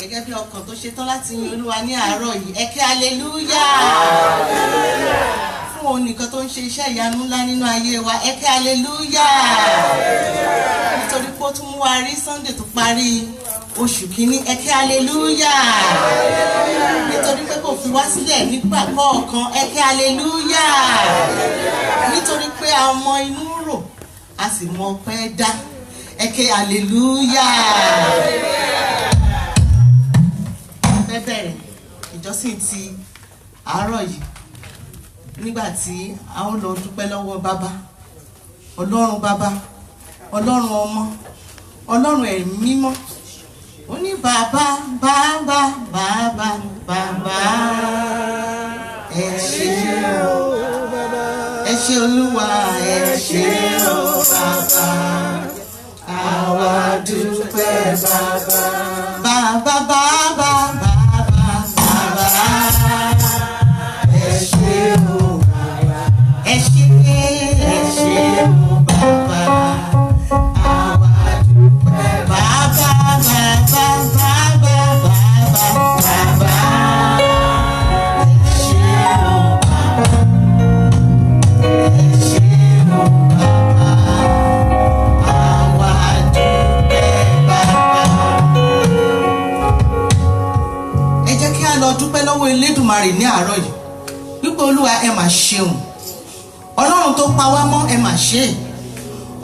gẹ́gẹ́ bí ọkàn tó ṣetán láti yin Olúwa ní àárọ̀ yìí ẹ ké aleluya fún òun nìkan tó ń ṣe iṣẹ́ ìyanu ńlá nínú ayé wa ẹ ké aleluya nítorí pé ó tún mú wa rí Sunday tó parí oṣù kìíní ẹ ké aleluya nítorí pé kò fi wá sílẹ̀ nígbà kọ̀ọ̀kan ẹ ké aleluya nítorí pé a mọ inú rò a sì mọ ọpẹ́ dá ẹ ké aleluya. Bẹ̀rẹ̀ ìjọsìn ti àárọ̀ yìí nígbà tí a ó lọ dúpẹ́ lọ́wọ́ bàbá Ọlọ́run bàbá Ọlọ́run ọmọ Ọlọ́run ẹ̀mí mímọ́ ó ní bàbá bàbá bàbá bàbá ẹ ṣé o ẹ ṣé Olúwa ẹ ṣé o bàbá àwa dúpẹ́ bàbá bàbá bàbá. Elédùmarè ní àárọ̀ yìí wípé Olúwa ẹ mà ṣeun Ọlọ́run tó pa wá mọ́ ẹ mà ṣe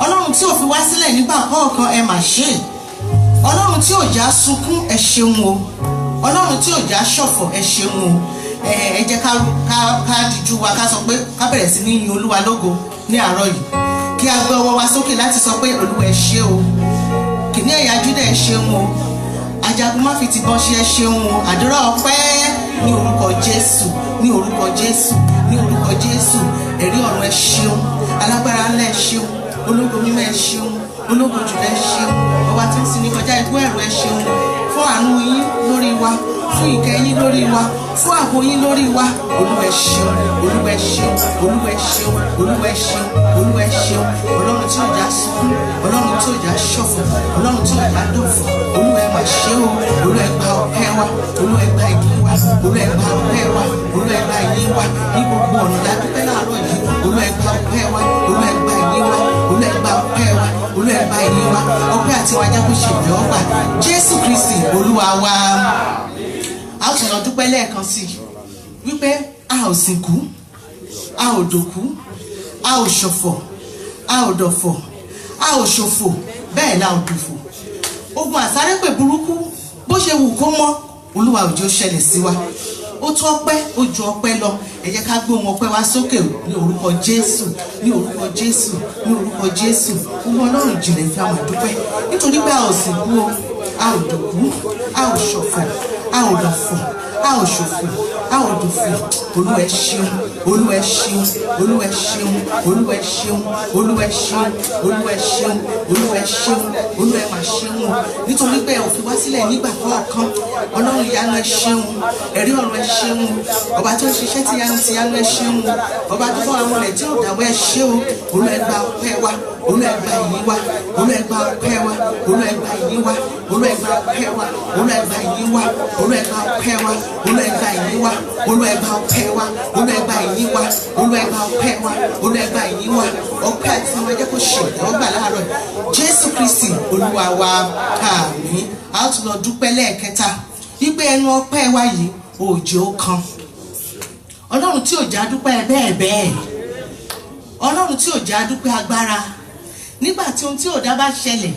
Ọlọ́run tí ò fi wá sílẹ̀ nígbà kọ̀ọ̀kan ẹ mà ṣe Ọlọ́run tí ò já sunkún ẹ ṣeun o Ọlọ́run tí ò já ṣọ̀fọ̀ ẹ ṣeun o ẹ jẹ́ ká díjú wa ká sọ pé ká bẹ̀rẹ̀ sí ní yin Olúwa lógo ní àárọ̀ yìí kí a gbé ọwọ́ wa sókè láti sọ pé Olúwa ẹ ṣé o kìíní ẹ̀yà Júdà ẹ ṣeun o ajagun má fi tìbọn ṣe ẹ ṣeun o àdúrà ọpẹ́ ní orúkọ Jésù ní orúkọ Jésù ní orúkọ Jésù ẹ̀rí ọ̀run ẹ ṣeun alágbára ńlá ẹ ṣeun ológo mímọ́ ẹ ṣeun ológo jùlọ ẹ ṣeun ọba tí ń sin ní kọjá ikú ẹ̀rù ẹ ṣeun fún àánú yín lórí wa fún ìkẹ́ yín lórí wa fún ààbò yín lórí wa Olúwa ẹ ṣeun Olúwa ẹ ṣeun Olúwa ẹ ṣeun Olúwa ẹ ṣeun Olúwa ẹ ṣeun Ọlọ́run tí ò já sunkún Ọlọ́run tí ò já ṣọ̀fọ̀ Ọlọ́run tí ò já dòfò Olúwa ẹ mà ṣe o Olúwa ẹ gba ọpẹ́ wa Olúwa ẹ gba ìyìn wa Olúwa ẹ gba ọpẹ́ wa Olúwa ẹ gba ìyìn wa ní gbogbo ọ̀nà dádúpẹ́ láàárọ̀ yìí Olúwa ẹ gba ọpẹ́ wa Olúwa ẹ gba ìyìn wa Olúwa ẹ gba ọpẹ́ wa Olúwa ẹ gba ìyìn wa ọpẹ́ àti wájà kò ṣe ìfẹ́ ọgbà Jésù Kristi Olúwa wa. A ó tún lọ dúpẹ́ lẹ́ẹ̀kan sí i wípé a ò sìnkú a ò dòkú a ò ṣọ̀fọ̀ a ò dọ̀fọ̀ a ò ṣòfò bẹ́ẹ̀ la ò dòfò ogun àsárépè burúkú bó ṣe wù kó mọ́ Olúwa ò jẹ́ ó ṣẹlẹ̀ sí wa ó tó ọpẹ́ ó ju ọpẹ́ lọ ẹ jẹ́ ká gbé ohùn ọpẹ́ wa sókè ní orúkọ Jésù ní orúkọ Jésù ní orúkọ Jésù gbogbo Ọlọ́run jìnlẹ̀ fi àwọn àdúpẹ́ nítorí pé a ò sìnkú o a ò dòkú a ò ṣọ̀fọ̀ a ò dọ̀fọ̀ a ò ṣòfò a ò dòfò Olúwa ẹ ṣeun Olúwa ẹ ṣeun Olúwa ẹ ṣeun Olúwa ẹ ṣeun Olúwa ẹ ṣeun Olúwa ẹ ṣeun Olúwa ẹ ṣeun Olúwa ẹ mà ṣeun o nítorí pé ẹ ò fi wá sílẹ̀ nígbà kọ̀ọ̀kan Ọlọ́run ìyanu ẹ ṣeun ẹ̀rí ọ̀run ẹ ṣeun ọba tó ń ṣiṣẹ́ tìyanu ẹ ṣeun ọba tó fọ́ àwọn ọ̀rẹ́ tí ò dáwọ́ ẹ ṣe o Olúwa ẹ gba ọpẹ́ wa Olúwa ẹ gba ìyìn wa Olúwa ẹ gba ọpẹ́ wa Olúwa ẹ gba ìyìn wa Olúwa ẹ gba ọpẹ́ wa Olúwa ẹ gba ìyìn wa Olúwa ẹ gba ọpẹ́ wa Olúwa ẹ gba ìyìn wa Olúwa ẹ gba ọpẹ́ wa Olúwa ẹ gba ìyìn wa Olúwa ẹ gba ọpẹ́ wa Olúwa ẹ gba ìyìn wa ọpẹ́ àti ìwé jẹ́ kó ṣe ìtẹ́wọ́gbà láàárọ̀ Jésù Kristi Olúwa wa àmín. A ó tún lọ dúpẹ́ lẹ́ẹ̀kẹta wípé ẹnu ọpẹ́ wa yìí òjò kan Ọlọ́run tí ò já dúpẹ́ bẹ́ẹ̀ bẹ́ẹ̀ Ọlọ́run tí ò já dúpẹ́ agbára nígbà tí ohun tí ò dá bá ṣẹlẹ̀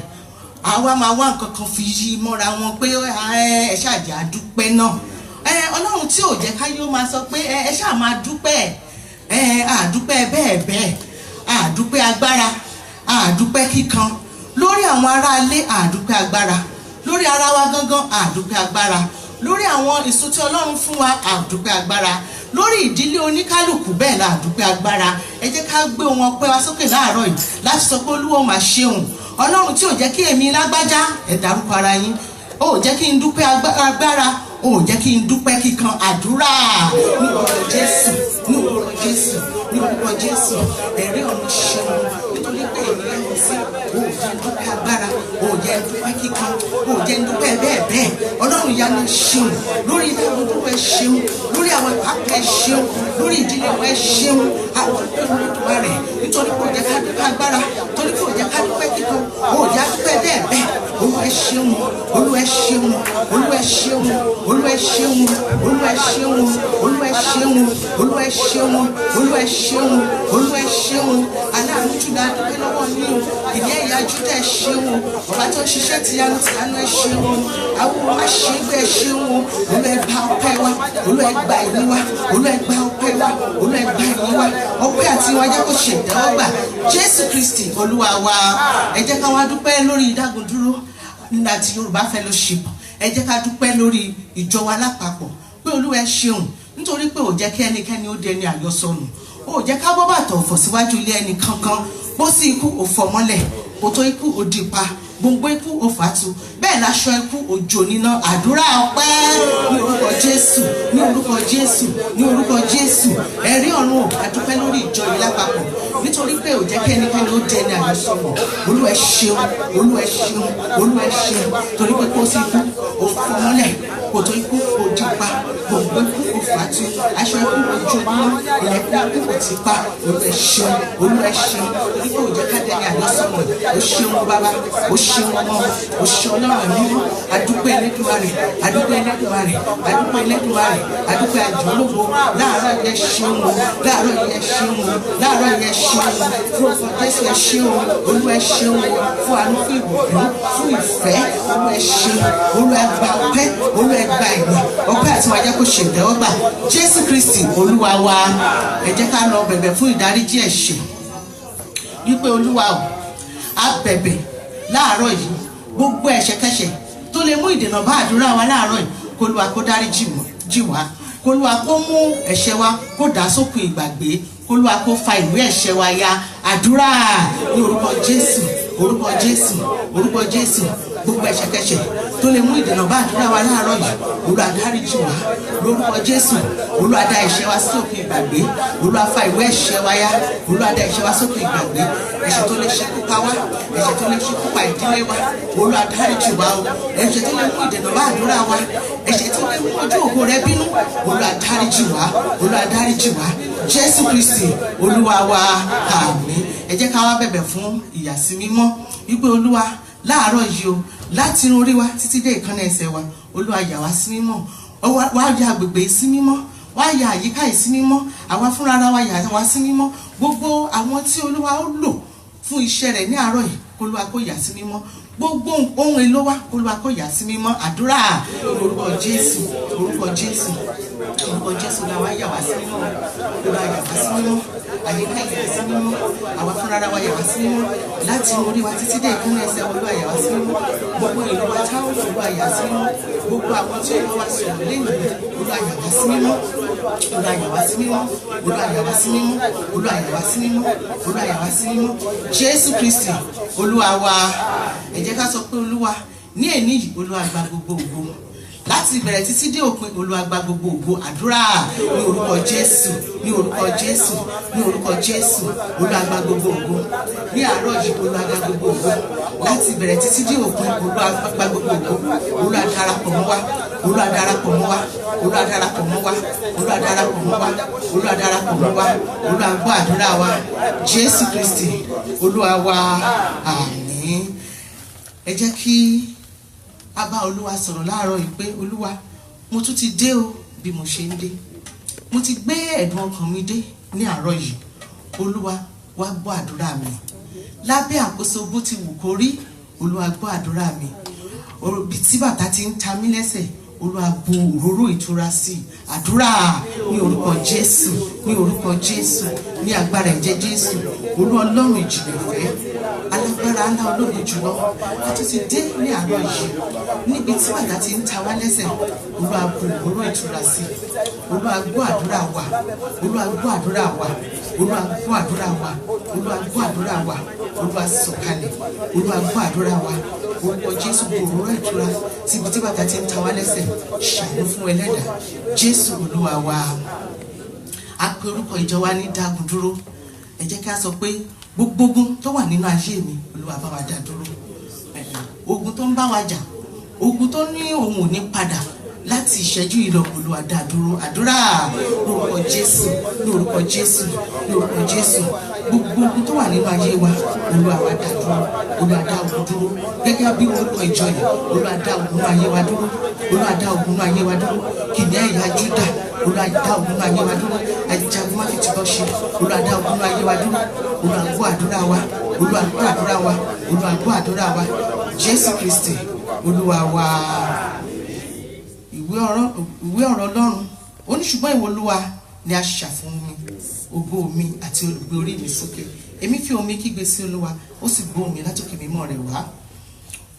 àwa máa wá nǹkan kan fi yí mọ́ra wọn pé ẹ ṣàjà dúpẹ́ náà Ọlọ́run tí ò jẹ́ káyé ó máa sọ pé ẹ ṣáà máa dúpẹ́ àdúpẹ́ bẹ́ẹ̀ bẹ́ẹ̀ àdúpẹ́ agbára àdúpẹ́ kíkan lórí àwọn aráalé àdúpẹ́ agbára lórí ara wa gangan àdúpẹ́ agbára lórí àwọn èso tí Ọlọ́run fún wa àdúpẹ́ agbára lórí ìdílé oníkálùkù bẹ́ẹ̀ la àdúpẹ́ agbára ẹ jẹ́ ká gbé ohùn ọpẹ́ wa sókè láàárọ̀ yìí láti sọ pé Olúwa mà ṣeun Ọlọ́run tí ò jẹ́ kí èmi lágbájá ẹ dárúkọ ara yín ó jẹ́ kí n dúpẹ́ agbára ó jẹ́ kí n dúpẹ́ kíkan àdúrà ní orúkọ Jésù ní orúkọ Jésù ní orúkọ Jésù ẹ̀rí ọ̀run ṣeun nítorí pé èmi lẹ́nu sí ó jẹ́ dúpẹ́ agbára ó jẹ́ dúpẹ́ kíkan ó jẹ́ dúpẹ́ bẹ́ẹ̀ bẹ́ẹ̀ Ọlọ́run ìyanu ẹ ṣeun, lórí ìdáàbòbò ẹ ṣeun, lórí àwọn ìpàkọ́ ẹ ṣeun, lórí ìdílé wa ẹ ṣeun. Àwọn olùdókòwò rẹ̀ nítorí kò jẹ́ ká dúpẹ́ agbára, torí kò jẹ́ ká dúpẹ́ kíkan, ò jẹ́ dúpẹ́ bẹ́ẹ̀ bẹ́ẹ̀. Olúwa ẹ ṣeun, Olúwa ẹ ṣeun, Olúwa ẹ ṣeun, Olúwa ẹ ṣeun, Olúwa ẹ ṣeun, Olúwa ẹ ṣeun, Olúwa ẹ ṣeun, Olúwa ẹ ṣeun, Olúwa ẹ ṣeun. Aláàánú Júdà dúpẹ́ lọ́wọ́ yín o, ìyẹn ìyá Júdà ẹ ṣeun o, ọba tó ń ṣiṣẹ́ tìyanu ẹ ṣeun o, àwọn aṣègbè ẹ ṣeun o. Olúwa ẹ gba ọpẹ́ wa, Olúwa ẹ gba ìyìn wa, Olúwa ẹ gba ọpẹ́ wa, Olúwa ẹ gba ìyìn wa, ọpẹ́ àti ìwà jẹ́ kó ṣe ìtẹ́wọ́gbà. Jésù Kristi Olúwa wa. Ẹ jẹ́ ká wá dúpẹ́ lórí ìdágúndúró láti Yorùbá Fellowship. Ẹ jẹ́ ká dúpẹ́ lórí ìjọ wa lápapọ̀ pé Olúwa ẹ ṣeun, nítorí pé ò jẹ́ kí ẹnikẹ́ni ó dẹni àyọsọnù, ò jẹ́ ká bọ́ bàtọ̀ ọ̀fọ̀ síwájú ilé ẹni kankan, bó sí ikú òfò mọ́lẹ̀, òtó ikú òdìpa, gbogbo ikú òfàtú, bẹ́ẹ̀ láṣọ ikú òjò níná. Àdúrà ọpẹ́ ní orúkọ Jésù, ní orúkọ Jésù, ní orúkọ Jésù. Ẹ̀rí ọ̀run a dúpẹ́ lórí ìjọ yìí lápapọ̀, nítorí pé ò jẹ́ kí ẹnikẹ́ni ó dẹni àyọsọnù. Olúwa ẹ ṣeun, Olúwa ẹ ṣeun, Olúwa ẹ ṣeun, torí pé kó sí ikú òfò mọ́lẹ̀, òtó ikú òdìpa, gbogbo ikú òfàtú, aṣọ ikú òjò níná, ilẹ̀kùn ikú òtìpa. Olúwa ẹ ṣeun, Olúwa ẹ ṣeun, torí pé ò jẹ́ ká dẹni àyọsọnù. Ó ṣeun bàbá, ó ṣeun ọmọ, ó ṣeun Ọlọ́run mímọ́. Adúpẹ́ Elédùmarè, adúpẹ́ Elédùmarè, adúpẹ́ Elédùmarè, adúpẹ́ àjọlógo. Láàárọ̀ yẹ ṣeun o, láàárọ̀ yẹ ṣeun o, láàárọ̀ yẹ ṣeun o, fún ọkọ̀ Jésù ẹ ṣeun o, Olúwa ẹ ṣeun o, fún àánú, fún ìbùkún, fún ìfẹ́. Olúwa ẹ ṣeun, Olúwa ẹ gba ọpẹ́, Olúwa ẹ gba ìyìn, ọpẹ́ àti wájẹ́ kó ṣe ìtẹ́wọ́gbà. Jésù Kristi Olúwa wa. Ẹ jẹ́ ká lọ bẹ̀bẹ̀ fún ìdáríjì ẹ̀ṣẹ̀, wípé Olúwa o, a bẹ̀bẹ̀ láàárọ̀ yìí gbogbo ẹ̀ṣẹ̀kẹ́ṣẹ̀ tó lè mú ìdènà bá àdúrà wa láàárọ̀ yìí, k'Olúwa kó dáríjì wá, k'Olúwa kó mú ẹ̀ṣẹ̀ wa kó dà sókun ìgbàgbé, k'Olúwa kó fa ìwé ẹ̀ṣẹ̀ wa ya. Àdúrà ní orúkọ Jésù, orúkọ Jésù, orúkọ Jésù. Gbogbo ẹ̀ṣẹ̀kẹ́ṣẹ̀ tó lè mú ìdènà bá àdúrà wa láàárọ̀ yìí, Olúwa dáríjì wá lórúkọ Jésù. Olúwa dá ẹ̀ṣẹ̀ wa sókè ìgbàgbé, Olúwa fa ìwé ẹ̀ṣẹ̀ wa ya, Olúwa dá ẹ̀ṣẹ̀ wa sókè ìgbàgbé. Ẹ̀ṣẹ̀ tó lè ṣekú pa wá, ẹ̀ṣẹ̀ tó lè ṣekú pa ìdílé wa, Olúwa dáríjì wá o. Ẹ̀ṣẹ̀ tó lè mú ìdènà bá àdúrà wa, ẹ̀ṣẹ̀ tó lè mú ojú ògo rẹ bínú, Olúwa dáríjì wá, Olúwa dáríjì wá. Jésù Kristi Olúwa wa. Àmín. Ẹ jẹ́ ká wá bẹ̀bẹ̀ fún ìyàsímímọ́, wípé Olúwa láàárọ̀ yìí o, láti irun orí wa títí dé ìkànnà ẹsẹ̀ wa, Olúwa yà wá sí mímọ́, wá yà agbègbè sí mímọ́, wá yà àyíká yìí sí mímọ́, àwa fúnra ara wa yà wá sí mímọ́. Gbogbo àwọn tí Olúwa ó lò fún iṣẹ́ rẹ̀ ní àárọ̀ yìí, k'Olúwa kó yà sí mímọ́. Gbogbo ohun èlò wa, k'Olúwa kó yà sí mímọ́. Àdúrà orúkọ Jésù, orúkọ Jésù, orúkọ Jésù. Olúwa yà wá sí mímọ́, Olúwa yà wá sí mímọ́, àyíká yà sí mímọ́, àwa fúnra ara wa yà wá sí mímọ́, láti orí wa títí dé ìkànnà ẹsẹ̀, Olúwa yà wá sí mímọ́. Gbogbo èlò wa táwọn, Olúwa yà sí mímọ́. Gbogbo àwọn tí Olúwa wá sọ̀rọ̀ lẹ́yìn, Olúwa yà wá sí mímọ́, Olúwa yà wá sí mímọ́, Olúwa yà wá sí mímọ́, Olúwa yà wá sí mímọ́, Olúwa yà wá sí mímọ́. Jésù Kristi Olúwa wa. Ẹ jẹ́ ká sọ pé Olúwa ní èní yìí, Olúwa gba gbogbo ògo, láti ìbẹ̀rẹ̀ títí dé òpin, Olúwa gba gbogbo ògo. Àdúrà ní orúkọ Jésù, ní orúkọ Jésù, ní orúkọ Jésù. Olúwa gba gbogbo ògo ní àárọ̀ yìí, Olúwa gba gbogbo ògo, láti ìbẹ̀rẹ̀ títí dé òpin, Olúwa gba gbogbo ògo. Olúwa darapọ̀ mọ́ wa, Olúwa darapọ̀ mọ́ wa, Olúwa darapọ̀ mọ́ wa, Olúwa darapọ̀ mọ́ wa, Olúwa darapọ̀ mọ́ wa. Olúwa gbọ́ àdúrà wa. Jésù Kristi Olúwa wa. Àmín. Ẹ jẹ́ kí a bá Olúwa sọ̀rọ̀ láàárọ̀ yìí pé Olúwa, mo tún ti dé o bí mo ṣe ń dé, mo ti gbé ẹ̀dùn ọkàn mi dé ní àárọ̀ yìí. Olúwa wá gbọ́ àdúrà mi lábẹ́ àkóso bó ti wù kó rí. Olúwa gbọ́ àdúrà mi. Bí tí bàtà ti ń ta mí lẹ́sẹ̀, Olúwa bu òróró ìtura sí. Àdúrà ní orúkọ Jésù, ní orúkọ Jésù, ní agbára ẹ̀jẹ̀ Jésù. Olúwa Ọlọ́run ìjìnlẹ̀ ìfẹ́, alágbára ńlá ológun jùlọ, a tún ti dé ní àárọ̀ yìí níbi tí bàtà ti ń ta wá lẹ́sẹ̀. Olúwa bu òróró ìtura sí. Olúwa gbọ́ àdúrà wa, Olúwa gbọ́ àdúrà wa, Olúwa gbọ́ àdúrà wa, Olúwa gbọ́ àdúrà wa. Olúwa sọ̀kalẹ̀, Olúwa gbọ́ àdúrà wa. Orúkọ Jésù bu òróró ìtura síbi tí bàtà ti ń ta wá lẹ́sẹ̀. Ṣàánú fún ẹlẹ́dàá. Jésù Olúwa wa. A pe orúkọ ìjọ wa ní Dágundúró. Ẹ jẹ́ ká sọ pé gbogbo ogun tó wà nínú ayé mi, Olúwa bá wa dá dúró. Ogun tó ń bá wa jà, ogun tó ní òun ò ní padà, láti ìṣẹ́jú yìí lọ Olúwa dá dúró. Àdúrà lórúkọ Jésù, lórúkọ Jésù, lórúkọ Jésù. Gbogbo ogun tó wà nínú ayé wa Olúwa wa dá dúró, Olúwa dá ogun dúró. Gẹ́gẹ́ bí orúkọ ìjọ yìí Olúwa dá ogun ayé wa dúró, Olúwa dá ogun ayé wa dúró. Kìnìún ẹ̀yà Júdà Olúwa dá ogun ayé wa dúró. Ajagun má fi tìbọ̀ ṣe Olúwa dá ogun ayé wa dúró. Olúwa gbọ́ àdúrà wa, Olúwa gbọ́ àdúrà wa, Olúwa gbọ́ àdúrà wa. Jésù Kristi Olúwa wa. Ìwé ọ̀rọ̀ Ọlọ́run ó ní ṣùgbọ́n ìwọ Olúwa ni a ṣà fún mi, ògo mi àti olùgbé orí mi sókè. Èmi fi omi kígbe sí Olúwa, ó sì gbọ́ mi látòkè mímọ́ rẹ̀ wá.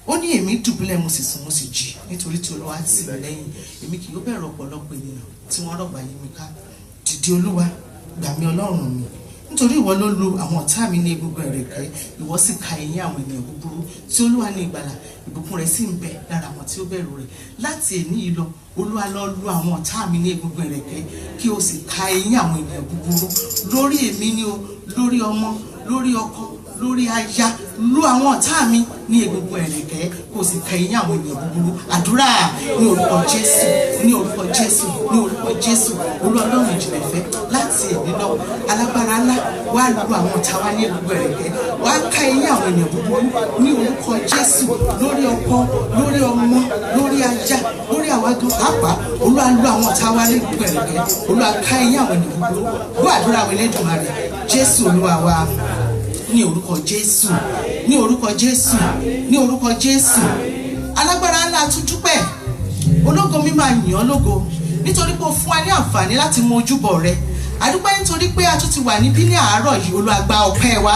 Ó ní èmi dùbúlẹ̀ mo sì sùn mo sì jí, nítorí tí Olúwa tì mí lẹ́yìn. Èmi kì yóò bẹ̀rù ọ̀pọ̀lọpọ̀ ènìyàn tí wọ́n rọ̀gbà yí mi ká. Dìde Olúwa, gbà mí Ọlọ́run mi, nítorí ìwọ ló lu àwọn ọ̀tá mi ní egungun ẹ̀rẹ̀kẹ́, ìwọ sì ka ẹ̀yìn àwọn ènìyàn búburú. Tí Olúwa ní ìgbàlà, ìbùkún rẹ̀ sì ń bẹ lára àwọn tí ó bẹ̀rù rẹ̀. Láti èní yìí lọ Olúwa lọ lu àwọn ọ̀tá mi ní egungun ẹ̀rẹ̀kẹ́, kí o sì ka ẹ̀yìn àwọn ènìyàn búburú. Lórí èmi ni o, lórí ọmọ, lórí ọkọ, lórí aya, lu àwọn ọ̀tá mi ní egungun ẹ̀rẹ̀kẹ́, kó o sì ka ẹ̀yìn àwọn ènìyàn búburú. Àdúrà ní orúkọ Jésù, ní orúkọ Jésù, ní orúkọ Jésù. Olúwa Ọlọ́run ìjìnlẹ̀ fẹ́, láti èmi lọ alágbára ńlá wá lu àwọn ọ̀tá wa ní egungun ẹ̀rẹ̀kẹ́, wá ka ẹ̀yìn àwọn ènìyàn búburú ní orúkọ Jésù. Lórí ọkọ, lórí ọmọ, lórí aya, lórí àwàdùn pàápàá Olúwa lu àwọn ọ̀tá wa ní egungun ẹ̀rẹ̀kẹ́, Olúwa ka ẹ̀yìn àwọn ènìyàn búburú. Gbọ́ àdúrà wa Elédùmarè. Jésù Olúwa wa. Ní orúkọ Jésù, ní orúkọ Jésù, ní orúkọ Jésù. Alágbára ńlá tún dúpẹ́, ológo mi máa yìn ọ́ lógo, nítorí pé o fún wa ní àǹfààní láti mọ ojúbọ rẹ. A dúpẹ́ nítorí pé a tún ti wà níbí ní àárọ̀ yìí. Olúwa gba ọpẹ́ wa,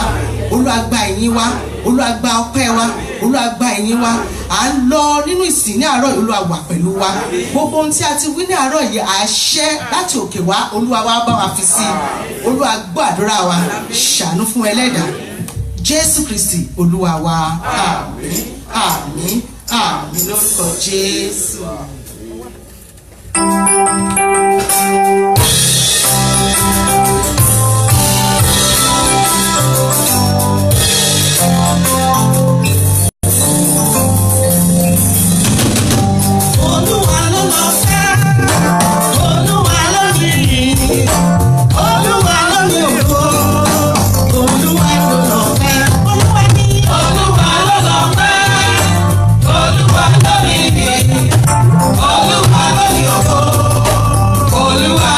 Olúwa gba ìyìn wa, Olúwa gba ọpẹ́ wa, Olúwa gba ìyìn wa. À ń lọ nínú ìsìn ní àárọ̀ yìí, Olúwa wà pẹ̀lú wa. Gbogbo ohun tí a ti wí ní àárọ̀ yìí àṣẹ láti òkè wá, Olúwa wa bá wa fi sí i. Olúwa gbọ́ àdúrà wa, ṣàánú fún ẹlẹ́dàá. Jésù Kristi Olúwa wa. Àmín, àmín, àmín lórúkọ Jésù. Olúwa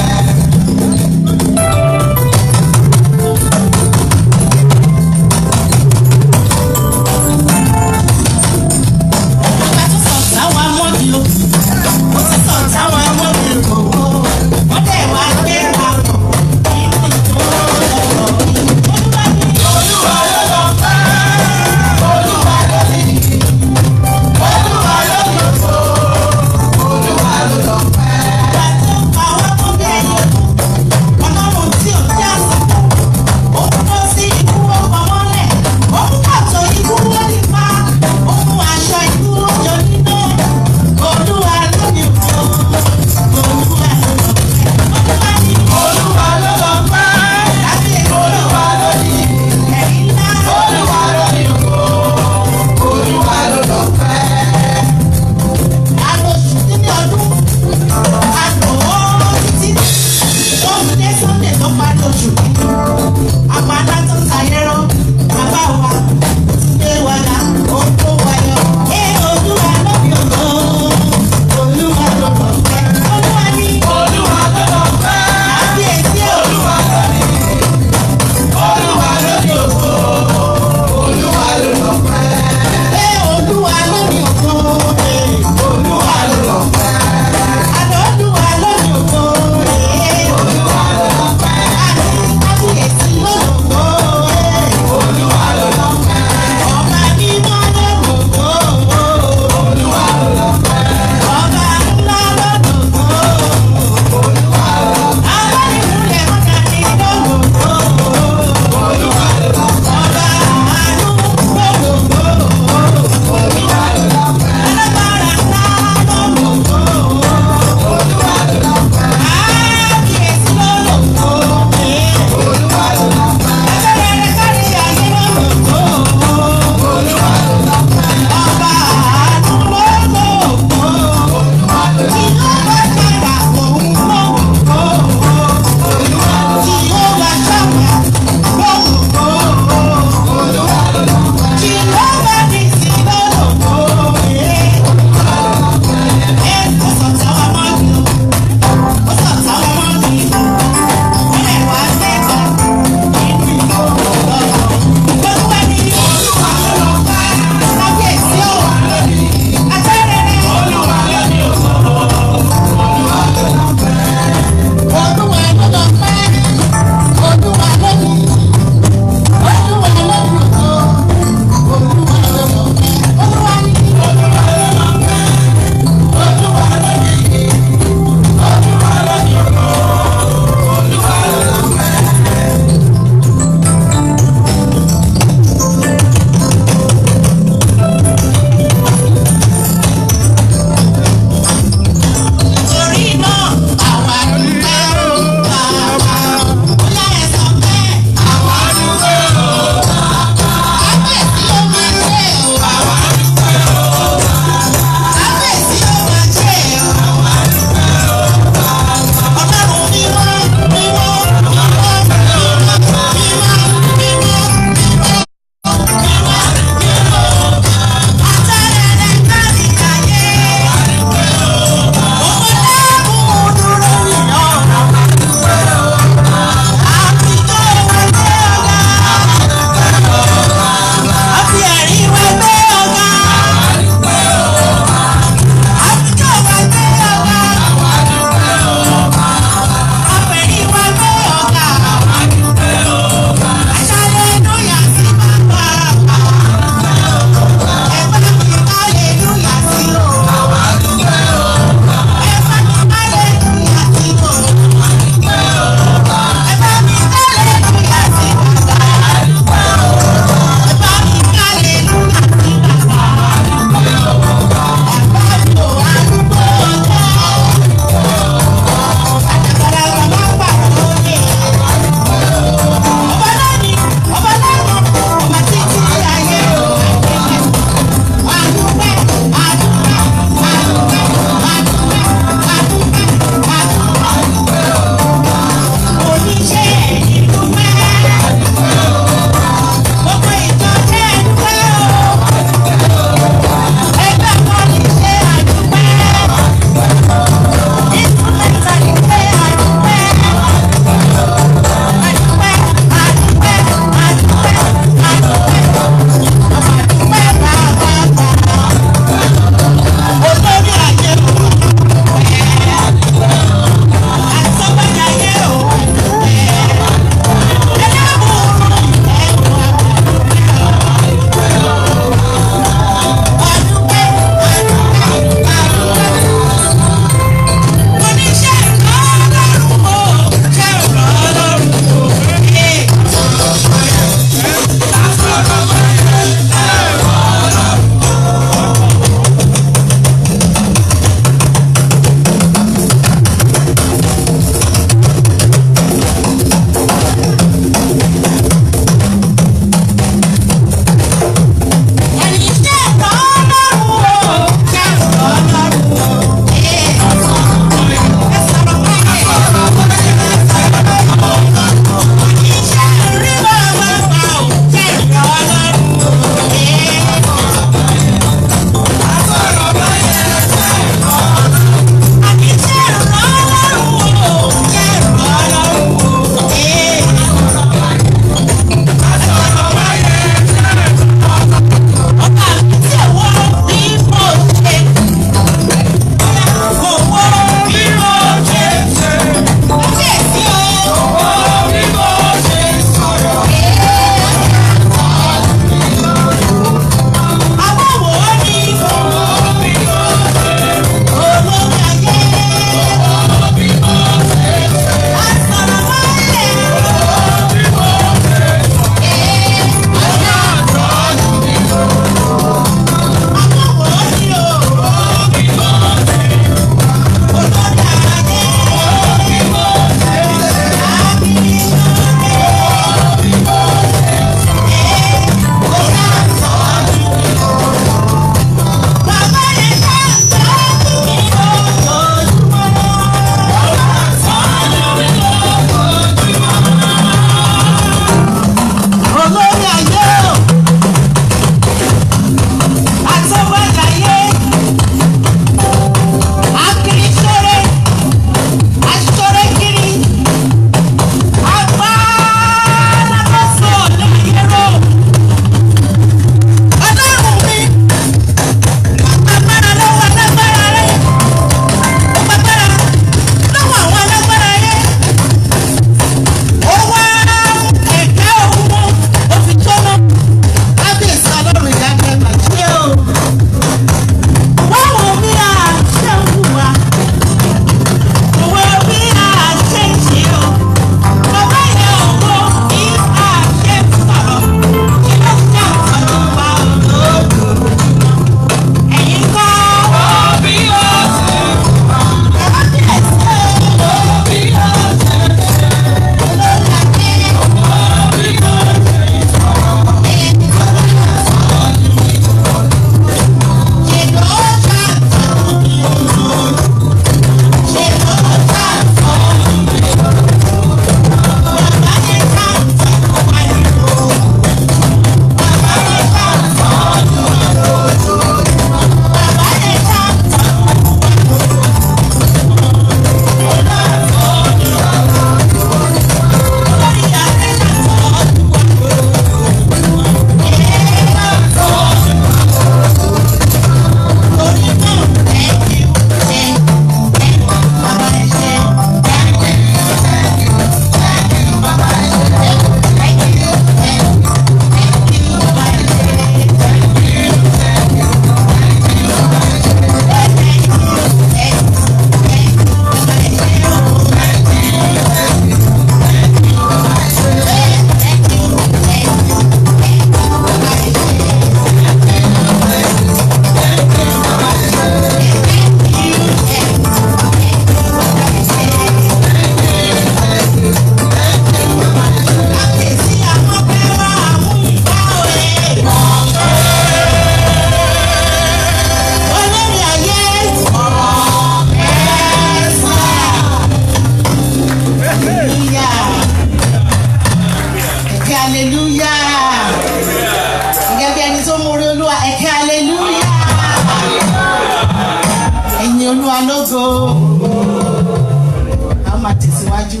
máa tẹ̀síwájú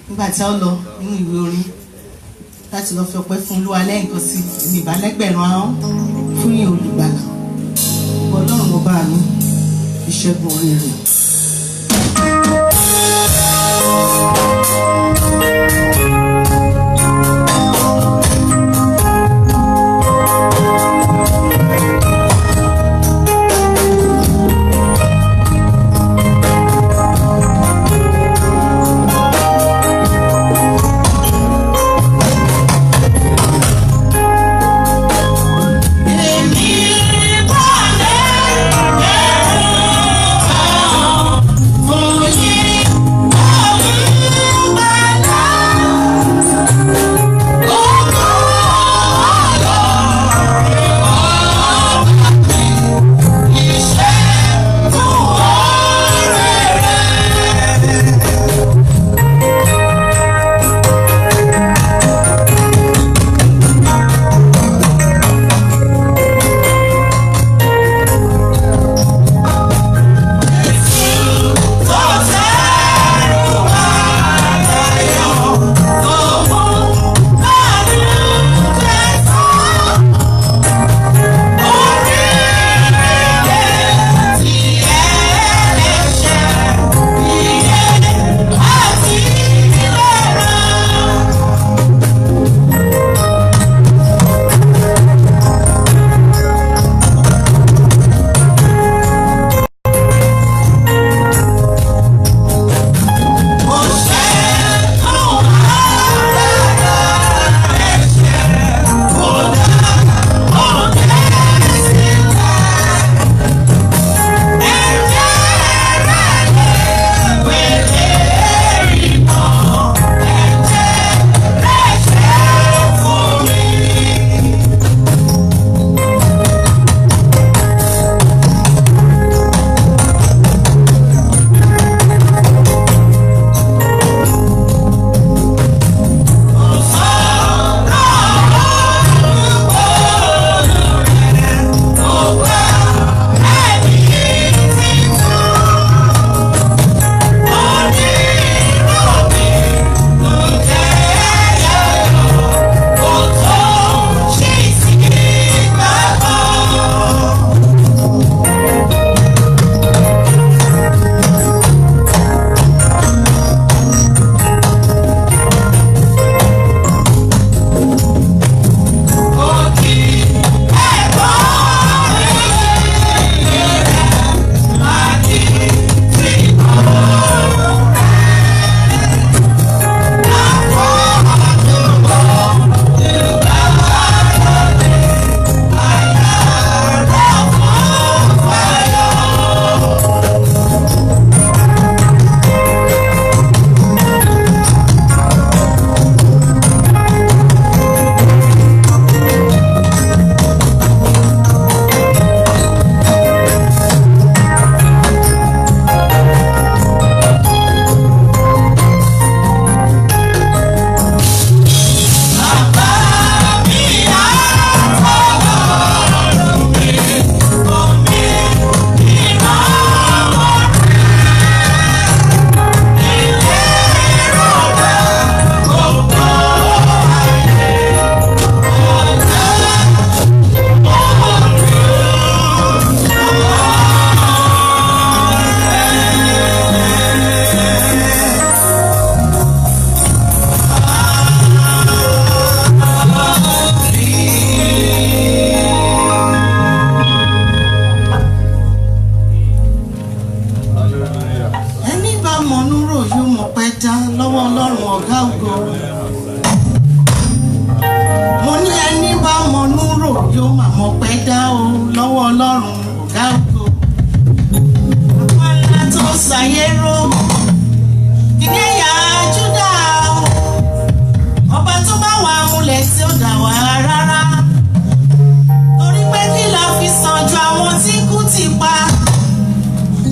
nígbà tí a lọ nínú ìwé orin láti lọ fi ọpẹ́ fún Olúwa lẹ́ẹ̀kan sí ní ìbálẹ́gbẹ̀rún ahọ́n fún yín olùgbàlà Ọlọ́run ọba mi ìṣẹ́gun orin rẹ̀.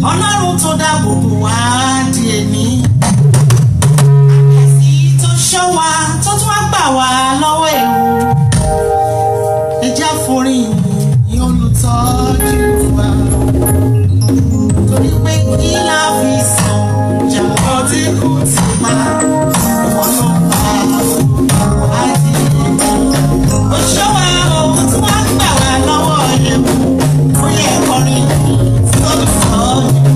Ọlọ́run tó dáàbò bò wá di èní. Àkẹ́sí tó ṣọ́ wa tó tún wá gbà wá lọ́wọ́ ewu. Ẹ jẹ́ àforíyìn ní olùtọ́jú wa. Torí pé kí la fi sàn jàǹbá tí kú. ti pa ìwọ ló pa àjíǹde. Ó ṣọ́ wa òun tí wọ́n gbà wá lọ́wọ́ ewu ó yẹ kọrin tí ó sọ ọ́ jù.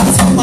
Thank you.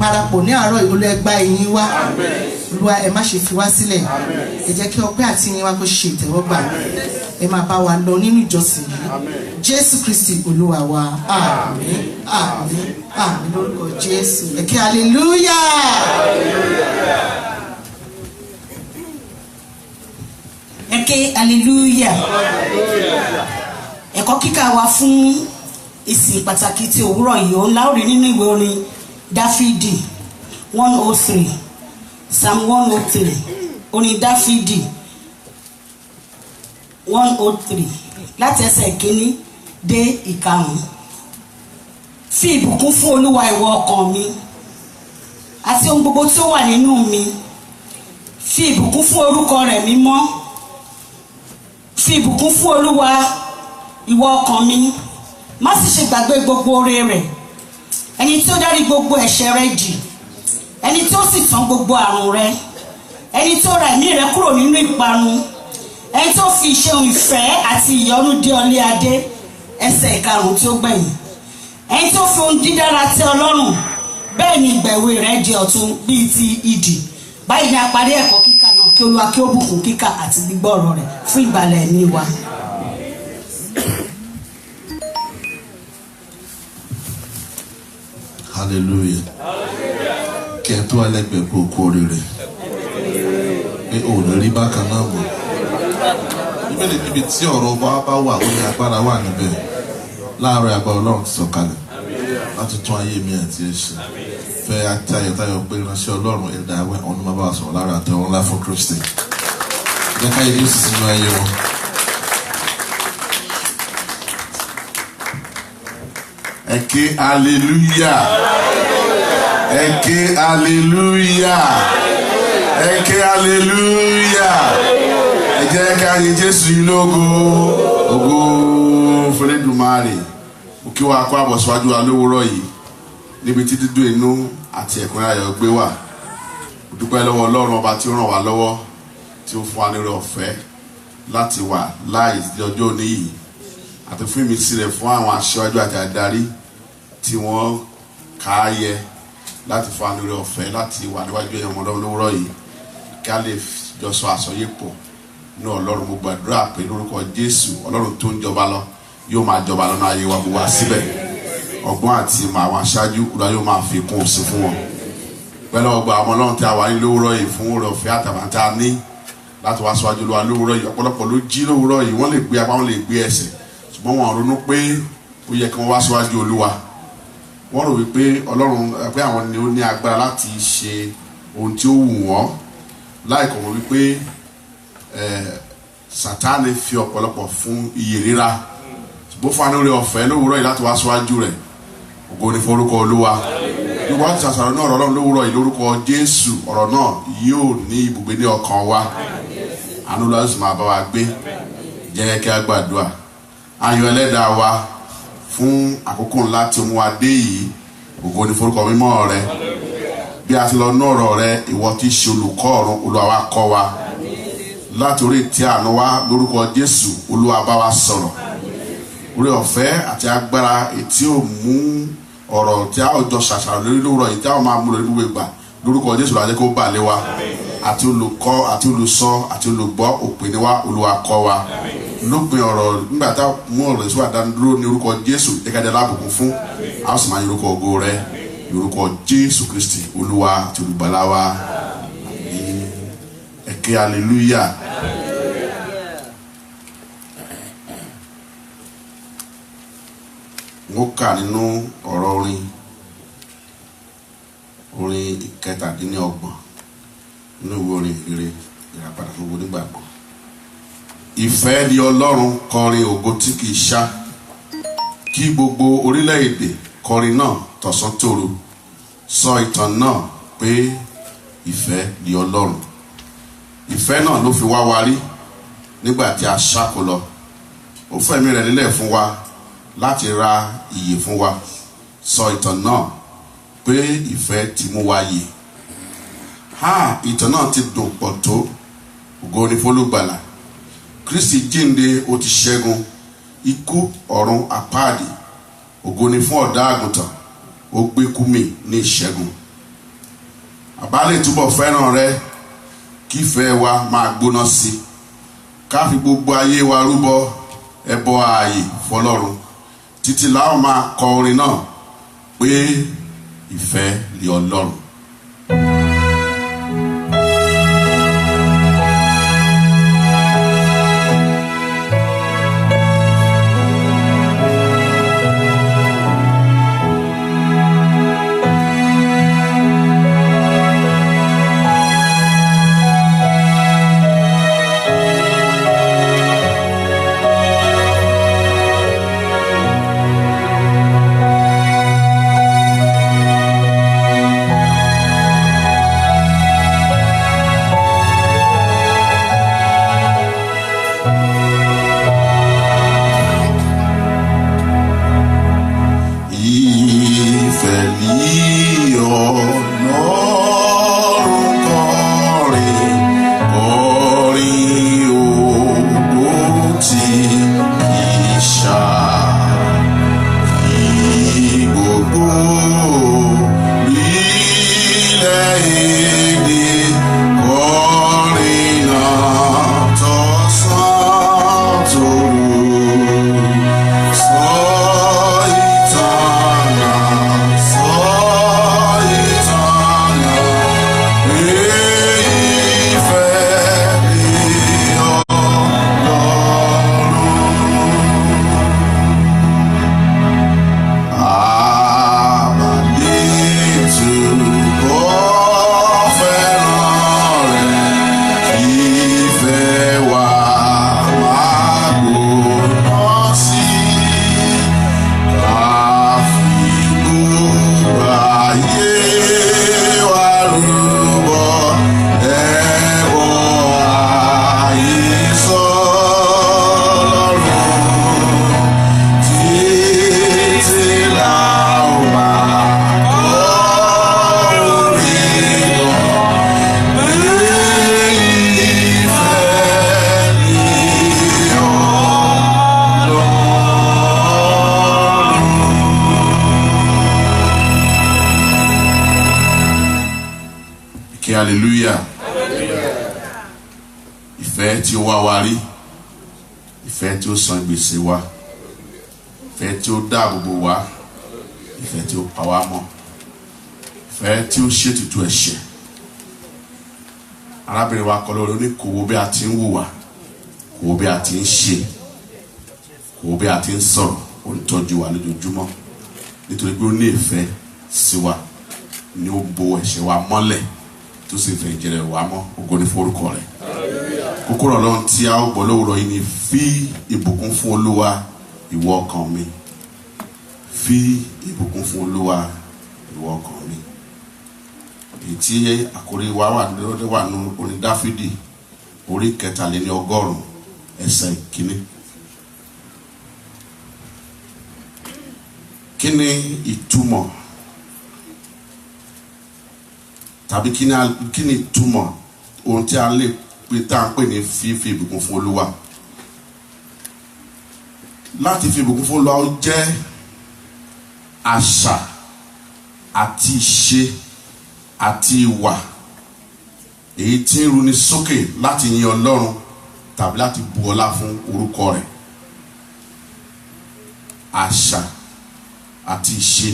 parapọ̀ ní àárọ̀ ìwọlé ẹgbà ìyìn wa Olúwa ẹ má ṣe fi wá sílẹ̀ ẹ jẹ́ kí ọpẹ́ àti ìyìn wa kó ṣe ìtẹ́wọ́gbà ẹ máa bá wa lọ nínú ìjọsìn yìí Jésù Kristi Olúwa wa àmín àmín àmín lórúkọ Jésù ẹ kí hallelujah. Ẹ ké hallelujah. Ẹ̀kọ́ kíkà wa fún ìsìn pàtàkì tí òwúrọ̀ yìí ó ńlá orí nínú ìwé orin Dáfídì 103 Psalm 103 orin Dáfídì 103 láti ẹsẹ̀ ìkíní dé ìkarùn-ún. Fi ìbùkún fún Olúwa ìwọ ọkàn mi àti ohun gbogbo tí ó wà nínú mi. Fi ìbùkún fún orúkọ rẹ̀ mímọ́. Fi ìbùkún fún Olúwa ìwọ ọkàn mi, má sì ṣe gbàgbé gbogbo oore rẹ̀, ẹni tí ó dárí gbogbo ẹ̀ṣẹ̀ rẹ jì, ẹni tí ó sì tán gbogbo àrùn rẹ, ẹni tí ó ra ẹ̀mí rẹ kúrò nínú ìparun, ẹni tí ó fi ìṣeun ìfẹ́ àti ìyọ́nú dé ọ lé adé. Ẹsẹ̀ ìkarùn-ún tí ó gbẹ̀yìn. Ẹni tí ó fi ohun dídára tẹ́ ọ lọ́rùn, bẹ́ẹ̀ ni ìgbà èwe rẹ̀ di ọ̀tun bíi ti idì. Báyìí ni a parí ẹ̀kọ́ kíkà náà. Kí Olúwa kí ó bùkún kíkà àti gbígbọ́ ọ̀rọ̀ rẹ̀ fún ìgbàlẹ̀ ẹ̀mí wa. Hallelujah. Kí ẹ tó alẹ́gbẹ̀ẹ́ kó kú oríire pé ò ní rí bákan náà mọ̀. Bíbélì níbi tí ọ̀rọ̀ bá wà ó ní agbára wà níbẹ̀. Láàárọ̀ agbára Ọlọ́run ti sọ̀kalẹ̀ láti tún ayé mi àti ẹ̀ṣẹ̀. Fẹ́ àti ayọ̀tayọ̀ pé ìránṣẹ́ Ọlọ́run ẹ̀dá ẹ̀wẹ̀ ọ̀nà máa bá wa sọ̀rọ̀ lára àtẹ̀wọ̀n ńlá fún Kristi. Jẹ́ ká yẹ Jésù sínú ayé wọn. Ẹ ké hallelujah. Ẹ ké hallelujah. Ẹ ké hallelujah. Ẹ jẹ́ ká yìn Jésù yìí lógo. Ògo fún Olódùmarè. Mo kí wa kó àbọ̀ síwájú wa lówùúrọ̀ yìí níbi tí dídùn inú àti ẹ̀kúnrẹ́ ayọ̀ gbé wà. Mo dúpẹ́ lọ́wọ́ Ọlọ́run ọba tí ó ràn wá lọ́wọ́ tí ó fún wa ní oore ọ̀fẹ́ láti wà láì ọjọ́ òní yìí àti fún ìmísí rẹ̀ fún àwọn aṣáájú àti adarí tí wọ́n káyẹ láti fún wa ní oore ọ̀fẹ́ láti wà níwájú ẹ̀yàn ọmọdé lówùúrọ̀ yìí kí a lè jọ sọ àsọyépọ̀ ní Ọlọ́run. Mo gbàdúrà pé lórúkọ Jésù Ọlọ́run tó ń jọba lọ yóò máa jọba lọ́nà ayé wa gbogbo wa síbẹ̀. Ọgbọ́n àti ìmọ̀ àwọn aṣáájú Olúwa yóò máa fi kún òsì fún wọn. Pẹ̀lú ọgbà ọmọ Ọlọ́run tí a wà ní lówùúrọ̀ yìí fún oore ọ̀fẹ́ àtàbàtà ní láti wá síwájú Olúwa lówùúrọ̀ yìí. Ọ̀pọ̀lọpọ̀ ló jí lówùúrọ̀ yìí, wọ́n lè gbé apá wọn lè gbé ẹsẹ̀, ṣùgbọ́n wọn ronú pé ó yẹ kí wọ́n wá síwájú Olúwa. Wọ́n rò wípé Ọlọ́run pé àwọn ni ó ní agbára láti ṣe ohun tí ó wù wọ́n, láìkọ̀ wọ́n wípé Sátánì fi ọ̀pọ̀lọpọ̀ fún iye ríra. Ṣùgbọ́n fún àánú rẹ̀ ọ̀fẹ́ lówùúrọ̀ yìí láti wá síwájú rẹ̀. Ògo ni fún orúkọ Olúwa. Ìwọ ti ṣàṣàrò náà ọ̀rọ̀ Ọlọ́run lówùúrọ̀ yìí lórúkọ Jésù. Ọ̀rọ̀ náà yóò ní ibùgbé ní ọkàn wa. Àánú Olúwa sì máa bá wa gbé. Jẹ́ kí a gbàdúrà. Ayọ̀ Ẹlẹ́dàá wa fún àkókò ńlá tí mú wa dé yìí. Ògo ni fún orúkọ mímọ́ rẹ. Bí a ti lọ ná ọ̀rọ̀ rẹ, ìwọ tí ṣe olùkọ́ ọ̀run, Olúwa wa kọ́ wa. Láti orí tí àánú wa lórúkọ Jésù, Olúwa bá wa sọ̀rọ̀. Oore ọ̀fẹ́ àti agbára tí ó mú ọ̀rọ̀ tí a jọ ṣàṣàrò lórí lówùúrọ̀ yìí tí a máa mú lórí gbogbo ìgbà lórúkọ Jésù lájẹ́ kó bà lé wa. Àti olùkọ́ àti olùsọ àti olùgbọ́ òpin ni wa, Olúwa kọ́ wa. Lópin ọ̀rọ̀ nígbà tá a mú ọ̀rọ̀ ìṣúwà dánidúró ní orúkọ Jésù jẹ́kẹ́jẹ́ lábùkún fún a ó sì máa yọ orúkọ ògo rẹ ní orúkọ Jésù Kristi Olúwa àti olùgbàlà wa. Ẹ ké hallelujah. Mo kà nínú ọ̀rọ̀ orin ìkẹtàdínlọ́gbọ̀n nínú ìwé orin ìrere ìràpadà fún gbogbo onígbàgbọ́. Ìfẹ́ ni Ọlọ́run, kọrin ògo tí kìí ṣá, kí gbogbo orílẹ̀-èdè kọrin náà tọ̀sán tòru, sọ ìtàn náà pé ìfẹ́ ni Ọlọ́run. Ìfẹ́ náà ló fi wá wa rí nígbà tí a ṣáko lọ. Ó fẹ̀mí rẹ̀ lélẹ̀ fún wa láti ra ìyè fún wa. Sọ ìtàn náà pé ìfẹ́ ti mú wa yè. Ìtàn náà ti dùn pọ̀ tó. Ògo ni f'Olùgbàlà. Kristi jíǹde, ó ti ṣẹ́gun ikú, ọ̀run àpáàdì. Ògo ni fún ọ̀dọ́ àgùntàn, ó gbé kú mì ní ìṣẹ́gun. àbá lè túbọ̀ fẹ́ràn rẹ kí ìfẹ́ wa máa gbóná sí i ká fi gbogbo ayé wa rúbọ ẹbọ ààyè fọ́lọ́run títí láwọn máa kọ orin náà pé ìfẹ́ lé Ọlọ́run. Hallelujah. Ìfẹ́ tí ó wá wa rí, ìfẹ́ tí ó san gbèsè wa, ìfẹ́ tí ó dáàbò bò wá, ìfẹ́ tí ó pa wá mọ́, ìfẹ́ tí ó ṣètùtù ẹ̀ṣẹ̀. Arábìnrin wa kọ lórí ní kò wo bí a ti ń hùwà, kò wo bí a ti ń ṣe, kò wo bí a ti ń sọ̀rọ̀, ó ń tọ́jú wa lójoojúmọ́ nítorí pé ó ní ìfẹ́ sí wa, ní ó bo ẹ̀ṣẹ̀ wa mọ́lẹ̀ tó sì fẹ́ jẹrẹ wà mọ́ ògo ní forúkọ rẹ̀. Kókóró Ọlọ́run tí a ó gbọ́ lówùrọ̀ yìí ni fi ìbùkún fún Olúwa ìwọ ọkàn mi, fi ìbùkún fún Olúwa ìwọ ọkàn mi. Èyí tí àkórí wa wà nínú orin Dáfídì orí 140 ẹsẹ̀ 1. Kí ni ìtumọ̀ tàbí kí ni ìtumọ̀ ohun tí a lè pè tá à ń pè ní fífi ìbùkún fún Olúwa? Láti fi ìbùkún fún Olúwa ó jẹ́ àṣà àti ìṣe àti ìwà èyí tí ń runi sókè láti yin Ọlọ́run tàbí láti bu ọlá fún orúkọ rẹ̀. Àṣà àti ìṣe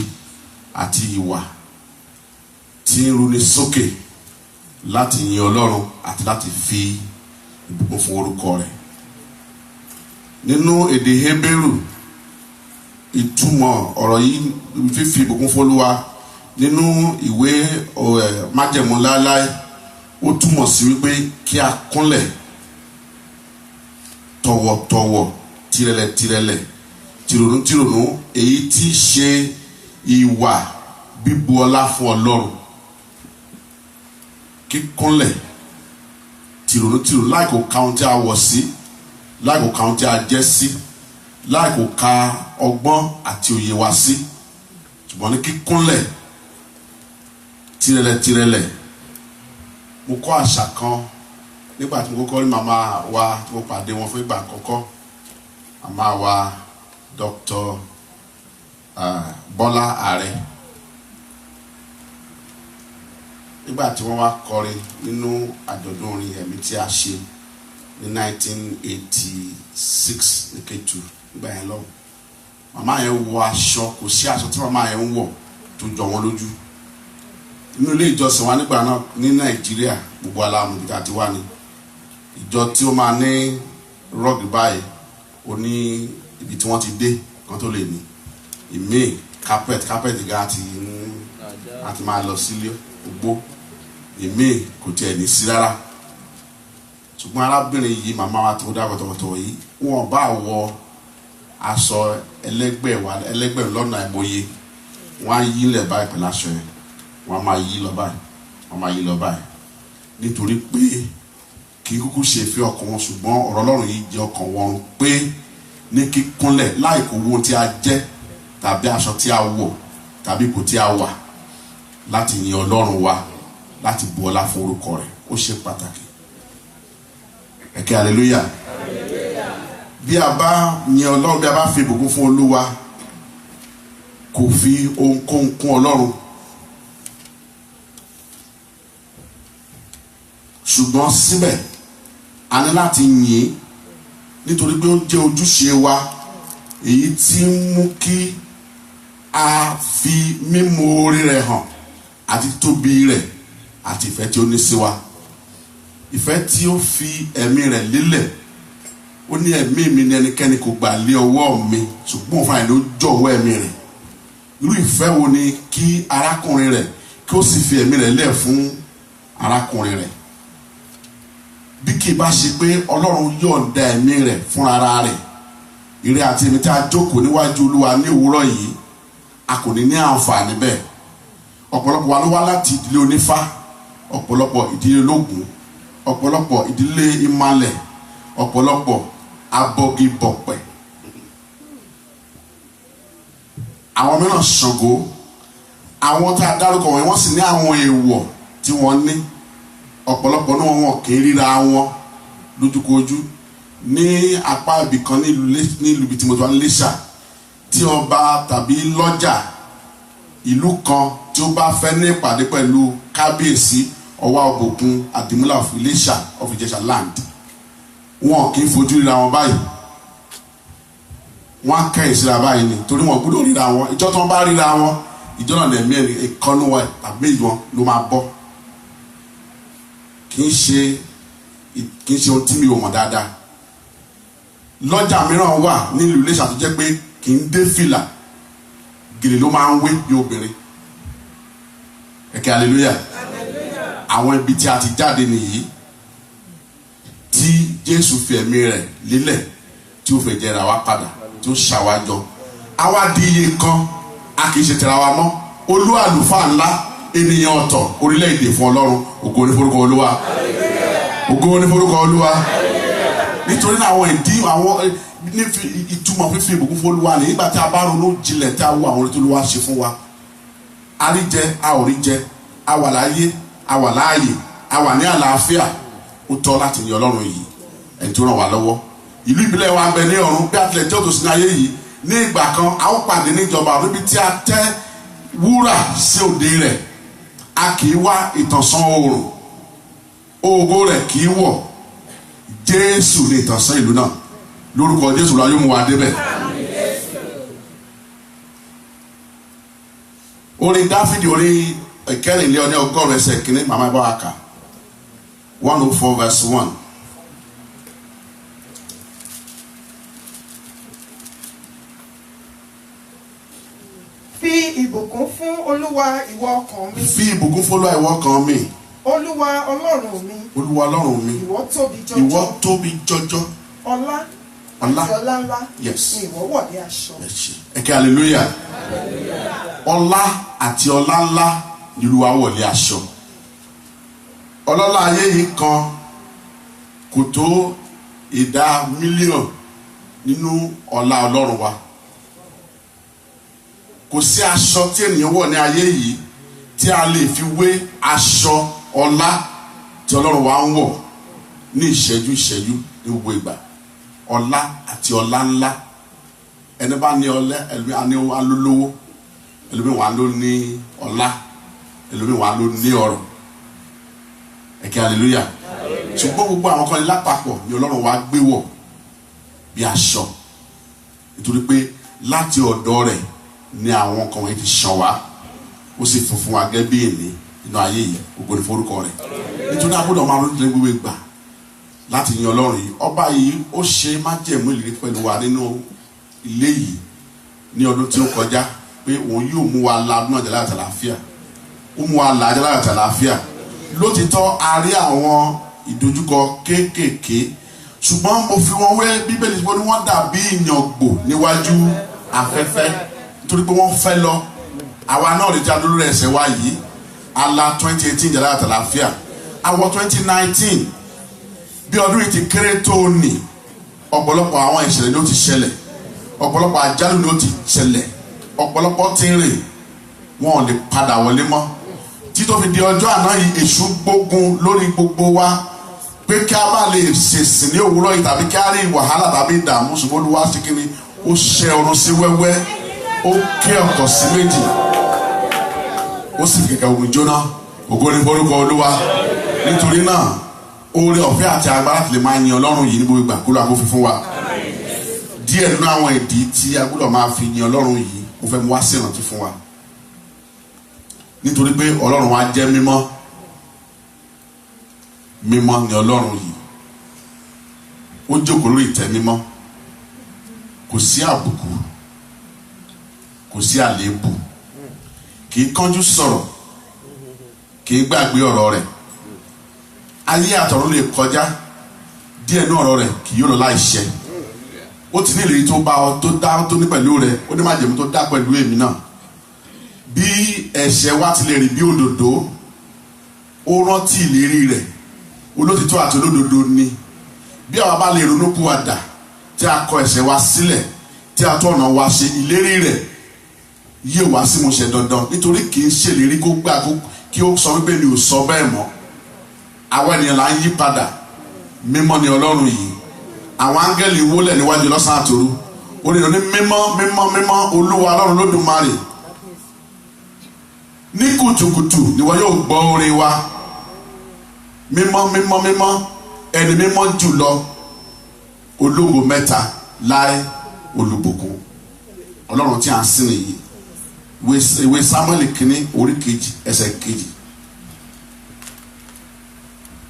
àti ìwà tí ń runi sókè láti yin Ọlọ́run àti láti fi ìbùkún fún orúkọ rẹ̀. Nínú èdè Hébérù ìtumọ̀ ọ̀rọ̀ yìí fífi ìbùkún fún Olúwa nínú ìwé májẹ̀mú láéláé ó túmọ̀ sí wípé kí a kúnlẹ̀ tọ̀wọ̀tọ̀wọ̀ tìrẹ̀lẹ̀ tìrònú èyí tí í ṣe ìwà bíbu ọlá fún Ọlọ́run. Kíkúnlẹ̀ tìrònú láì kò ka ohun tí a wọ̀ sí, láì kò ka ohun tí a jẹ́ sí, láì kò ka ọgbọ́n àti òye wa sí, ṣùgbọ́n ní kíkúnlẹ̀ tìrẹ̀lẹ̀. Mo kọ́ àṣà kan nígbà tí mo kọ́kọ́ rí màmá wa tí mo pàdé wọn fún ìgbà àkọ́kọ́, màmá wa Dr. Bọ́lá Ààrẹ. nígbà tí wọ́n wá kọrin nínú àjọ̀dún orin ẹ̀mí tí a ṣe ní 1986 ní Kétu nígbà yẹn lọ́wọ́, màmá yẹn wọ aṣọ, kò sí aṣọ tí màmá yẹn ń wọ̀ tó jọ wọn lójú. Inú ilé ìjọsìn wa nígbà náà ní Nàìjíríà, gbogbo aláàmú ibi àti wá ní ìjọ tí ó máa ní rọ́ọ̀gì báyìí, ó ní ibi tí wọ́n ti dé kan tó lè ní ìmí carpet ga àti máa lọ sílé ògbó, ìmí kò tiẹ̀ ní sí rárá. Ṣùgbọ́n arábìnrin yìí, màmá wa tó dá wọ̀tọ̀wọ̀tọ̀ yìí, wọn bá wọ aṣọ ẹlẹ́gbẹ́ lọ́nà àìmọye, wọ́n á yí lẹ̀ báyìí pẹ̀lú aṣọ yẹn, wọ́n á máa yí lọ báyìí, nítorí pé kì í kúkú ṣe fi ọkàn wọn, ṣùgbọ́n ọ̀rọ̀ Ọlọ́run yìí jẹ́ ọkàn wọn pé ní kíkúnlẹ̀ láì kó owó tí a jẹ́ tàbí aṣọ tí a wọ̀ tàbí ipò tí a wà, láti yin Ọlọ́run wa, láti bu ọlá fún orúkọ rẹ̀, ó ṣe pàtàkì. Ẹ̀kẹ́ hallelujah. Bí a bá yin Ọlọ́run, bí a bá fi ìbùkún fún Olúwa, kò fi ohunkóhun kún Ọlọ́run, ṣùgbọ́n síbẹ̀ a ní láti yìn nítorí pé ó jẹ́ ojúṣe wa, èyí tí ń mú kí a fi mímọ̀ orí rẹ̀ hàn àti tóbi rẹ̀ àti ìfẹ́ tí ó ní sí wa. Ìfẹ́ tí ó fi ẹ̀mí rẹ̀ lélẹ̀, ó ní ẹ̀mí mi ní ẹnikẹ́ni kò gbà lé ọwọ́ mi, ṣùgbọ́n fún àìní ó jọ̀wọ́ ẹ̀mí rẹ̀. Irú ìfẹ́ wo ni kí arákùnrin rẹ̀ kí ó sì fi ẹ̀mí rẹ̀ lẹ̀ fún arákùnrin rẹ̀? Bí kì í bá ṣe pé Ọlọ́run yọ̀ǹda ẹ̀mí rẹ̀ fún ara rẹ̀, ìrẹ́ àti èmi tí a jókòó níwájú Olúwa ní òwúrọ̀ yìí, a kò ní àǹfààní bẹ́ẹ̀. Ọ̀pọ̀lọpọ̀ wa ló wá láti ìdílé onífá, ọ̀pọ̀lọpọ̀ ìdílé ológun, ọ̀pọ̀lọpọ̀ ìdílé ìmàlẹ̀, ọ̀pọ̀lọpọ̀ abọgibọ̀pẹ̀, àwọn mìíràn Ṣàngó. Àwọn tí a dárúkọ wọ̀nyí wọ́n sì ní àwọn èèwọ̀ tí wọ́n ní. Ọ̀pọ̀lọpọ̀ náà wọn kì í ríra wọn lójúkojú. Ní apá ibì kan nílùú ibi tí mo ti wá ní Iléṣà, tí ọba tàbí lọ́jà ìlú kan tí ó bá fẹ́ ní ìpàdé pẹ̀lú kábíyèsí Ọwá Ọbòkun Àdìmúlà of Iléṣà of Ìjẹ̀ṣà land, wọn kì í fojú ríra wọn báyìí, wọn á kẹ́yìn síra báyìí ni, torí wọn gbọ́dọ̀ ríra wọn. Ìjọ tí wọ́n bá ríra wọn, ìjọ náà lẹ̀mí ìkọ́nú wọn tàbí méjì wọn ló máa bọ́. Kì í ṣe ohun tí mi ò mọ̀ dáadáa. Lọ́jà mìíràn wà nílùú Iléṣà tó jẹ́ pé kì í dé fìlà, gèlè ló máa ń wé bí obìnrin. Ẹ̀kẹ́ hallelujah. Àwọn ibi tí a ti jáde nìyí, tí Jésù fi ẹ̀mí rẹ̀ lélẹ̀, tí ó fẹ́ jẹ́ra wa padà, tí ó ṣàwájọ. Àwa di iye kan, a kì í ṣe tẹ̀ra wa mọ́. Olú àlùfáà ńlá, ènìyàn ọ̀tọ̀, orílẹ̀-èdè fún Ọlọ́run. Ògo ni forúkọ Olúwa. Ògo ni forúkọ Olúwa. Nítorí náà àwọn ní ìtumọ̀ fífi ìbùkún fún Olúwa ní nígbà tí a bá ronú jinlẹ̀ tí a wo àwọn orí tó Olúwa ṣe fún wa. A rí jẹ, a ò rí jẹ, a wà láyé, a wà láàyè, a wà ní àlàáfíà. Ó tọ́ láti yin Ọlọ́run yìí, ẹni tó ràn wá lọ́wọ́. Ìlú ìbílẹ̀ wa ń bẹ ní ọ̀run, bí àtìlẹ̀ tí ó tó sí ní ayé yìí. Ní ìgbà kan a ó pàdé níjọba níbi tí a tẹ́ wúrà sí òde rẹ̀. A kì í wá ìtànṣán oòrùn, ògo rẹ̀ kì í wọ̀. Jésù ní ìtànṣán ìlú náà. Lórúkọ Jésù la yóò mú wa débẹ̀. Orin Dáfídì orin ìkẹrìnlẹ́ ọgọ́rùn ẹsẹ̀ kìíní, màmá bá wa kà 104 verse 1. Fi ìbùkún fún Olúwa ìwọ ọkàn mi. Fi ìbùkún fún Olúwa ìwọ ọkàn mi. Olúwa Ọlọ́run mi. Olúwa Ọlọ́run mi. Ìwọ tóbi jọjọ. Ìwọ tóbi jọjọ. Ọlá àti ọlá ńlá ni ìwọ wọ̀ ní aṣọ. Ẹ̀kẹ́ hallelujah. Ọlá àti ọlá ńlá ni Olúwa wọ̀ ní aṣọ. Ọlọ́lá ayé yìí kan kò tó ìdá mílíọ̀nù nínú ọlá Ọlọ́run wa. Kò sí aṣọ tí ènìyàn wọ̀ ní ayé yìí tí a lè fi wé aṣọ ọlá tí Ọlọ́run wa ń wọ̀ ní ìṣẹ́jú ní gbogbo ìgbà. Ọlá àti ọlá ńlá. Ẹni bá ní ọlá, ẹlòmíì á ní wà lólówó, ẹlòmíì wà ló ní ọlá, ẹlòmíì wà ló ní ọrọ̀. ẹ̀kẹ́ hallelujah. Ṣùgbọ́n gbogbo àwọn kan ní lápapọ̀ ni Ọlọ́run wa gbé wọ̀ bí aṣọ, nítorí pé láti ọ̀dọ̀ rẹ̀ ni àwọn kan wọ̀nyí ti ṣàn wá, ó sì funfun wa gẹ́gẹ́ bí èmi nínú ayé yìí, gbogbo ní forúkọ rẹ̀. Nítorí àbúrò máa ronú lẹ́nu gbogbo ìgbà láti yan Ọlọ́run yìí. Ọba yìí ó ṣe májẹ̀mú ìlérí pẹ̀lú wa nínú ilé yìí ní ọdún tí ó kọjá pé òun yóò mú wa la ọdún àjàlá àtàlàáfíà, ó mú wa la àjàlá àtàlàáfíà. Lótìtọ́ a rí àwọn ìdojúkọ kéékèèké, ṣùgbọ́n mo fi wọn wé Bíbélì pé wọ́n dàbí ìyàngbò níwájú afẹ́fẹ́, nítorí pé wọ́n fẹ́ lọ. Àwa náà rí jáde lórí ẹsẹ̀ wa yìí, ala 2018 àjàlá àtàlàáfíà, àwọ̀ 2019 bí ọdún yìí ti kéré tó ní, ọ̀pọ̀lọpọ̀ àwọn ìṣẹ̀lẹ̀ ló ti ṣẹlẹ̀, ọ̀pọ̀lọpọ̀ àjálù ló ti ṣẹlẹ̀, ọ̀pọ̀lọpọ̀ ti rìn, wọn ò lè padà wọlé mọ́. Títọ́ fi di ọjọ́ àná yìí, èṣù gbógun lórí gbogbo wa pé kí a bá lè ṣèṣìn ní òwúrọ̀ yìí tàbí kí a rí wàhálà tàbí ìdààmú, ṣùgbọ́n Olúwa ṣe kí ni, ó ṣẹ́ ọrùn sí wẹ́wẹ́, ó ké ọkọ̀ sí méjì, ó sì fi kẹ̀kẹ́ ogun jóná. Ògo ni forúkọ Olúwa. Nítorí náà oore ọ̀fẹ́ àti agbára ti lè máa yin Ọlọ́run yìí ní gbogbo ìgbà kó ló àgbo fífún wa. Díẹ̀ nínú àwọn ìdí tí a gbọ́dọ̀ máa fi yin Ọlọ́run yìí mo fẹ́ mú wá sí ìrántí fún wa. Nítorí pé Ọlọ́run wa jẹ́ mímọ́, mímọ́ ni Ọlọ́run yìí, ó jókòó lórí ìtẹ́ mímọ́, kò sí àbùkù, kò sí àléébù, kì í kánjú sọ̀rọ̀, kì í gbàgbé ọ̀rọ̀ rẹ̀. Ayé àtọ̀run lè kọjá, díẹ̀ nínú ọ̀rọ̀ rẹ̀ kì yóò lọ láìṣẹ. Ó ti ní ìlérí tó bá ọ, tó dá tó ní pẹ̀lú rẹ̀, ó ní májẹ̀mú tó dá pẹ̀lú èmi náà. Bí ẹ̀ṣẹ̀ wa ti lè rí bí òdòdó, ó rántí ìlérí rẹ̀, olótìtọ́ àti olódodo ni. Bí àwa bá lè ronúpìwàdà, tí a kọ ẹ̀ṣẹ̀ wa sílẹ̀, tí a tún ọ̀nà wa ṣe, ìlérí rẹ̀ yóò wá sí ìmúṣẹ dandan. Nítorí kì í ṣèlérí kó gbà kí ó sọ wípé mi ò sọ bẹ́ẹ̀ mọ́. Àwọn ènìyàn là ń yí padà. Mímọ́ ni Ọlọ́run yìí. Àwọn áńgẹ́lì wólẹ̀ níwájú lọ́sàn-án àtòru, ó ní mímọ́ mímọ́ mímọ́ Olúwa Ọlọ́run Olódùmarè. Ní kùtùkùtù ni wọ́n yóò gbọ́ orin wa. Mímọ́ mímọ́ mímọ́ ẹni mímọ́ jùlọ, ológo mẹ́ta láé olùbùkún. Ọlọ́run tí a ń sìn nìyí. Ìwé Sámúẹ́lì kínní orí kejì ẹsẹ̀ kejì.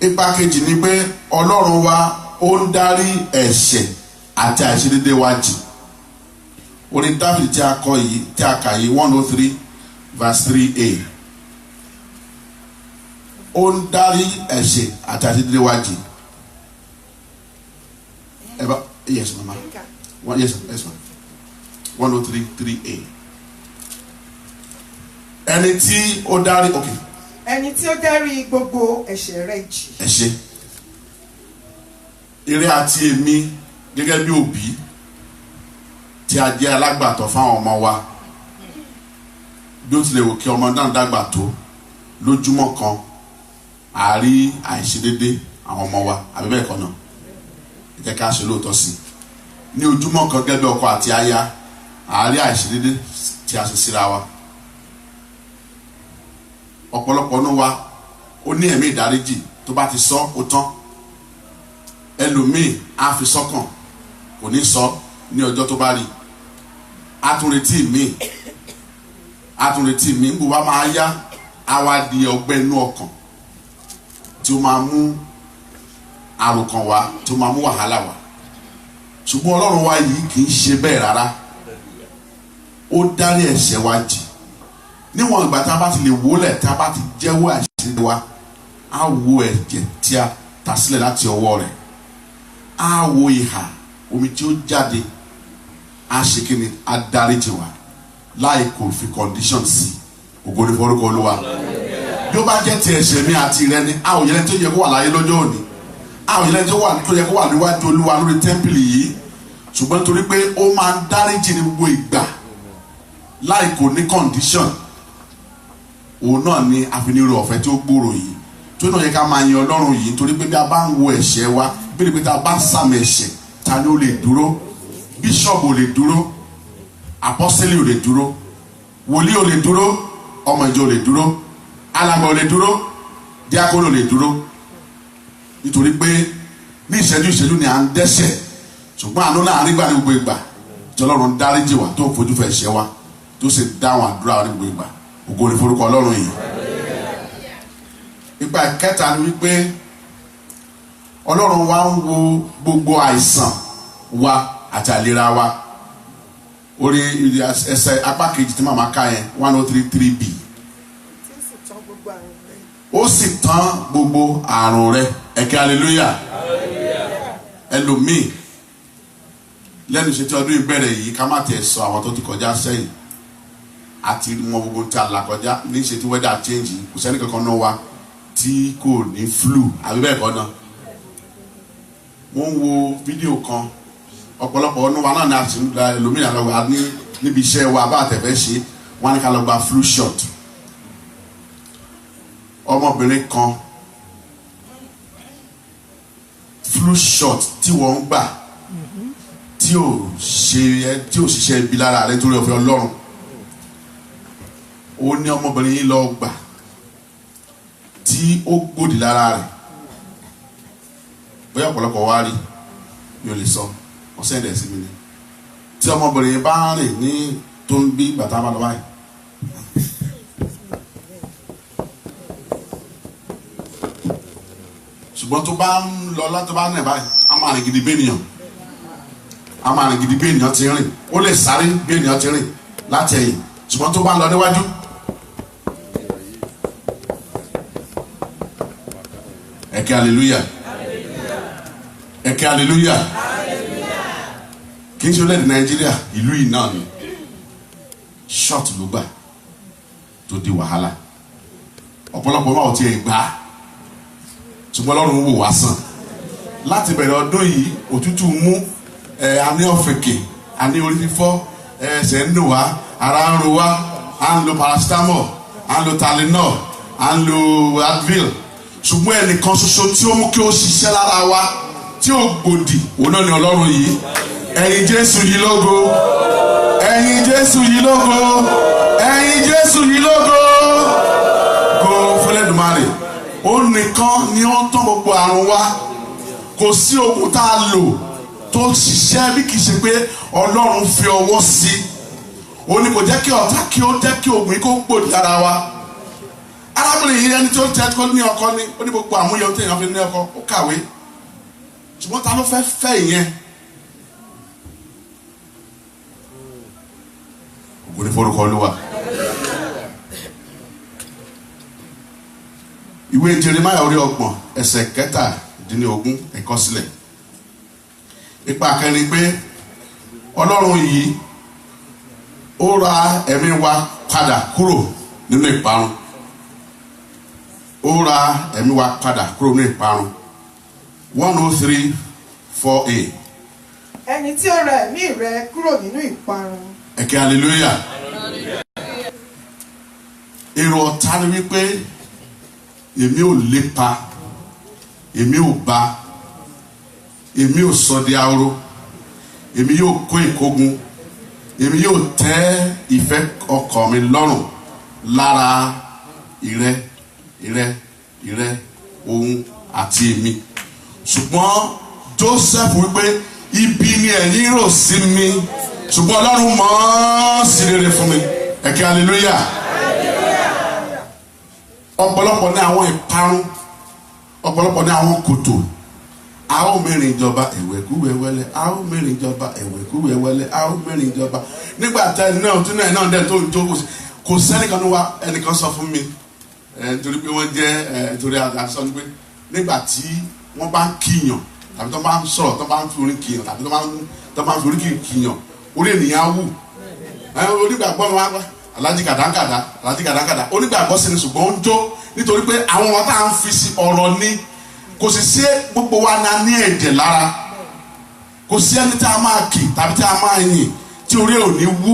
Ipa kejì ni pé Ọlọ́run wa ó ń dárí ẹ̀ṣẹ̀ àti àìṣedédé wa jì. Orin Dáfídì tí a kọ yìí, tí a kà yìí 103 verse 3a. Ó ń dárí ẹ̀ṣẹ̀ àti àìṣedédé wa jì. Yes mama. Yes ma. 103 3a. Ẹni tí ó dárí, okay. Ẹni tí ó dárí gbogbo ẹ̀ṣẹ̀ rẹ jì. Ẹ ṣé. Ire àti èmi gẹ́gẹ́ bí òbí tí a jẹ́ alágbàtọ́ fáwọn ọmọ wa, bí ó tilẹ̀ wò kí ọmọ náà dàgbà tó, lójúmọ́ kan a rí àìṣedédé àwọn ọmọ wa, àbí bẹ́ẹ̀ kọ́ náà, ẹ jẹ́ ká ṣe lóòótọ́ sí. Ní ojúmọ́ kan gẹ́gẹ́ bí ọkọ àti aya, a rí àìṣedédé tí a ṣe síra wa. Ọ̀pọ̀lọpọ̀ nínú wa ó ní ẹ̀mí ìdáríjì, tó bá ti sọ ó tán. Ẹlòmíì á fi sọ́kàn, kò ní sọ ní ọjọ́ tó bá rí. Àtúnretí mi ń bò wá máa yá, á wá di ọgbẹ́ inú ọkàn tí ó máa mú àròkàn wá, tí ó máa mú wàhálà wá. Ṣùgbọ́n Ọlọ́run wa yìí kì í ṣe bẹ́ẹ̀ rárá. Ó dárí ẹ̀ṣẹ̀ wa jì. Níwọ̀n ìgbà tá a bá ti lè wólẹ̀, tá a bá ti jẹ́wọ́ àìṣedédé wa, á wo ẹ̀jẹ̀ tí a tà sílẹ̀ láti ọwọ́ rẹ̀, á wo ìhà omi tí ó jáde, á ṣe kí ni, á dáríjì wa láì kò fi condition sí. Ògo ni forúkọ Olúwa. Bí ó bá jẹ́ ti ẹ̀ṣẹ̀ mi àti rẹ ni, a ò yẹ tó yẹ kó wà láyé lọ́jọ́ òní, a ò yẹ tó yẹ kó wà níwájú Olúwa lórí tẹ́ḿpìlì yìí. Ṣùgbọ́n torí pé ó máa ń dáríjì ní gbogbo ìgbà láì kò ní condition, òun náà ni àfinirò ọ̀fẹ́ tí ó gbòòrò yìí. Tó náà yẹ ká máa yin Ọlọ́run yìí, torí pé bí a bá ń wo ẹ̀ṣẹ̀ wa, bí pé tá a bá sàmì ẹ̀ṣẹ̀, ta ni ó lè dúró? Bíṣọ̀bù ò lè dúró, apọ́sítélì ò lè dúró, wòlíì ò lè dúró, ọmọ ìjọ ò lè dúró, alàgbà ò lè dúró, díákónì ò lè dúró. nítorí pé ní ìṣẹ́jú ni à ń dẹ́ṣẹ̀ ṣùgbọ́n àánú náà nígbà ní gbogbo ìgbà tí Ọlọ́run dáríjì wá tó fojú fẹ́ ṣẹ̀ wá tó sì dáhùn àdúrà wa ní gbogbo ìgbà ògo ni forúkọ Ọlọ́run yìí. Ìgbà kẹta ni wípé Ọlọ́run wa ń wo gbogbo àìsàn wa àti àìlera wa. Orí ẹsẹ̀ apá kejì tí màmá ká yẹn 103:3b. Ó sì tán gbogbo àrùn rẹ. Ẹ̀kẹ́ hallelujah. Ẹlòmíì lẹ́nu ìṣètò ọdún ìbẹ̀rẹ̀ yìí ká má tiẹ̀ sọ àwọn tó ti kọjá sẹ́yìn àti wọn gbogbo tí a là kọjá ní ìṣètò weather change kò sẹ́ni kankan náà wá tí kò ní flu àbí bẹ́ẹ̀ kọ́ náà. Mo ń wo fídíò kan ọ̀pọ̀lọpọ̀ ọdún wa náà ní àti ẹlòmíràn lọ́wọ́ níbi iṣẹ́ wa bá àtẹ̀fẹ́ ṣe wọ́n ní ká lọ gba flu shot. Ọmọbìnrin kan flu shot tí wọ́n ń gbà tí ò ṣiṣẹ́ ibi lára rẹ̀ torí ọ̀fẹ́ Ọlọ́run ó ní ọmọbìnrin yìí lọ gbà tí ó gbòdì lára rẹ̀ bóyá ọ̀pọ̀lọpọ̀ wá rí mi ò lè sọ ọ̀sẹ̀ ẹ̀dẹ̀ sí mi ni tí ọmọbìnrin yìí bá rìn ní tó ń bí bàtà bá lọ báyìí ṣùgbọ́n tó bá ń lọ látọ́ bá nẹ̀ báyìí a máa rìn gidi bí ènìyàn ti rìn ó lè sáré bí ènìyàn ti rìn láti ẹ̀yìn ṣùgbọ́n tó bá ń lọ níwájú ẹ̀kẹ́ hallelujah ẹ̀kẹ́ hallelujah kì í ṣe orílẹ̀-èdè Nàìjíríà ìlú yìí náà ni short ló gbà tó di wàhálà ọ̀pọ̀lọpọ̀ máa ò tiẹ̀ gbà á ṣùgbọ́n Ọlọ́run wò wá sàn láti bẹ̀rẹ̀ ọdún yìí òtútù mú a ní ọ̀fẹ̀kẹ̀ a ní orí fífọ́ ẹsẹ̀ ń dùn wá ara ń ro wá à ń lo paracetamol à ń lo Tylenol à ń lo Advil ṣùgbọ́n ẹnìkan ṣoṣo tí ó mú kí ó ṣiṣẹ́ lára wa tí ó gbòdì òun náà ni Ọlọ́run yìí ẹ̀yin Jésù yìí lógo ẹ̀yin Jésù yìí lógo ẹ̀yin Jésù yìí lógo kó fẹlẹ́dùmarè ó nìkan ni ó ń tán gbogbo àrùn wa kò sí oògùn tá a lò tó ṣiṣẹ́ bí kì í ṣe pé Ọlọ́run fi ọwọ́ sí ó ní kò jẹ́ kí ọ̀tá kí ó jẹ́ kí oògùn yìí kó gbòdì lára wa arábìnrin yìí ẹni tó tẹ́ kó ní ọkọ ní ó ní gbogbo àmúyẹ tó èèyàn fi ní ọkọ ó kàwé ṣùgbọ́n ta ló fẹ́ fẹ́ ìyẹn ògo ni forúkọ Olúwa. Ìwé Jeremáyà orí 30 ẹsẹ̀ 17 ẹ̀kọ́ sílẹ̀ ipa kẹrin pé Ọlọ́run yìí ó ra ẹ̀mí wa padà kúrò nínú ìparun ó ra ẹ̀mí wa padà kúrò nínú ìparun 103:4a. Ẹni tí ó ra ẹ̀mí rẹ kúrò nínú ìparun. Ẹ̀kẹ́ hallelujah. Èrò ọ̀tá ni wípé èmi ò lépa èmi ò bá èmi ò sọ di ahoro èmi yóò kó ìkógun èmi yóò tẹ́ ìfẹ́ ọkàn mi lọ́rùn lára ìrẹ òun àti èmi ṣùgbọ́n Joseph wípé ibi ni ẹ̀yin rò sí mi ṣùgbọ́n Ọlọ́run mọ̀ ọ́ sí rere fún mi ẹ̀kẹ́ hallelujah. Ọ̀pọ̀lọpọ̀ ní àwọn ìparun ọ̀pọ̀lọpọ̀ ní àwọn kòtò a ó mẹ́rin ìjọba ẹ̀wẹ̀kúwẹ̀wẹ́lẹ́ a ó mẹ́rin ìjọba ẹ̀wẹ̀kúwẹ̀wẹ́lẹ́ a ó mẹ́rin ìjọba nígbà tẹ náà tún náà dẹ̀ tó ń jókòó kò sẹ́nìkan ní wa ẹnìkan sọ fún mi nítorí pé wọ́n jẹ́ nítorí àṣọ ni pé nígbà tí wọ́n bá ń kíyàn tàbí tó bá ń sọ̀rọ̀ tó bá ń fi orí kíyàn tàbí tó bá ń fi orí kíyàn orí ènìyàn wù onígbàgbọ́ mi wá alájí kàdánkàdá onígbàgbọ́ sí ni ṣùgbọ́n ó ń jó nítorí pé àwọn ọmọ tá à ń fi sí ọ̀rọ̀ ni kò sì sí gbogbo wa náà ní ẹ̀jẹ̀ lára kò sí ẹni tí a máa kì tàbí tí a máa yìn tí orí ò ní wú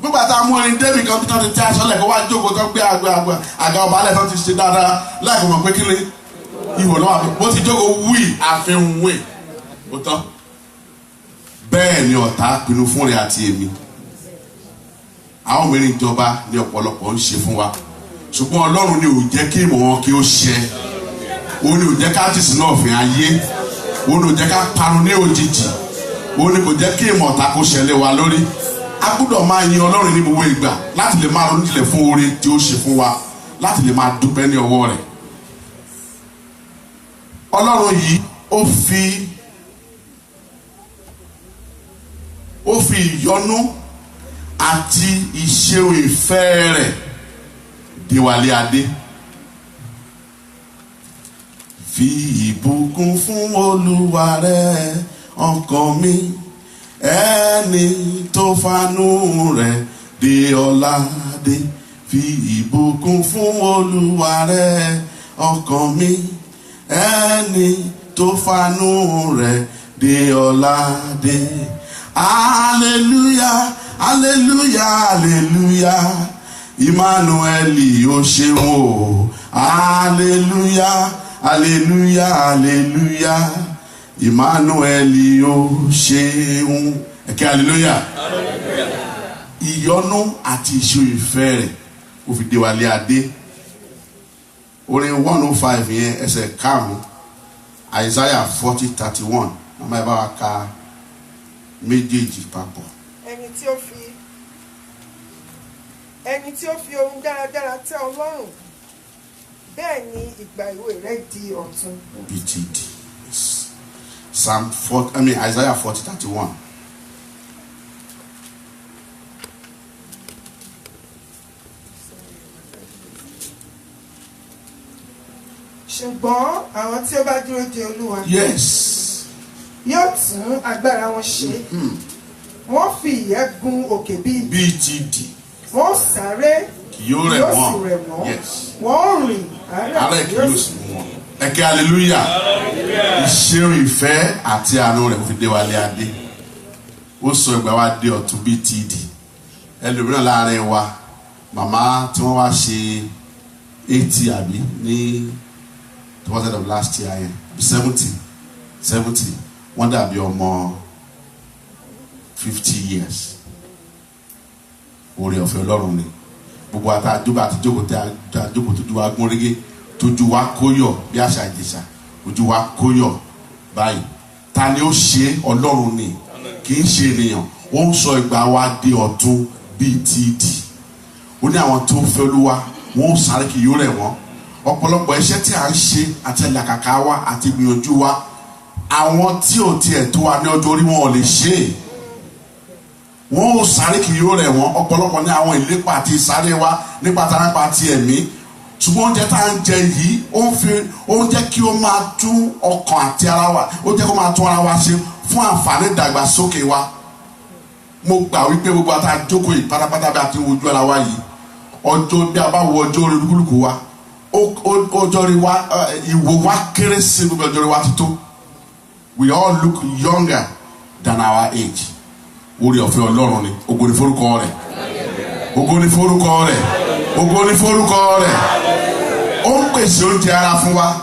gbogbo àti àwọn ẹni débi kan tó ti tẹ́ aṣọ lẹ́kọ̀ọ́ wá jókòó tó gbé àga ọba alẹ́ tó ti ṣe dáadáa láìpẹ́ mọ̀ pé kí ni ìwọ náà bó ti jókòó wí àfihàn wé ó tán bẹ́ẹ̀ ni ọ̀tá pinnu fún rẹ̀ àti èmi àwọn mìíràn ìjọba ní ọ̀pọ̀lọpọ̀ ń ṣe fún wa ṣùgbọ́n Ọlọ́run ni ò jẹ́ kí ìmọ̀ wọn kí ó ṣẹ òun ni ò jẹ́ ká jì sínú ọ̀fìn ayé, òun ni ò jẹ́ ká parun ní òjijì, òun ni kò jẹ́ kí ìmọ̀ ọ̀tá kó ṣẹlẹ̀ wa lórí. A gbọ́dọ̀ máa yin Ọlọ́run ní gbogbo ìgbà láti lè máa ronú jinlẹ̀ fún oore tí ó ṣe fún wa, láti lè máa dúpẹ́ ní ọwọ́ rẹ̀. Ọlọ́run yìí ó fi ìyọ́nú àti ìṣeun ìfẹ́ rẹ̀ dé wa lé adé. Fi ìbùkún fún Olúwa rẹ ọkàn mi, ẹni tó fanú rẹ̀ dé ọlá dé. Fi ìbùkún fún Olúwa rẹ ọkàn mi, ẹni tó fanú rẹ̀ dé ọlá dé. Hallelujah, hallelujah, hallelujah. Emmanuel ó ṣeun o. Hallelujah, hallelujah, hallelujah. Emmanuel ó ṣeun. Ẹ̀kẹ́ hallelujah. Ìyọ́nú àti ìṣe ìfẹ́ rẹ̀ ó fi dé wa lé adé. Orin 105 yẹn ẹsẹ̀ 5, Isaiah 40:31. Màmá ẹ bá wa ka méjèèjì papọ̀. Ẹni tí ó fi ohun dáradára tẹ́ ọ lọ́rùn, bẹ́ẹ̀ ni ìgbà ìwé rẹ̀ di ọ̀tun. BTD. Isaiah 40:31. Ṣùgbọ́n àwọn tí ó bá dúró de Olúwa. Yes. Yóò tún agbára wọn ṣe. Wọ́n fi ìyẹ́ gun òkè bíi BTD. Wọ́n sáré yóò rẹ̀ wọ́n. Yes. Wọ́n rìn àárẹ̀ kì yóò sì mú wọn. Ẹ̀kẹ́ hallelujah. Ìṣeun ìfẹ́ àti àánú rẹ̀ fi dé wa lé adé. Ó sọ ìgbà wa dé ọ̀tun BTD. Ẹlòmíràn láàrin wa, màmá tí wọ́n wá ṣe 80 àbí ní towards the end of last year yẹn 70 wọ́n dàbí ọmọ 50 years. Oore ọ̀fẹ́ Ọlọ́run ni gbogbo àti àjọba àti jókòó tí àjọkòó tójú wa gún régé, tójú wa kóyọ̀ bí àṣà Ìjẹ̀ṣà, ojú wa kóyọ̀ báyìí. Ta ni ó ṣe? Ọlọ́run ni, kì í ṣe ènìyàn. Ó ń sọ ìgbà wa di ọ̀tun BTD. Ó ní àwọn tó fẹ́ Olúwa wọ́n ó sáré kì yóò rẹ̀ wọ́n. Ọ̀pọ̀lọpọ̀ iṣẹ́ tí a ń ṣe àti ìlàkàkà wa àti ìgbìyànjú wa, àwọn tí ò tiẹ̀ tó wa ní ọjọ́ orí wọn ò lè ṣe é. Wọ́n ó sáré kì yóò rẹ̀ wọ́n. Ọ̀pọ̀lọpọ̀ ní àwọn ìlépa àti ìsáré wa nípa tarápa ti ẹ̀mí. Ṣùgbọ́n oúnjẹ tá à ń jẹ yìí ó ń jẹ́ kí ó máa tún ọkàn àti ara wa, ó jẹ́ kó máa tún ara wa ṣe fún àǹfààní ìdàgbàsókè wa. Mo gbà wípé gbogbo àti àjókòó yìí pátápátá bí a ti wojú ara wa yìí, ọjọ́ bí a bá wo ọjọ́ orí olúkúlùkù wa, ọjọ́ orí wa ìwò wa kéré sí gbogbo ọjọ́ orí wa ti tó. We all look younger than our age. Oore ọ̀fẹ́ Ọlọ́run ni. Ògo ni forúkọ rẹ̀. Ògo ni forúkọ rẹ̀. Ògo ni forúkọ rẹ̀. Ó ń pèsè oúnjẹ ara fún wa,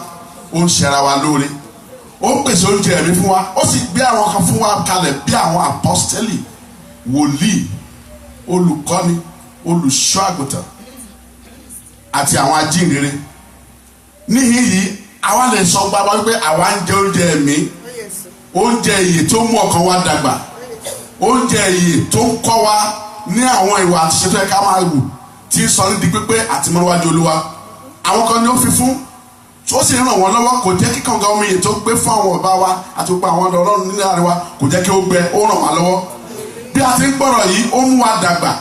ó ń ṣe ara wa lóore. Ó ń pèsè oúnjẹ ẹ̀mí fún wa, ó sì gbé àwọn kan fún wa kalẹ̀ bí àwọn apọ́stẹ́lì, wòlíì, olùkọ́ni, olùṣọ́ àgùntàn àti àwọn ajínrere. Níhìn yìí àwa lè sọ gbàgbà wípé àwa ń jẹ oúnjẹ ẹ̀mí, oúnjẹ ìyè tó mú ọkàn wa dàgbà, oúnjẹ ìyè tó ń kọ́ wa ní àwọn ìwà àtiṣe tó yẹ ká máa wù, tí ń sọ ní di pípé àti mọ́níwájú Olúwa. Àwọn kan ní ó fi fún, tó sì ràn wọ́n lọ́wọ́, kò jẹ́ kí kànga omi ìyè tó gbé fún àwọn ọba wa àti gbogbo àwọn ọ̀dọ́ Ọlọ́run nínú àríwá kò jẹ́ kí ó gbẹ, ó ràn wá lọ́wọ́. Bí a ti ń gbọ́rọ̀ yìí, ó mú wa dàgbà,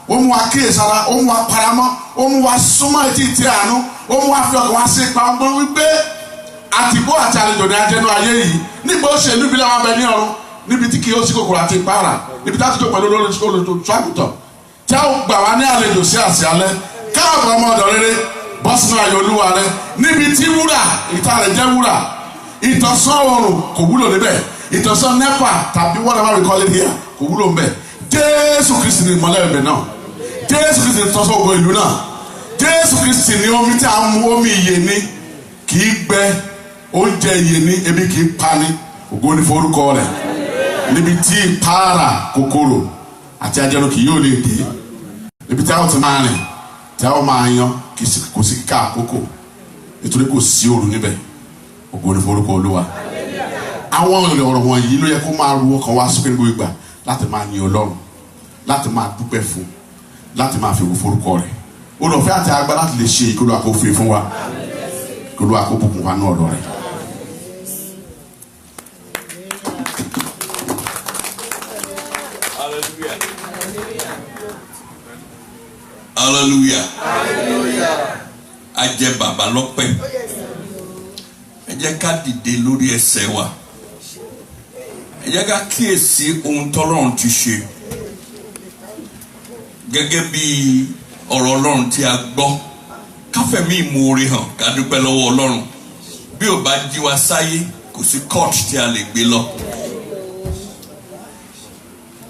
ó mú wa kíyèsára, ó mú wa paramọ́, ó mú wa súnmọ́ etí ìtì àánú, ó mú wa fi ọkàn wa sí ipa ọgbọ́n wípé àtìbó àti àlejò ní ajẹnu ayé yìí. Nígbà ó ṣe níbi láwọn abẹ ní ọ̀run, níbi tí kì í ó sí kòkòrò àti ìpara, níbi tá a ti tó pẹ̀lú olùtọ́ àgùntàn tí a ó gbà wá ní àlejò sí àṣálẹ́. Káàbọ̀ ọmọ ọ̀dọ̀ rere, bọ́ sínú ayọ̀ Olúwa rẹ, níbi tí wúrà ìta rẹ̀ jẹ́ wúrà, ìtọ̀sán oòrùn kò wúlò níbẹ̀, ìtọ̀sán NEPA tàbí whatever we call it here kò wúlò níbẹ̀. Jésù Kristi ni ìmọ́lẹ̀ ẹ̀bẹ̀ náà, Jésù Kristi ni ìtọ́sán ògo ìlú náà, Jésù Kristi ni omi tí a mú, omi ìyè ni, kì í gbẹ, oúnjẹ ìyè ni, ebi kì í pani. Ògo ni forúkọ rẹ̀. Níbi tí ìpara kòkòrò àti ajẹnu kì yóò lè dé, níbi tí a ó ti máa rìn, tí a ó máa yan kò sí kíkà àkókò, nítorí kò sí òru níbẹ̀. ògo ni forúkọ Olúwa. Àwọn ọ̀rọ̀ wọ̀nyí ló yẹ kó máa ru ọkàn wa sókè gbogbo ìgbà láti máa yin Ọlọ́run, láti máa dúpẹ́ fún, láti máa fi ògo forúkọ rẹ̀. Olùfẹ́ àti agbára láti lè ṣe ìkólú àkófin fún wa, ìkólú àkóbùkún wa ní ọ̀dọ̀ rẹ̀. Hallelujah. Ajẹ bàbá lọ́pẹ́. Ẹ jẹ́ ká dìde lórí ẹsẹ̀ wa. Ẹ jẹ́ ká kíyèsí ohun tọ́lọ́run ti ṣe. Gẹ́gẹ́ bí ọ̀rọ̀ Ọlọ́run tí a gbọ́, ká fẹ̀mí ìmoore hàn, ká dúpẹ́ lọ́wọ́ Ọlọ́run. Bí ò bá jí wa sáyé, kò sí court tí a lè gbé lọ.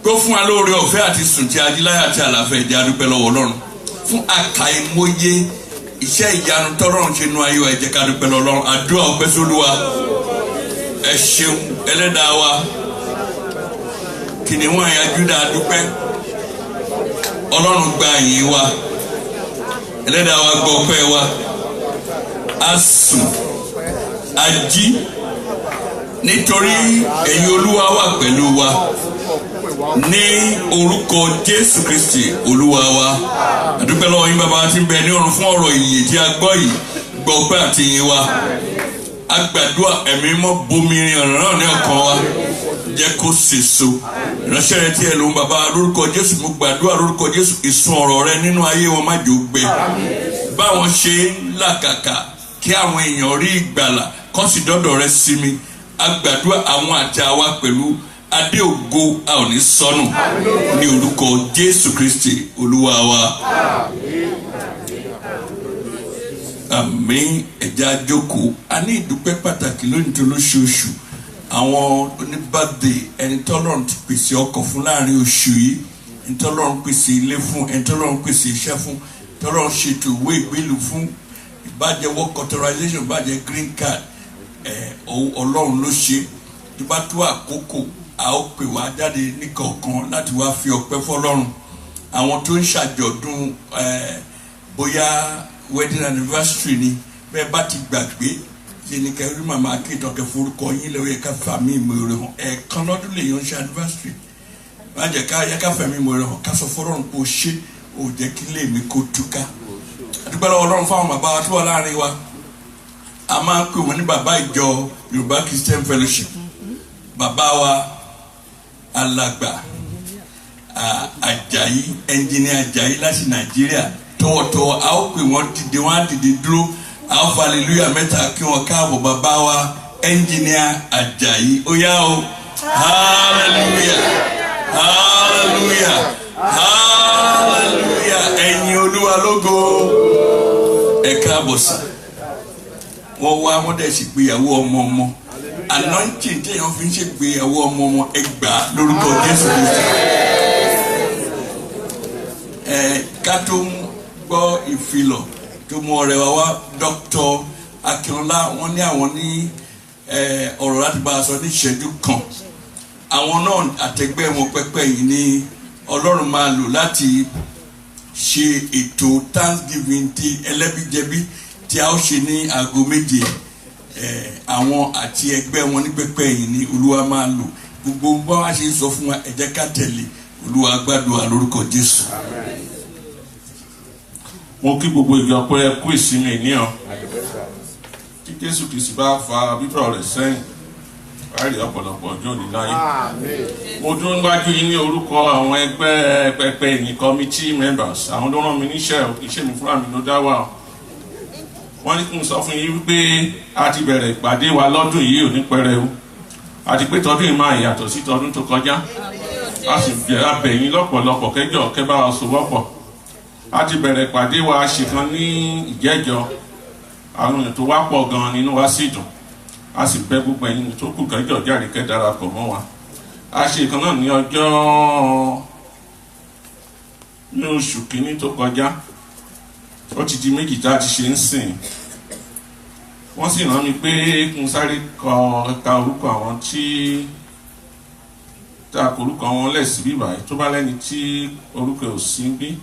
Tó fún wa lóore ọ̀fẹ́ àti sùn tí a jí láyọ̀ àti àlàáfíà, ẹ jẹ́ a dúpẹ́ lọ́wọ́ Ọlọ́run. Fún àkàìmọye iṣẹ́ ìyanu tọ́lọ́run ṣe nu ayé wa, ẹ jẹ́ ká dúpẹ́ lọ́wọ́ Ọlọ́run. Àdúrà ọpẹ́ s'Olúwa. Ẹ ṣeun Ẹlẹ́dàá wa. Kìnìún ẹ̀yà Júdà dúpẹ́. Ọlọ́run gba ìyìn wa. Ẹlẹ́dàá wa gbọ́ ọpẹ́ wa. A sùn, a jí nítorí ẹ̀yin Olúwa wà pẹ̀lú wa. Ní orúkọ Jésù Kristi Olúwa wa. Àdúpẹ́ lọ́wọ́ yín bàbá tí ń bẹ ní ọ̀run fún ọ̀rọ̀ ìyè tí a gbọ́ yìí. Gbọ́ ọpẹ́ àti ìyìn wa. A gbàdúrà ẹ̀mí mọ́ bomirin ọ̀rọ̀ náà ní ọkàn wa. Jẹ́ kó sèso. Ìránṣẹ́ rẹ tí ẹ lòun bàbá lórúkọ Jésù, mo gbàdúrà lórúkọ Jésù, ìsun ọ̀rọ̀ rẹ nínú ayé wọn má jò gbẹ. Báwọn ṣe ń làkàkà kí àwọn èèyàn rí ìgbàlà kán sì dọ́dọ̀ rẹ sí mi. A gbàdúrà àwọn àti àwa pẹ̀lú adé ògo a ò ní sọnù ní orúkọ Jésù Kristi Olúwa wa. Àmín. Ẹja jókòó. A ní ìdúpẹ́ pàtàkì lónìí tó lóṣooṣù. Àwọn oníbàdé ẹni tọ́lọ́run ti pèsè ọkọ̀ fún láàrin oṣù yìí, ẹni tọ́lọ́run pèsè ilé fún, ẹni tọ́lọ́run pèsè iṣẹ́ fún, tọ́lọ́run ṣètò ìwé ìgbélú fún, ìbàjẹ́ work authorization, ìbàjẹ́ green card, Ọlọ́run ló ṣe. Tó bá tó àkókò, a ó pè wá jáde níkọ̀ọ̀kan láti wá fi ọpẹ́ fọ́lọ́run. Àwọn tó ń ṣàjọ̀dún bóyá wedding anniversary ni, bẹ́ẹ̀ bá ti gbàgbé ṣe ni kẹrí màmá akéètò kẹ forúkọ yín lọ́wọ́ yẹ ká fàmí ìmọ̀ọ́rẹ́ hàn. Ẹ̀ẹ̀kan lọ́dún lè yan ṣe anniversary. Má jẹ́ ká yẹ ká fàmí ìmọ̀ọ́rẹ́ hàn, ká sọ fọ́lọ́run pé ó ṣe, ó jẹ́ kí lè mi kó túká. Àdúgbò lọ́wọ́ Ọlọ́run fáwọn bàbá wa tó wà láàrin wa. A máa ń pè wọ́n ní bàbá ìjọ Yorùbá Christian Fellowship. Bàbá wa alàgbà Àjàyí, ẹnjìnìà Àjàyí láti Nàìjíríà. Tọwọ́tọwọ́ a ó pè wọ́n dìde, wọ́n á dìde dúró. A ó fa hallelujah mẹ́ta kí wọ́n káàbọ̀ bàbá wa ẹnjìnìà Àjàyí. Ó yá o. Hallelujah, hallelujah, hallelujah. Ẹ̀yin Olúwa lógo. Ẹ káàbọ̀ sí. Wọ́n wá wọ́n dẹ̀ ṣègbéyàwó ọmọ. Anointing téèyàn fi ń ṣègbéyàwó ọmọ ẹ gbà lórúkọ Jésù Kristi. Ká tó gbọ́ ìfilọ̀ tó mú ọ̀rẹ́ wa wá, Dr. Akínọlá, wọ́n ní àwọn ní ọ̀rọ̀ láti bá a sọ ní ìṣẹ́jú kan. Àwọn náà àtẹgbẹ́ wọn pẹ́pẹ́ yìí ní Ọlọ́run máa lò láti ṣe ètò Thanksgiving ti ẹlẹ́bíjẹbí tí a ó ṣe ní aago 7. Àwọn àti ẹgbẹ́ wọn ní pẹ́pẹ́ yìí ní Olúwa máa lò. Gbogbo bá wá ṣe ń sọ fún wa, ẹ jẹ́ ká tẹ̀lé. Olúwa gbàdúrà lórúkọ Jésù. Mo kí gbogbo ìjọ pé ẹ kú ìsinmi ènìyàn. Tí Jésù Kristi bá fa bíbọ̀ rẹ̀ sẹ́yìn, wàá rí ọ̀pọ̀lọpọ̀ ọjọ́ òní láyé. Mo dúró níwájú yín ní orúkọ àwọn ẹgbẹ́ pẹpẹ ìyìn committee members. Àwọn ló rán mi níṣẹ́, iṣẹ́ mi fúnra mi ló dá wà. Wọ́n ní kí n sọ fún yín wípé a ti bẹ̀rẹ̀ ìpàdé wa lọ́dún yìí ò ní pẹrẹu. Àti pé tọdún yìí máa yàtọ̀ sí tọdún tó kọjá. A sì bẹ̀ yín lọ́pọ̀lọpọ̀ kẹjọ kẹ́ bá wa sowọ́pọ̀. A ti bẹ̀rẹ̀ ìpàdé wa ṣèkan ní ìjẹ́jọ́. Àwọn èèyàn tó wá pọ̀ gan-an nínú wa sì dùn. A sì bẹ̀ gbogbo ẹ̀yin tó kù kẹjọ jáde kẹ́ darapọ̀ mọ́ wa. A ṣe ìkan náà ní ọjọ́ ní oṣù kìíní tó kọjá. Ó ti di méjì tá a ti ṣe ń sìn. Wọ́n sì rán mi pé kí n sáré ka orúkọ àwọn tí tá orúkọ wọn lẹ̀ sí bíbá yìí, tó bá lẹ́ni tí orúkọ ò sí bí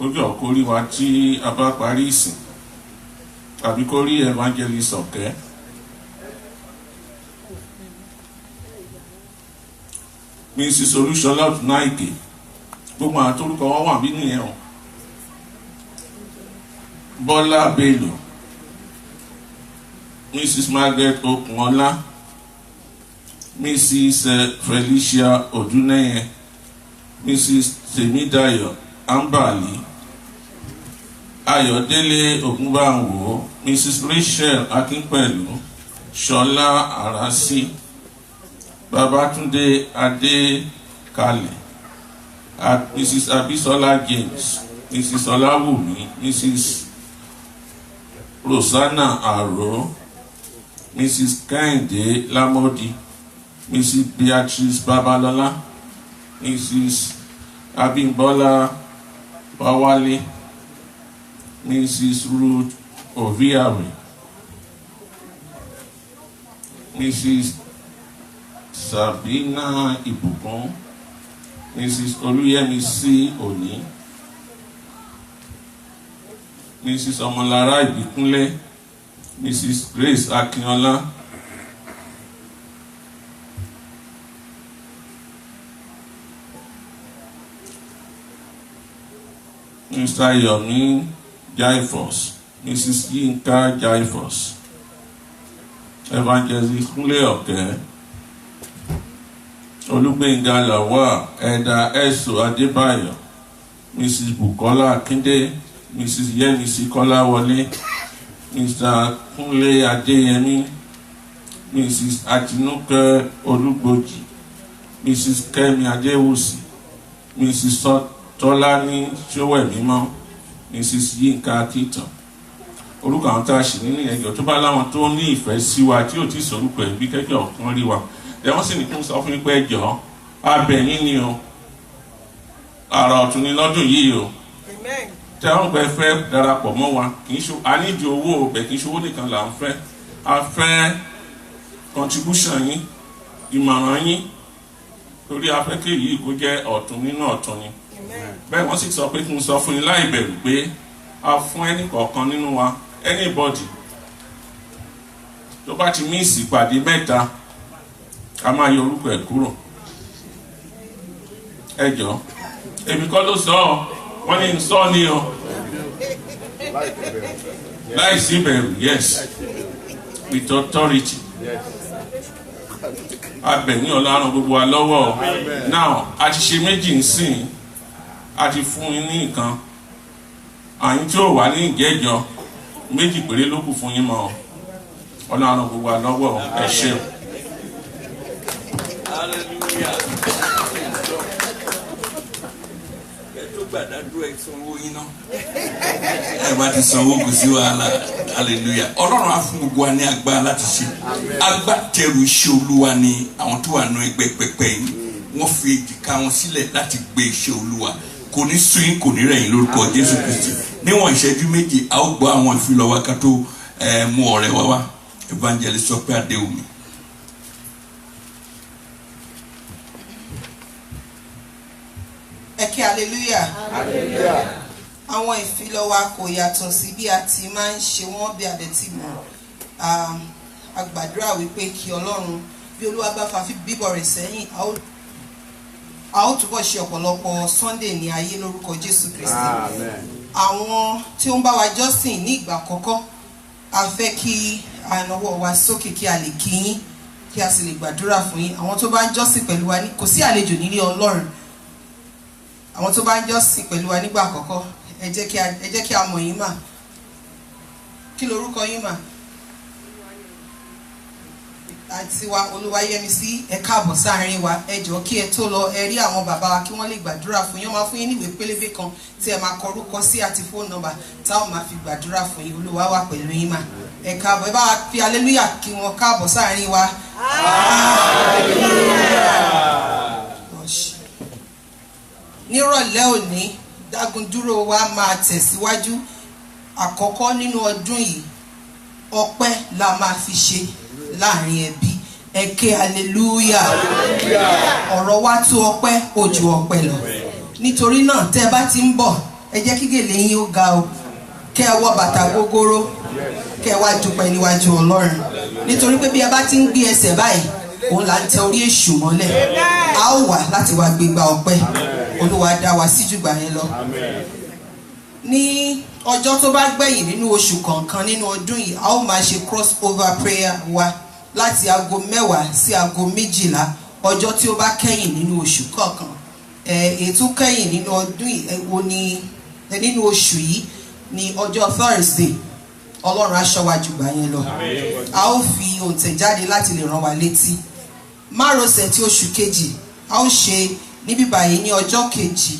ojú ọ̀kọ́ rí wa tí a bá parí ìsìn, tàbí kó rí evangelist Ọ̀kẹ́ Mrs. Olúṣọlá Ọ̀túnnáìkè gbogbo àwọn torúkọ wọn wà bí nìyẹn o. Bọ́lá Bello, Mrs. Margaret Okunola, Mrs. Felicia Oduneye, Mrs. Temidayo Ambali, Ayọ̀délé Ògúnbàwò, Mrs. Rachel Akínpẹ̀lú, Ṣọlá Arasi, Babátúndé Adékalẹ̀, Mrs. Abisola James, Mrs. Ọláwùmí, Mrs. Rosanna Aro, Mrs. Kẹ́hìndé Lámọ́dí, Mrs. Beatrice Babalola, Mrs. Abímbọ́lá Báwálé, Mrs. Ruth Oviawe, Mrs. Sabina Ìbùkún, Mrs. Olúyẹmísí Òní, Mrs. Ọmọlára Ìbíkúnlé, Mrs. Grace Akínọlá, Mr. Yomi Jaifos, Mrs. Yinka Jaifos, Evangelist Kúnlé Ọ̀kẹ́, Olúgbénga Lawal, Ẹ̀dà Ẹ̀sọ́ Adébáyọ̀, Mrs. Bukola Akíndé, Mrs. Yẹ́misí Kọ́láwọlé, Mr. Kúnlé Adéyẹmí, Mrs. Àtinúkẹ́ Olúgbòjì, Mrs. Kẹ́mi Adéwùsì, Mrs. Tọ́lání Ṣówẹ̀mímọ́, Mrs. Yínká Akíntàn. Orúkọ àwọn tá a ṣì nínú ẹjọ́ tó bá láwọn tó ní ìfẹ́ sí wa tí ò tí ì sọ̀rúkọ ẹ̀ bí kẹ́kẹ́ ọ̀kan rí wa ẹ̀ wọ́n sì ní kí n sọ fún yín pé ẹjọ́ abẹ̀yìn ni o àrà ọ̀tún ni lọ́dún yìí o tẹ àwọn ọgbẹ́ fẹ́ darapọ̀ mọ́ wa kì í ṣe àníjì owó ọbẹ̀ kì í ṣe owó nìkan là ń fẹ́ a fẹ́ contribution yín ìmọ̀ràn yín torí afẹ́kẹ́ yìí kó jẹ́ ọ̀tún nínú ọ̀tún ni bẹ́ẹ̀ wọ́n sì sọ pé kí n sọ fún yín láì bẹ̀rù pé a fún ẹnì kọ̀ọ̀kan nínú wa anybody tó bá ti míìsì ìpàdé mẹ́ta a máa yọ orúkọ ẹ̀ kúrò ẹ jọ̀ọ́ èmi kọ́ ló sọ ọ́ wọ́n ní sọ ni o láì sí bẹ̀rù yes with authority abẹ̀ní ọlọ́run gbogbo wa lọ́wọ́ now a ti ṣe méjì ń sìn a ti fún yín ní nǹkan àyín tí ó wà ní ìjẹ́jọ́ méjì péré ló kù fún yín mọ́ ọlọ́run gbogbo wa lọ́wọ́ ẹ ṣé o. gbàdádúrà ìsanwó yín náà ẹ bá ti sanwó kò sí wàhálà hallelujah ọlọ́run á fún gbogbo wa ní agbára láti ṣe agbátẹrù iṣẹ́ olúwa ni àwọn tó wà nù ẹgbẹ́ pẹpẹ yìí wọ́n fi èjìká wọn sílẹ̀ láti gbé iṣẹ́ olúwa kò ní sú yín kò ní rẹ̀ yín lórúkọ jésù kristi níwọ̀n ìṣẹ́jú méjì a ó gbọ́ àwọn ìfilọ̀ wa ká tó mú ọ̀rẹ́ wa wá evangelist Ọpẹ́ Adéwùmí. Ẹ kí hallelujah. Àwọn ìfilọ̀ wa kò yàtọ̀ sí bí a ti máa ń ṣe wọ́n bí a dẹ̀ ti mọ̀. A gbàdúrà wípé kí Ọlọ́run bí Olúwa bá fa bíbọ̀ rẹ̀ sẹ́yìn a ó túbọ̀ ṣe ọ̀pọ̀lọpọ̀ Sunday ní ayé lórúkọ Jésù Kristi. Àwọn tí ó ń bá wa jọ́sìn ní ìgbà àkọ́kọ́ a fẹ́ kí a nawọ́ wa sókè kí a lè kí yín kí a sì lè gbàdúrà fún yín. Àwọn tó bá ń jọ́sìn pẹ̀lú wa kò sí àlejò nílé Ọlọ́run. Àwọn tó bá ń jọ́sìn pẹ̀lú wa nígbà àkọ́kọ́ ẹ jẹ́ kí a mọ̀ yín mà. Kí lorúkọ yín mà? Àti wa Olúwayẹmísí ẹ káàbọ̀ sáàrin wa ẹ jọ̀ọ́ kí ẹ tó lọ ẹ rí àwọn bàbá wa kí wọ́n lè gbàdúrà fún yín. Wọ́n máa fún yín ní ìwé pélébé kan tí ẹ máa kọ orúkọ sí àti fóònù nọ́mbà táwọn máa fi gbàdúrà fún yín. Olúwa wà pẹ̀lú yín mà. Ẹ káàbọ̀ ẹ bá wa fi hallelujah kí wọ́n káàbọ̀ sáàrin wa. Nírọ̀lẹ́ òní dágundúró wa máa tẹ̀síwájú. Àkọ́kọ́ nínú ọdún yìí ọpẹ́ la máa fi ṣe láàrin ẹbí. Ẹ ké hallelujah. Ọ̀rọ̀ wa tó ọpẹ́ ojú ọpẹ́ lọ. Nítorí náà tẹ́ ẹ bá ti ń bọ̀ ẹ jẹ́ kí gèlè yín ó ga o. Kẹ́ ẹ wọ bàtà gógóró kẹ́ ẹ wá dúpẹ́ níwájú Ọlọ́run. Nítorí pé bí ẹ bá ti ń gbé ẹsẹ̀ báyìí òun là ń tẹ orí èṣù mọ́lẹ̀. a ó wà láti wá gbégbá ọpẹ́ olúwa dá wa síjú gbà yẹn lọ. ní ọjọ́ tó bá gbẹ̀yìn nínú oṣù kọ̀ọ̀kan nínú ọdún yìí a ó máa ṣe cross over prayer wa láti aago 10 sí aago 12 ọjọ́ tí ó bá kẹ́yìn nínú oṣù kọ̀ọ̀kan. Ètò kẹ́yìn nínú ọdún yìí nínú oṣù yìí ní ọjọ́ Thursday. Ọlọ́run aṣọ wa jù gbà yẹn lọ. A ó fi òǹtẹ̀ jáde láti lè rán wa létí. Márosẹ̀ tí oṣù kejì a ó ṣe níbí báyìí ní ọjọ́ kejì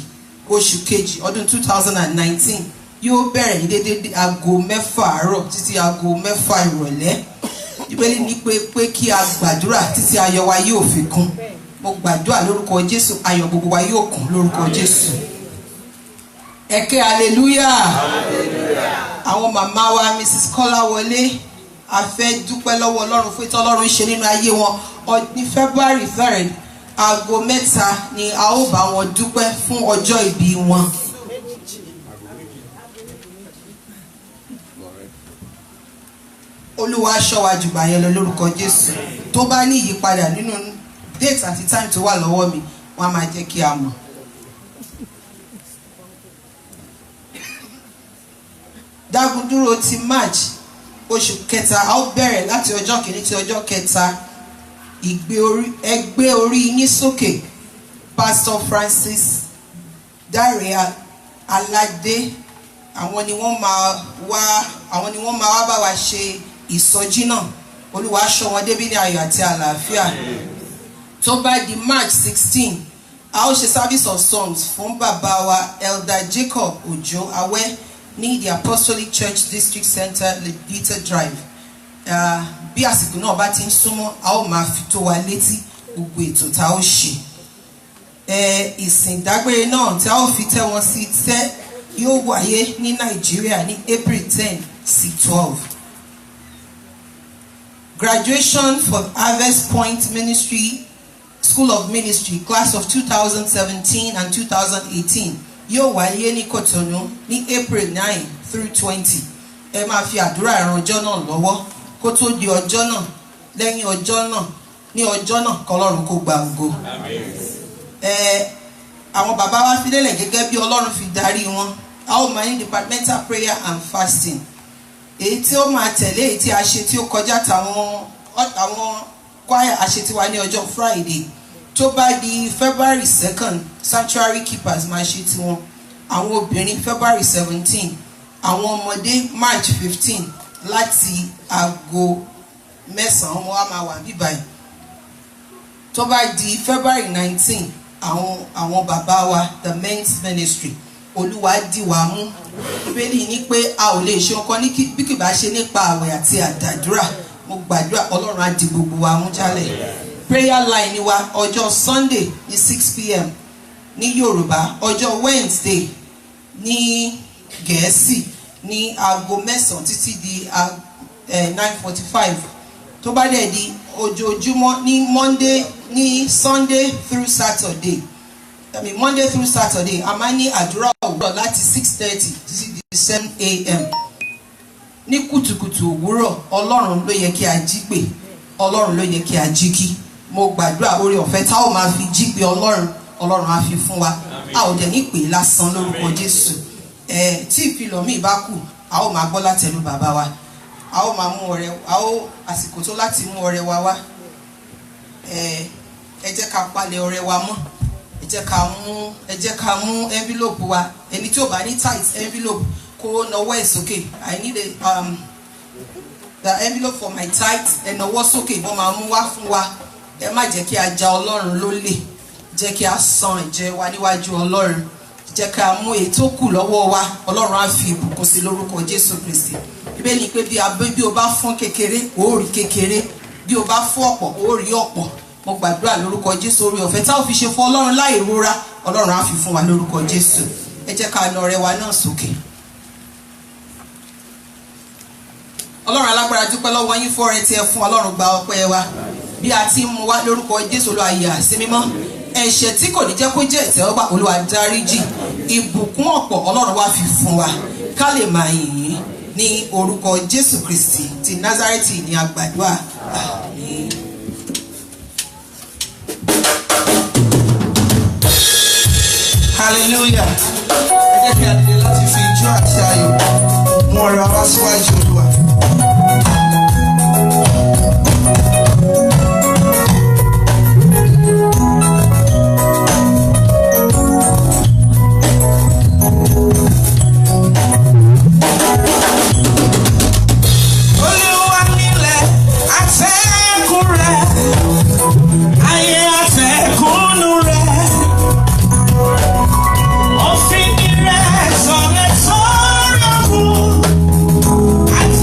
oṣù kejì ọdún 2019 yóò bẹ̀rẹ̀ ní dédé aago 6 àárọ̀ títí aago 6 ìrọ̀lẹ́. Bíbélì ní pé kí a gbàdúrà títí ayọ̀ wa yóò fi kún. Mo gbàdúrà lórúkọ Jésù ayọ̀ gbogbo wa yóò kún lórúkọ Jésù. Ẹ ké hallelujah. Àwọn màmá wa Mrs. Kọ́láwọlé a fẹ́ dúpẹ́ lọ́wọ́ Ọlọ́run fún ìtọ́ Ọlọ́run ṣe nínú ayé wọn. Ní February 3rd aago 3 ni a ó bá wọn dúpẹ́ fún ọjọ́ ìbí wọn. Olúwa ṣọ́ wa jù bá yẹn lọ lórúkọ Jésù. Tó bá ní ìyípadà nínú date àti time tó wà lọ́wọ́ mi wọ́n á máa jẹ́ kí a mọ̀. Dágúndúró ti March oṣù kẹta a ó bẹ̀rẹ̀ láti ọjọ́ kìíní tí ọjọ́ kẹta. Ẹgbẹ́ orí yín sókè Pastor Francis Dare Aládé àwọn ni wọ́n máa wá bá wa ṣe ìsọjí náà. Olúwa ṣọ́ wọn débí ní ayọ̀ àti àlàáfíà. Tó bá di March 16 a ó ṣe service of songs fún bàbá wa Elder Jacob Ojo Awẹ́ ní the Apostolic Church District Center Levita Drive. Bí àsìkò náà bá ti ń súnmọ́ a ó máa fi tó wa létí gbogbo ètò tá a ó ṣe. Ìsìn ìdágbére náà tí a ó fi tẹ́ wọn sí tẹ́ yóò wáyé ní Nàìjíríà ní April 10 sí 12. Graduation for Harvest Point Ministry School of Ministry class of 2017 and 2018 yóò wáyé ní Kòtònú ní April 9 through 20. Ẹ máa fi àdúrà ran ọjọ́ náà lọ́wọ́ kó tó di ọjọ́ náà lẹ́yìn ọjọ́ náà ní ọjọ́ náà k'Ọlọ́run kó gba ògo. Àwọn bàbá wa fi lélẹ̀ gẹ́gẹ́ bí Ọlọ́run fi darí wọn. A ó máa ní departmental prayer and fasting. Èyí tí ó máa tẹ̀lé èyí tí a ṣe tí ó kọjá àwọn choir àṣetiwa ní ọjọ́ Friday. Tó bá di February 2nd sanctuary keepers máa ṣe tiwọn. Àwọn obìnrin February 17. Àwọn ọmọdé March 15 láti aago 9 wọn á máa wà bíbáyìí. Tó bá di February 19 àwọn bàbá wa the men's ministry Olúwa dì wá mú. Bíbélì ní pé a ò lè ṣe nǹkan bí kì bá ṣe nípa àwẹ̀ àti àdàdúrà. Mo gbàdúrà Ọlọ́run á di gbogbo wa mú jálẹ̀. Prayer line wa ọjọ́ Sunday ní 6 p.m. ní Yorùbá, ọjọ́ Wednesday ní Gẹ̀ẹ́sì ní aago 9 títí di 9:45. Tó bá dẹ̀ di ojoojúmọ́ ní Sunday through Saturday. Monday through Saturday a máa ní àdúrà òwúrọ̀ láti 6:30 títí di 7 a.m. Ní kùtùkùtù òwúrọ̀ Ọlọ́run ló yẹ kí a jí pè, Ọlọ́run ló yẹ kí a jí kí. Mo gbàdúrà oore ọ̀fẹ́ tá ò máa fi jí pé Ọlọ́run á fi fún wa. A ò dẹ̀ ní pè lásán lórúkọ Jésù. Tí ìfilọ̀ mi bá kù a ó máa gbọ́ látẹnu bàbá wa. A ó máa mú ọrẹ àsìkò tó láti mú ọrẹ wa wá. Ẹ jẹ́ ká palẹ̀ ọrẹ wa mọ́. Ẹ jẹ́ ká mú envelope wa. Ẹni tí ò bá ní tight envelope kó nawọ́ ẹ̀ sókè. I need the envelope for my tithe. Ẹ nawọ́ sókè wọ́n máa mú wá fún wa. Ẹ má jẹ́ kí a ja Ọlọ́run lólè. Jẹ́ kí a san ìjẹ wa níwájú Ọlọ́run. Jẹ́ ká mú èyí tó kù lọ́wọ́ wa. Ọlọ́run á fi ìbùkún sí lórúkọ Jésù Kristi. Bíbélì pé bí o bá fún kékeré ó rí kékeré. Bí o bá fún ọ̀pọ̀ ó rí ọ̀pọ̀. Mo gbàdúrà lórúkọ Jésù oore ọ̀fẹ́ tá ò fi ṣe fún Ọlọ́run láì rora. Ọlọ́run á fi fún wa lórúkọ Jésù. Ẹ jẹ́ ká na ọrẹ wa náà sókè. Ọlọ́run alágbára dúpẹ́ lọ́wọ́ yín fún ọrẹ tí ẹ fún Ọlọ́run gba ọpẹ́ wa. Bí a ti ń mú wá lórúkọ Jésù Olúwa yà sí mímọ́. Ẹ̀ṣẹ̀ tí kò ní jẹ́ kó jẹ́ ìtẹ́wọ́gbà Olúwa dáríjì. Ìbùkún ọ̀pọ̀ Ọlọ́run wá fi fún wa. Ká lè máa yìn yín ní orúkọ Jésù Kristi ti Násárẹ́tì ní a gbàdúrà. Àmín. hallelujah. Ẹ jẹ́ kí a dìde láti fi ijó àti ayọ̀ mú ọ̀rọ̀ wá síwájú Olúwa. I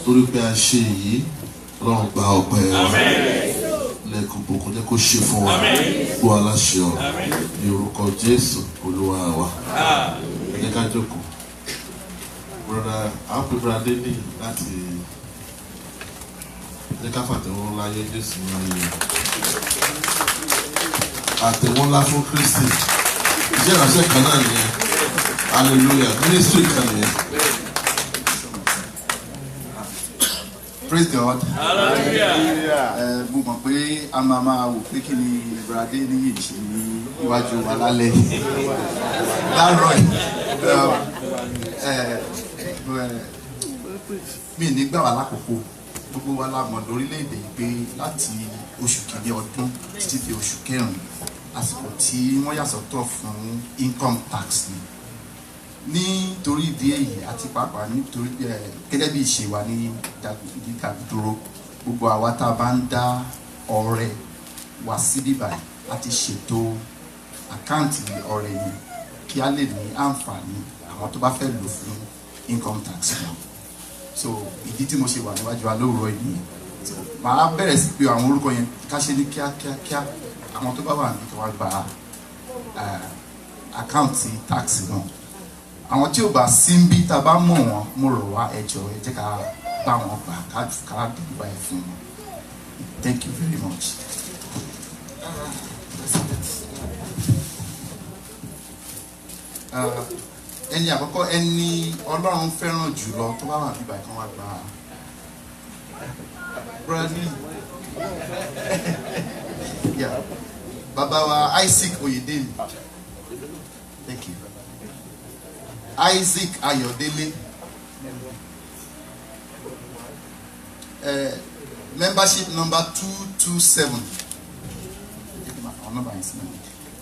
torí pé a ṣe èyí Ọlọ́run gba ọpẹ́ wa lẹ́ẹ̀kan bòkun jẹ́ kó ṣe fún wa gbọ́ aláṣẹ ọ ní orúkọ Jésù Olúwa wa. Ẹ jẹ́ ká jókòó. Brother, àwọn pè brother Délé láti jẹ́ ká fàtẹ̀wọ́ ńlá yẹ Jésù láyé. Àtẹ̀wọ́ ńlá fún Kristi. Iṣẹ́ ìránṣẹ́ kan náà nìyẹn. Hallelujah. Ministry kan nìyẹn. Praise God. Hallelujah. Mo mọ̀ pé a máa wò pé kí ni brother Délé yìí ṣe ní iwájú wa lálẹ́ láàárọ̀ yìí. Mi ní gbà wá lákòókò gbogbo wa la mọ̀ lórílẹ̀‐èdè yìí pé láti oṣù kìíní ọdún títí di oṣù kẹrin àsìkò tí wọ́n yà sọ́tọ̀ fún income tax ni nítorí ìdí èyí àti pàápàá nítorí gẹ́gẹ́ bí ìṣe wa ní Dàgùdúró gbogbo àwa tá a bá ń dá ọrẹ wá síbí báyìí láti ṣètò àkáǹtì ọrẹ yìí kí a lè ní àǹfààní àwọn tó bá fẹ́ lò fún income tax náà. So ìdí tí mo ṣe wà níwájú wa lóòrọ̀ yìí màá bẹ̀rẹ̀ sí pé àwọn orúkọ yẹn ká ṣe ní kíákíá àwọn tó bá wà ní kí wọ́n gba àkáǹtì tax náà. Àwọn tí ò bá sí ń bí tá a bá mọ̀ wọ́n mo rọ̀ wá ẹ jọ̀ọ́ ẹ jẹ́ ká bá wọn gbà ká dìbò ẹ̀ fún wọn. Thank you very much. Ẹni àkọ́kọ́ ẹni Ọlọ́run fẹ́ràn jùlọ tó bá wà bíbá kan wá gba brother bàbá wa Isaac Oyedele. Thank you. Isaac Ayọ̀délé. Membership number 227.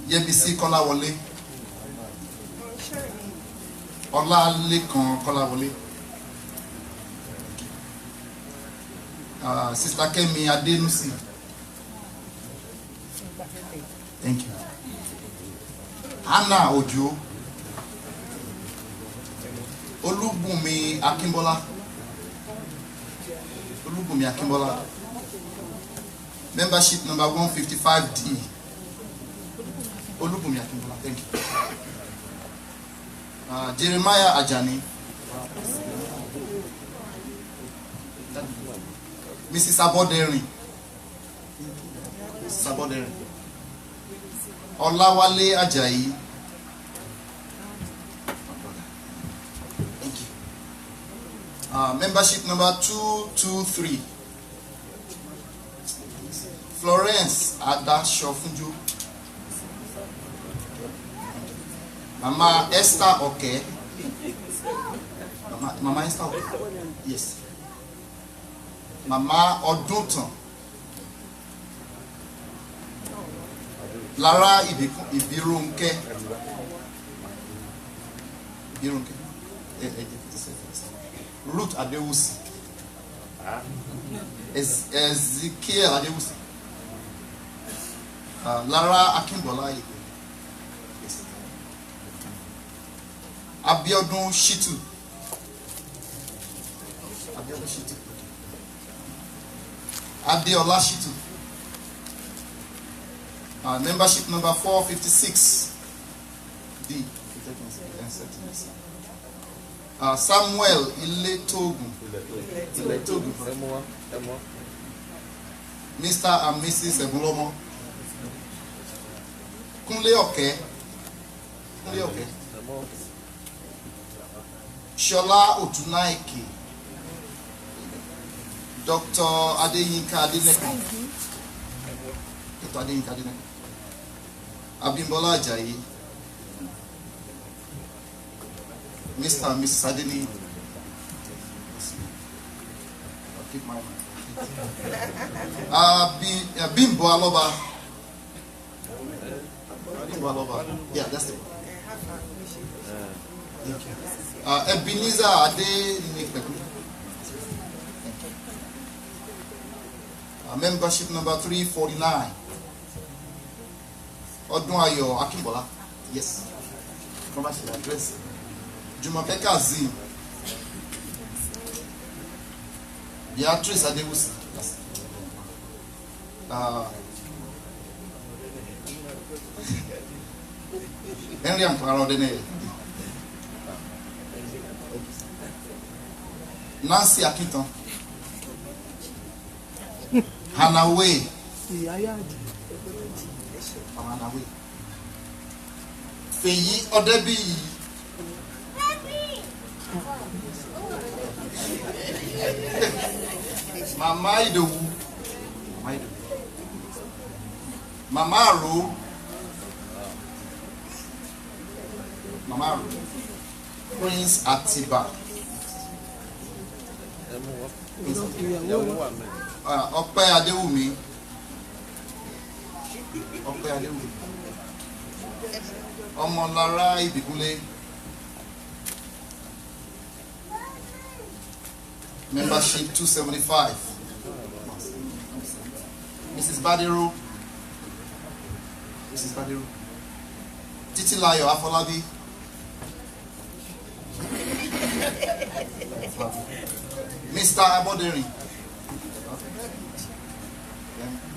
Yẹbísí Kọ́láwọlé. Ọlálékan Kọ́láwọlé. Sister Kẹ́mi Adénúsì. Thank you. Anna Ojo. Olúbùnmi Akínbọ́lá. Olúbùnmi Akínbọ́lá. Membership number 155D. Olúbùnmi Akínbọ́lá. Thank you. Jeremiah Ajani. Mrs. Aboderin. Mrs. Aboderin. Ọláwálé Ajayi. Membership number 223. Florence Adashofunju. Mama Esther Oke. Mama Esther Oke. Yes. Mama Odunton. Lara Ibirunke. Ibirunke. Ruth Adewusi. Ezekiel Adewusi. Lara Akínbọ́lá. Yes. Abiodun Shitu. Abiodun Shitu. Adeola Shitu. Membership number 456. D. Samuel Iletogun. Mr. and Mrs. Ebulomo. Kunle Oke. Shola Otunaike. Dr. Adeyinka Adeneko. Abimbola Ajayi. Mr. and Mrs. Adeni. I'll keep my mind. Bimbo Aloba. Yeah, that's it. Thank you. Ebenezer Adenekpeku. Membership number 349. Odunayo Akínbọ́lá. Yes. Membership address. Jumoke Kazeem. Beatrice Adewusi. Henry Amparodene. Nancy Akiton. Hannah Way. Feyi Odebi. Mama Idowu. Mama Aro. Mama Aro. Prince Atiba. Ọpẹ́ Adéwùmí. Ọpẹ́ Adéwùmí. Ọmọlára Ìbíkúnlé. Membership 275. Mrs. Badero. Mrs. Badero. Titilayo Afolabi. Mr. Aboderi.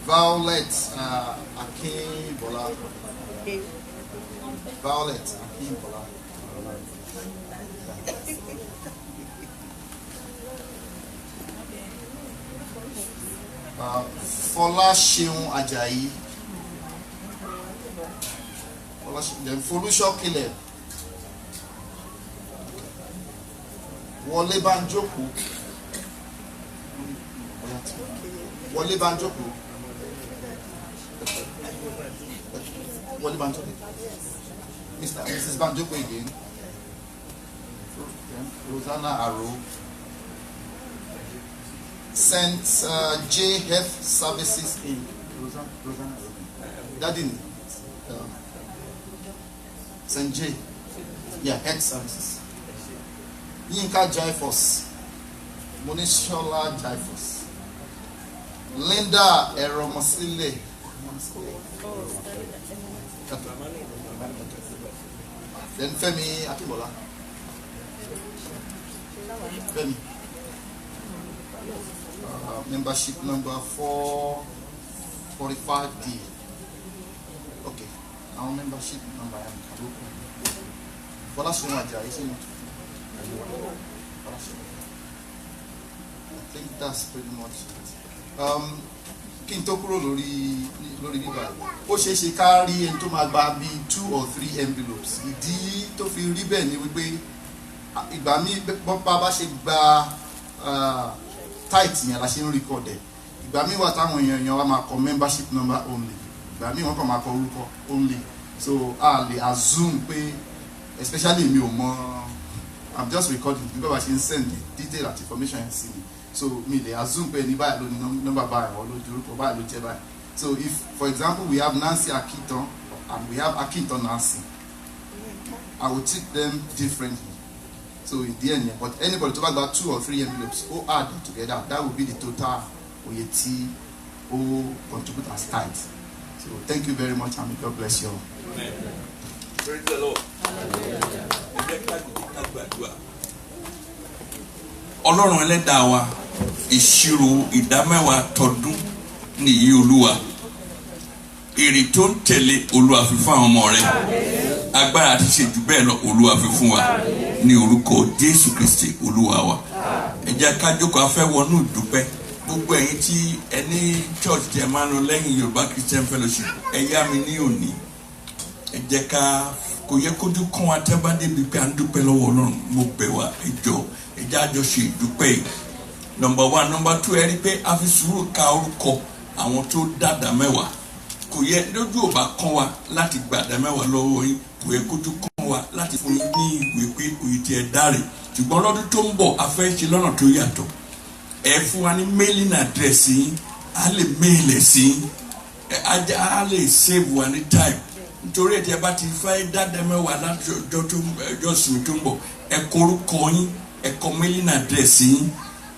Violet Akinbola. Violet Akinbola. Fọláṣeun Ajayi. Then Folusho Caleb. Wọlé Banjoko. Wọlé Banjoko. Wọlé Banjoko. Mrs. Banjoko again. Rosanna Aro. St. J.F. Services Inc. Rosanna. Daddy. St. J. Yeah, Health Services. Yinka Jaifos. Monishola Jaifos. Linda Eromosile. Then Femi Akibola. Femi. Membership number 445D. Okay. Our membership number I think that's pretty much it. Kí n tó kúrò lórí bíbá ó ṣeé ṣe ká rí ẹni tó máa gba bí 2 or 3 envelopes. Ìdí tó fi rí bẹ́ẹ̀ ni wípé ìgbà mi bọ́pá bá ṣe gba tight yẹn la ṣe ń record ẹ̀. Ìgbà mi wà táwọn èèyàn wa máa kọ membership number only. Ìgbà mi wọ́n kàn máa kọ orúkọ only. So a lè assume pé especially mi ò mọ I'm just recording bí bàbá ṣe ń send the detail and information yẹn sí mi. So mi lè assume pé ní báyìí ló ní number báyìí or ló di orúkọ báyìí ló jẹ́ báyìí. So if for example we have Nancy Akinton and we have Akinton Nancy, I will treat them differently. So in the end, but anybody to buy 2 or 3 envelopes, all add them together, that will be the total OYT or contribute as tithe. So thank you very much and may God bless you all. Amen. Praise the Lord. Ọlọ́run ẹlẹ́dàá wa ìṣirò ìdámẹ́wàá tọdún nìyí Olúwa èrè tó ń tẹ̀lé Olúwa fi fún àwọn ọmọ rẹ̀ agbára àti ṣe jù bẹ́ẹ̀ lọ Olúwa fi fún wa ní orúkọ Jésù Kristi Olúwa wa ẹ jẹ́ ká jókòó a fẹ́ wọnú ìdúpẹ́ gbogbo ẹ̀yin tí ẹni church tẹ̀ máa ń lọ lẹ́yìn Yorùbá Christian Fellowship ẹ yá mi ní òní ẹ jẹ́ ká kò yẹ kójú kán wa tẹ́ bá débi pé à ń dúpẹ́ lọ́wọ́ Ọlọ́run mo bẹ̀ wá ẹ jọ̀ọ́ ẹ jẹ́ àjọ ṣe ìdúpẹ́ yìí number 1 number 2 ẹ rí pé a fi sùúrù ka orúkọ àwọn tó dáadáa mẹ́wàá kò yẹ lójú ò bá kán wa láti gbàdá mẹ́wàá lọ́wọ́ yín kò yẹ kójú kán wa láti fún yín ní ìwé pé òye tí ẹ dáre ṣùgbọ́n lọ́dún tó ń bọ̀ a fẹ́ ṣe lọ́nà tó yàtọ̀ ẹ fún wa ní mailing address yín a lè mail ẹ̀ sí yín a lè save wa ní time nítorí ẹ̀ tí ẹ bá ti fẹ́ dáadáa mẹ́wàá láti ọjọ́ ìsinmi tó ń bọ̀ ẹ kọ orúkọ yín ẹ kọ mailing address yín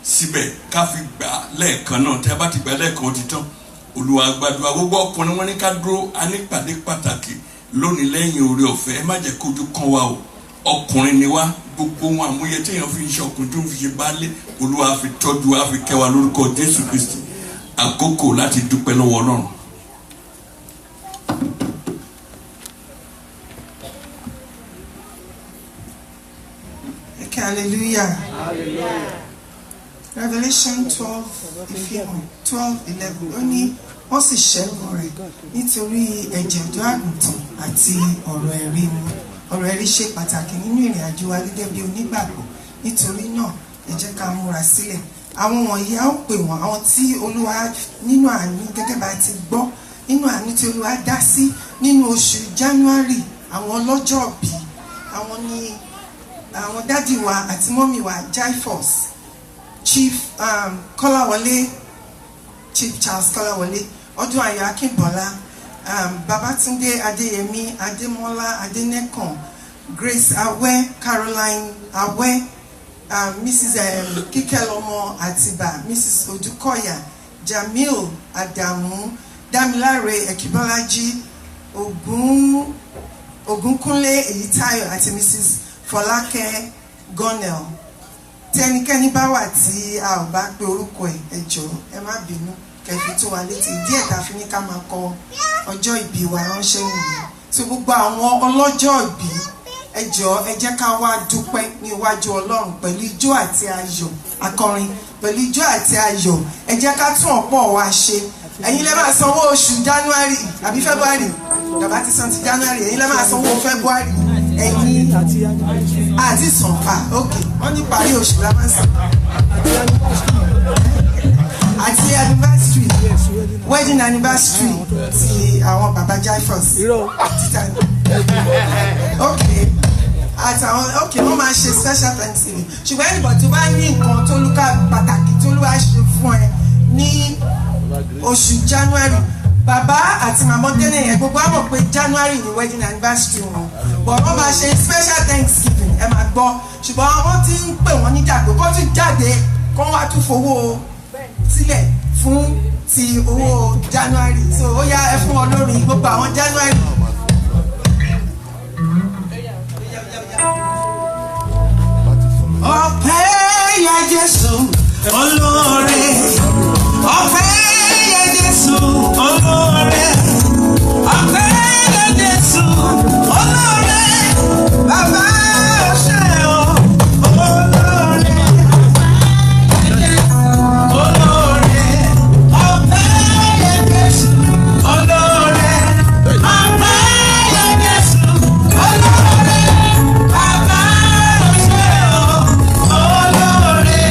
síbẹ̀ ká fi gbà lẹ́ẹ̀kan náà tẹ́ bá ti gbà lẹ́ẹ̀kan ti tán Olúwa gbàdúrà gbogbo ọkùnrin wọn ní ká dúró a ní ìpàdé pàtàkì lónìí lẹ́yìn oore ọ̀fẹ́ ẹ má jẹ́ kójú kán wa o ọkùnrin ni wá gbogbo wọn àmúyẹ téèyàn fi ń ṣe ọkùnrin tó ń fi ṣe baálé Olúwa fi tọ́jú wa fi kẹ́ wa lórúkọ Jésù Kristi àkókò láti dúpẹ́ lọ́wọ́ Ọlọ́run. Hallelujah. Revelation 12:11 ó ní wọ́n sì ṣẹ́gun rẹ̀ nítorí ẹ̀jẹ̀ ọ̀dọ́ àgùntàn àti ọ̀rọ̀ ẹ̀rí wọn. Ọ̀rọ̀ ẹ̀rí ṣe pàtàkì nínú ìrìn àjò wa gẹ́gẹ́ bí onígbàgbọ́. Nítorí náà ẹ jẹ́ ká múra sílẹ̀. Àwọn wọ̀nyí a ó pè wọ́n àwọn tí Olúwa nínú àánú gẹ́gẹ́ bá ti gbọ́ nínú àánú tí Olúwa dá sí nínú oṣù January. Àwọn ọlọ́jọ́ bí àwọn ní àwọn dádì wa àti mọ́mì wa Jaifos Chief Kọ́láwọlé Chief Charles Kọ́láwọlé Ọdúnayọ̀ Akínbọ́lá Babátúndé Adéyẹmí Adémọ́lá Adénẹ́kàn Grace Awẹ́ Caroline Awẹ́ Mrs. Kíkẹ́lọ́mọ Àtìbà Mrs. Odúkọ̀yà Jamil Adamu Dámiláre Ẹ̀kíbọ́lájí Ògúnkúnlé Èyítáyọ̀ àti Mrs. Fọlákẹ́ Gọ́nẹ̀l. Tí ẹnikẹ́ni bá wà tí a ò bá pe orúkọ ẹ jọ̀ọ́ ẹ má bínú kẹfì tó wà létí díẹ̀ tá a fi ní ká máa kọ ọjọ́ ìbí wa ránṣẹ́ nìyẹn. Tí gbogbo àwọn ọlọ́jọ́ ìbí ẹ jọ̀ọ́ ẹ jẹ́ ká wá dúpẹ́ ní iwájú Ọlọ́run pẹ̀lú ijó àti ayọ̀ akọrin pẹ̀lú ijó àti ayọ̀ ẹ jẹ́ ká tún ọ̀pọ̀ wa ṣe. Ẹ̀yin lẹ́ máa sanwó oṣù January àbí February bàbá ti san ti January ẹ̀yin lẹ́ máa sanwó February ẹ̀yin àti sànfà ok wọ́n ní parí oṣù la máa ń san àti anniversary wedding anniversary ti àwọn baba Jaifos ok àtàwọn ok wọ́n máa ṣe special thanksgiving ṣùgbọ́n ẹnìbọ̀ tó bá ní nǹkan tó lúkà pàtàkì tó lúwà ṣe fún ẹ ní oṣù January bàbá àti màmá délé yẹn gbogbo àmọ̀ pé January ni wedding anniversary wọn but wọ́n máa ṣe special thanksgiving ẹ máa gbọ́ ṣùgbọ́n wọ́n ti ń pè wọ́n níjà pé kó tún jáde kó wá tún fowó sílẹ̀ fún ti owó January so ó yá ẹ fún wọn lórí gbogbo àwọn January. Ọpẹ́ yẹ Jésù olóore ọpẹ́ yẹ Jésù olóore ọpẹ́ yẹ Jésù olóore bàbá ọṣẹ o olóore olóore ọpẹ́ yẹ Jésù olóore ọpẹ́ yẹ Jésù olóore bàbá ọṣẹ o olóore.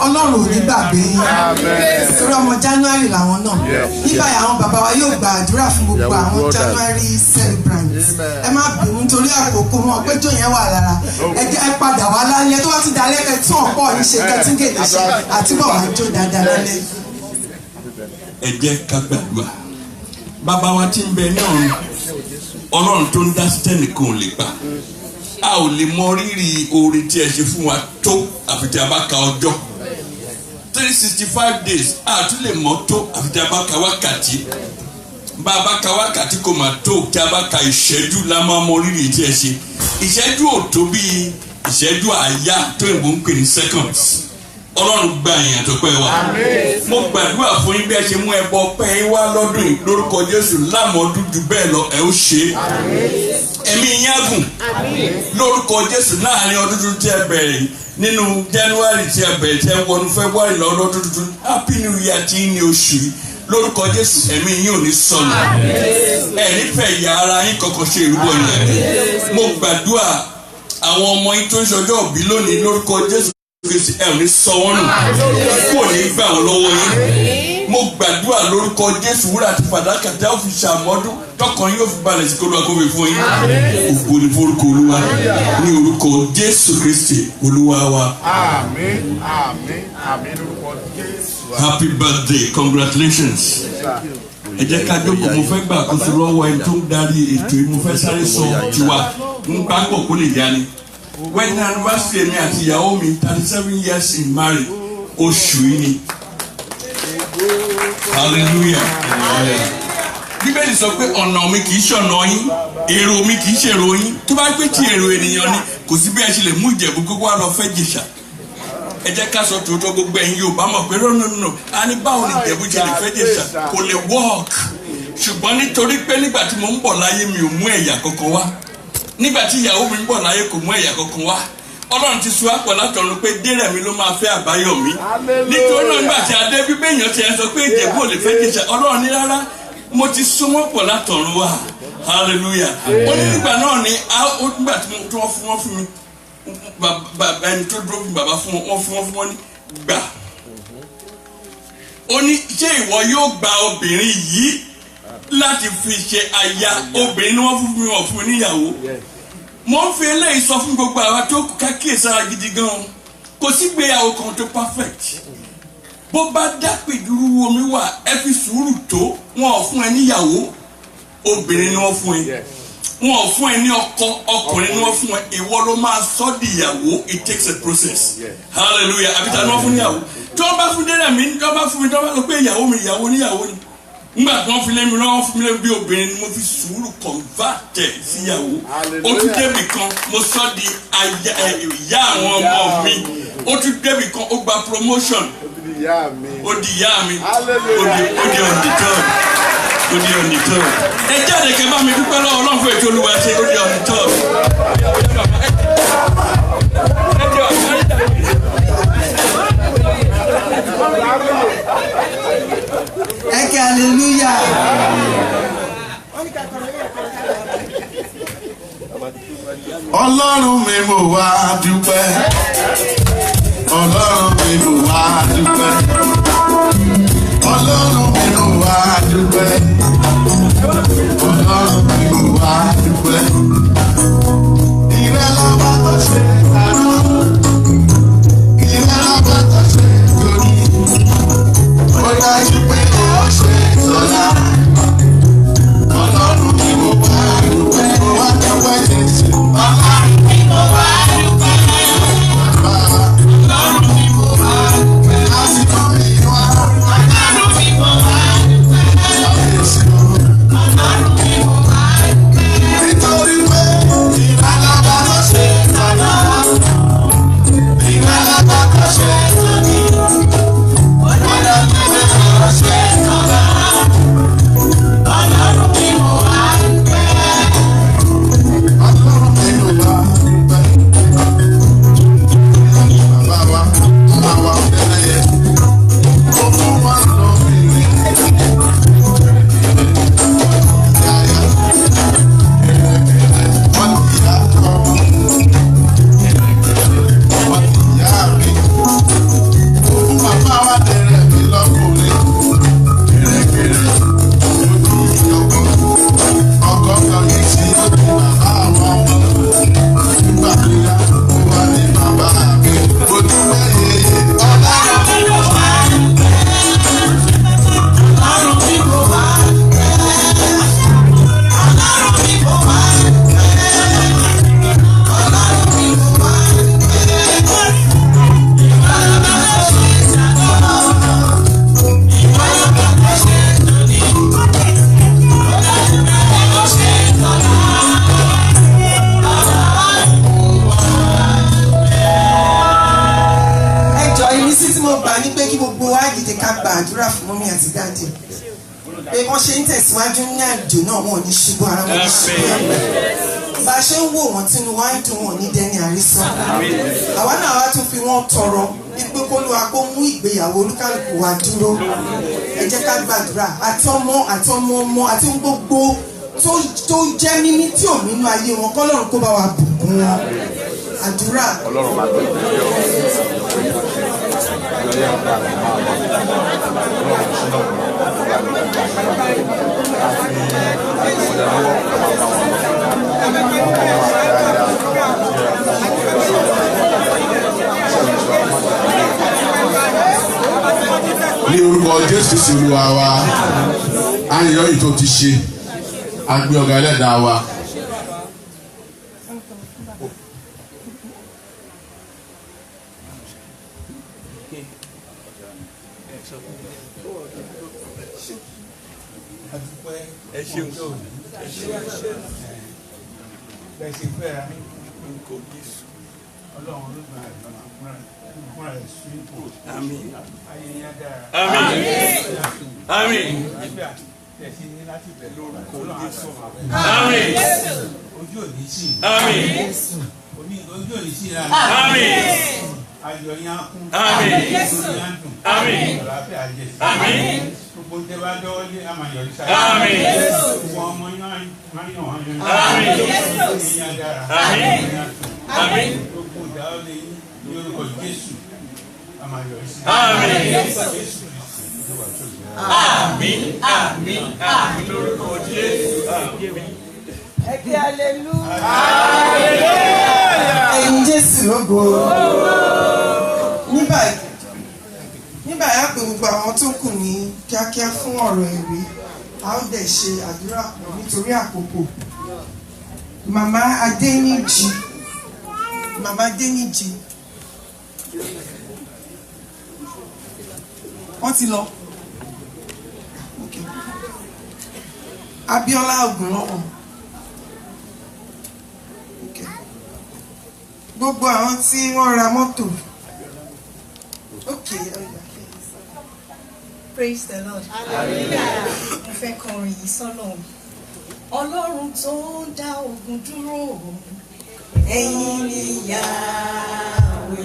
Ọlọ́run ò ní gbàgbé yín torí ọmọ January làwọn náà nígbà yà àwọn bàbá wa yóò gba àdúrà fún gbogbo àwọn January celebrants ẹ má bínú nítorí àkókò wọn péjọ yẹn wà lára ẹ jẹ́ ẹ padà wá lálẹ́ tó wá ti dalẹ́ ẹ tún ọ̀pọ̀ yìí ṣe kẹtíngèdè ṣe àti bọ̀ wá jó dáadáa lálẹ́. Ẹ jẹ́ ká gbàdúrà bàbá wa tí ń bẹ ní ọ̀run ọlọ́run tó ń dá tẹ́nìkan ò lè gbà a ò lè mọ rírì oore tí ẹ ṣe fún wa tó àfi tí a bá ka ọjọ́ 365 days a tún lè mọ̀ tó àfi tí a bá ka wákàtí bá a bá ka wákàtí kò máa tó tí a bá ka ìṣẹ́jú la máa mọ rírì tí ẹ ṣe ìṣẹ́jú ò tó bí ìṣẹ́jú àáyá tó ìbò ń pè ní seconds ọlọ́run gba ìyàn tó pẹ́ wa mo gbàdúrà fún yín bí ẹ ṣe mú ẹbọ pẹ́ yín wá lọ́dún yìí lórúkọ Jésù lámọ̀ọ́dún jù bẹ́ẹ̀ lọ ẹ ó ṣe ẹ̀mí yín á gùn lórúkọ Jésù láàrin ọdún tuntun tí ẹ bẹ̀rẹ̀ nínú January tí ẹ bẹ̀rẹ̀ tí ẹ wọnú February lọ́dún tuntun Happy New Year tí ní oṣù yìí lórúkọ Jésù ẹ̀mí yín ò ní sọnù ẹ nífẹ̀ẹ́ ìyá ara yín kankan ṣe ìrúbọ yẹn mo gbàdúrà àwọn ọmọ yín tó ń ṣọjọ́ òbí lónìí lórúkọ Jésù Kristi ẹ ò ní sọ wọ́n nù kò ní gbà wọ́n lọ́wọ́ yín mo gbàdúrà lórúkọ Jésù wúrà àti fàdákà tí a ó fi ṣàmọ́dún tọkàn yóò fi balẹ̀ sí kólúwa kó fi fún yín ògo ní forúkọ Olúwa ní orúkọ Jésù Kristi Olúwa wa. Àmín àmín àmín lórúkọ Jésù. Happy birthday, congratulations. Ẹ jẹ́ ká jókòó mo fẹ́ gbà àkóso lọ́wọ́ ẹni tó ń darí ètò yìí mo fẹ́ sáré sọ tiwa ń bá pọ̀ kó lè yá ni. Wedding anniversary mi àti ìyàwó mi 37 years in marriage oṣù yìí ni. Hallelujah. Bíbélì sọ pé ọ̀nà mi kì í ṣọ̀nà yín èrò mi kì í ṣèrò yín tó bá gbé tí èrò ènìyàn ni kò sí bí ẹ ṣe lè mú Ìjẹ̀bú gbogbo wa lọ fẹ́ Jèṣà. Ẹ jẹ́ ká sọ tòótọ́ gbogbo ẹ̀yin Yorùbá mọ̀ pé rọ́nùnù a ní báwo ni Ìjẹ̀bú ṣe lè fẹ́ Jèṣà kò lè work ṣùgbọ́n nítorí pé nígbà tí mo ń bọ̀ láyé mi ò mú ẹ̀yà kankan wá nígbà tí ìyàwó mi ń bọ̀ láyé kò mú ẹ̀yà kankan wá Ọlọ́run ti sọ àpọ̀ látọ̀run pé Dérẹ̀mí ló máa fẹ́ Àbáyọ̀mí nítorí náà nígbà tí adé bíbé èèyàn ti ẹ sọ pé Ìjẹ̀bú ò lè fẹ́ Jèṣà Ọlọ́run ní rárá mo ti súnmọ́ pọ̀ látọ̀run wá hallelujah ó ní nígbà náà ni nígbà tí wọ́n fún mi ẹni tó dúró fún bàbá fún wọn ní gbà ó ní ṣé ìwọ yóò gba obìnrin yìí láti fi ṣe aya obìnrin ni wọ́n fún mi wọ́n fún mi níyàwó mo ń fi eléyìí sọ fún gbogbo àwa tó kákíyèsára gidi gan kò sí gbéyàwó kan tó perfect bó bá dápè dúró omi wà ẹ fi sùúrù tó wọn ò fún ẹ níyàwó obìnrin ni wọ́n fún ẹ wọn ò fún ẹ ní ọkọ ọkùnrin ni wọ́n fún ẹ ìwọ ló máa sọ di ìyàwó it takes a process hallelujah àbíta ni wọ́n fún níyàwó tí wọ́n bá fún Dérẹ̀mí tí wọ́n bá fún mi tí wọ́n bá sọ pé ìyàwó mi ìyàwó níyàwó ni nígbà tí wọ́n fi lé mi lọ́wọ́ fún mi lé bí obìnrin ni mo fi sùúrù convert síyàwó ó tún débì kan mo sọ di ìyá àwọn ọmọ mi ó tún débì kan ó gba promotion ó di ìyá mi ó di ọ̀nìtọ́ ó di ọ̀nìtọ́ ẹ jáde kẹ́ bá mi dúpẹ́ lọ́wọ́ Ọlọ́run fún ètò Olúwa ṣe ó di ọ̀nìtọ́. Ẹ kí hallelujah. Ọlọ́run mi mo wá dúpẹ́ Ọlọ́run mi mo wá dúpẹ́ Ọlọ́run mi mo wá dúpẹ́ Ọlọ́run mi mo wá dúpẹ́ ìrẹ́ lọ́ba tó ṣe àná ìrẹ́ lọ́ba tó ṣe lórí ó dájú pé ó ṣe tọ́lá Ọlọ́run mi mo wá dúpẹ́ mo wá dúpẹ́ Jésù Ọlọ́run mi mo wá dúpẹ́ Ọlọ́run mi mo wá dúpẹ́ lásìkò mi wá Ọlọ́run mi mo wá dúpẹ́. pé wọ́n ṣe ń tẹ̀síwájú ní àjò náà wọn ò ní ṣubú ara wọn ní ṣubú ẹ̀mí bá a ṣe ń wò wọ́n tínú wá ń dùn wọn ní dẹ́ni àrísọ́ àwa náà wá tún fi wọ́n tọrọ wípé k'Olúwa kó mú ìgbéyàwó olúkálùkù wa dúró ẹ jẹ́ ká gbàdúrà àtọmọ ọmọ àti gbogbo tó jẹ́ mímí tí ò nínú ayé wọn k'Ọlọ́run kó bá wa bùkún wọn àdúrà. Ní orúkọ Jésù sí Olúwa wa a yọ èyí tó ti ṣe a gbé ọ̀gá ẹlẹ́dàá wa. Ẹ̀yin Jésù lógo. Nígbà yà pé gbogbo àwọn tó kù ní kíákíá fún ọ̀rọ̀ ẹ̀rí a ó dẹ̀ ṣe àdúrà pọ̀ nítorí àkókò. Màmá Adéníjì wọ́n ti lọ. Abíọ́lá Ògúnlọ́wọ̀. Gbogbo àwọn tí wọ́n ra mọ́tò. Praise the Lord. Hallelujah. Mo fẹ́ kọrin yìí sọ́nà. Ọlọ́run tó ń dá ogun dúró. Ẹ̀yin ni Yahweh.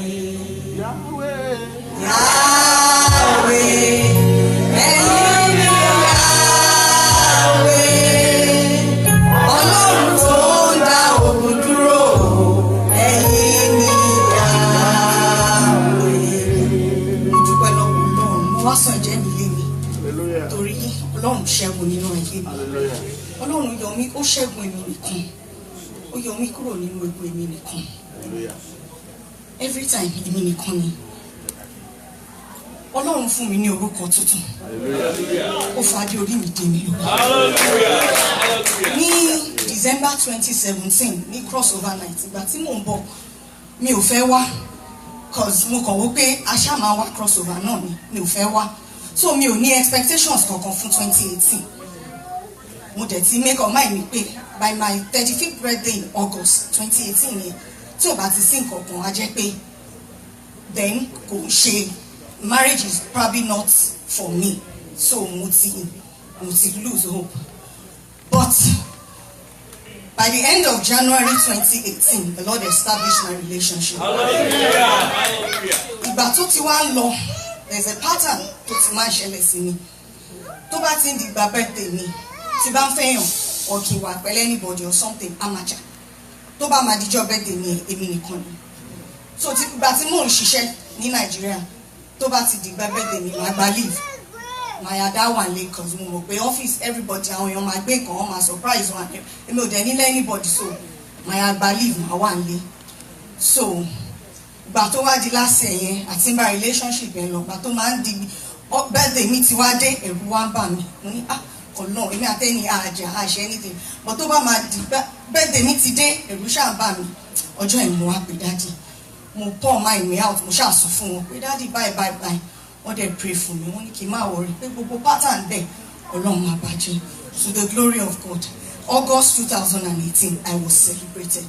Ẹ̀yin ni Yahweh. Ọlọ́run tó ń dá ogun dúró. Ẹ̀yin ni Yahweh. Mo dúpẹ́ lọ́wọ́ Ọlọ́run. Mo wá sọ ìjẹ́ mi lé mi. Torí Ọlọ́run ṣẹ́gun nínú ayé mi. Ọlọ́run yọ mí, ó ṣẹ́gun èmi nìkan. Ó yọ mí kúrò nínú egbò èmi nìkan. Every time èmi nìkan ni. Ọlọ́run fún mi ní orúkọ tuntun. Ó fàdé orí mi dé mi lórí. Ní December 2017 ní crossover night ìgbà tí mò ń bọ̀ mi ò fẹ́ wá cause mo kàn wó pé a ṣáà máa wá crossover náà ni mi ò fẹ́ wá so mi ò ní expectations kankan fún 2018 mo dẹ̀ ti make up mind mi pé by my 35th birthday in August 2018 yẹn tí ò bá ti sí nǹkan kan á jẹ́ pé then kò ṣe marriage is probably not for me so mo ti lose hope but by the end of January 2018 the Lord established my relationship. Ìgbà tó ti wá ń lọ there's a pattern tó ti máa ń ṣẹlẹ̀ sí mi tó bá ti ń di ìgbà birthday mi tí bá ń fẹ́yàn or kí wà pẹ̀lú anybody or something amaja tó bá máa dijọ́ birthday mi èmi nìkan ni so ìgbà tí mò ń ṣiṣẹ́ ní Nàìjíríà tó bá ti di ìgbà birthday mi máa gba leave máa yà dá wà lé cause mo mọ̀ pé office everybody àwọn èèyàn máa gbé nǹkan wọn máa surprise wọn èmi ò dẹ̀ nílẹ̀ anybody so máa yà gba leave máa wà lé so ìgbà tó wá di last year yẹn àti bá relationship yẹn lọ ìgbà tó máa ń di birthday mi ti wá dé ẹ̀rù wá ń bà mí mo ní ọ̀nà èmi àtẹ́ni àṣẹ anything but tó bá máa di birthday mi ti dé ẹ̀rù ṣáà bà mí ọjọ́ ìmú wa pé dáàdì mo pour mind me out mo ṣáà sọ fún wọn pé dáàdì bye wọ́n dẹ̀ pray for me wọ́n ní kí n má worry pé gbogbo pattern bẹ́ẹ̀ ọlọ́run máa bàjẹ́ to the glory of God. August 2018 I was celebrated.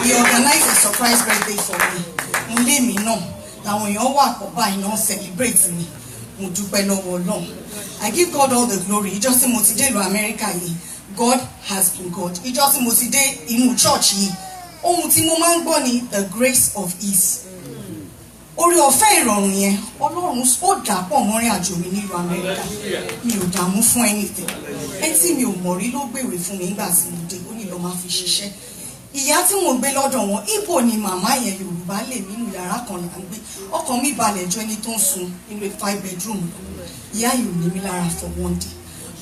He organized a surprise birthday for me. Mo lé mi náà làwọn èèyàn wà pọ̀ báyìí náà celebrate mi mo dúpẹ́ lọ́wọ́ Ọlọ́run. I give God all the glory. Ìjọ́ tí mo ti dé ìlú Amẹ́ríkà yìí, God has been God. Ìjọ́ tí mo ti dé inú church yìí, ohun tí mo máa ń gbọ́ ni the grace of ease. Orí ọ̀fẹ́ ìrọ̀rùn yẹn, Ọlọ́run ó dàpọ̀ mọ́rin àjò mi nílùú Amẹ́ríkà. Mi ò dààmú fún anything. Ẹni tí mi ò mọ̀ rí ló gbèwé fún mi nígbà tí mo dé, ó ní lọ máa fi ṣiṣẹ́. Ìyá tí mo gbé lọ́dọ̀ wọn, Ìgbò ni màmá yẹn, Yorùbá lè nínú yàrá kan là ń gbé. Ọkàn mi balẹ̀ jọ ẹni tó ń sun nínú 5 bedroom. Ìyá yìí ò ní mi lára for one day.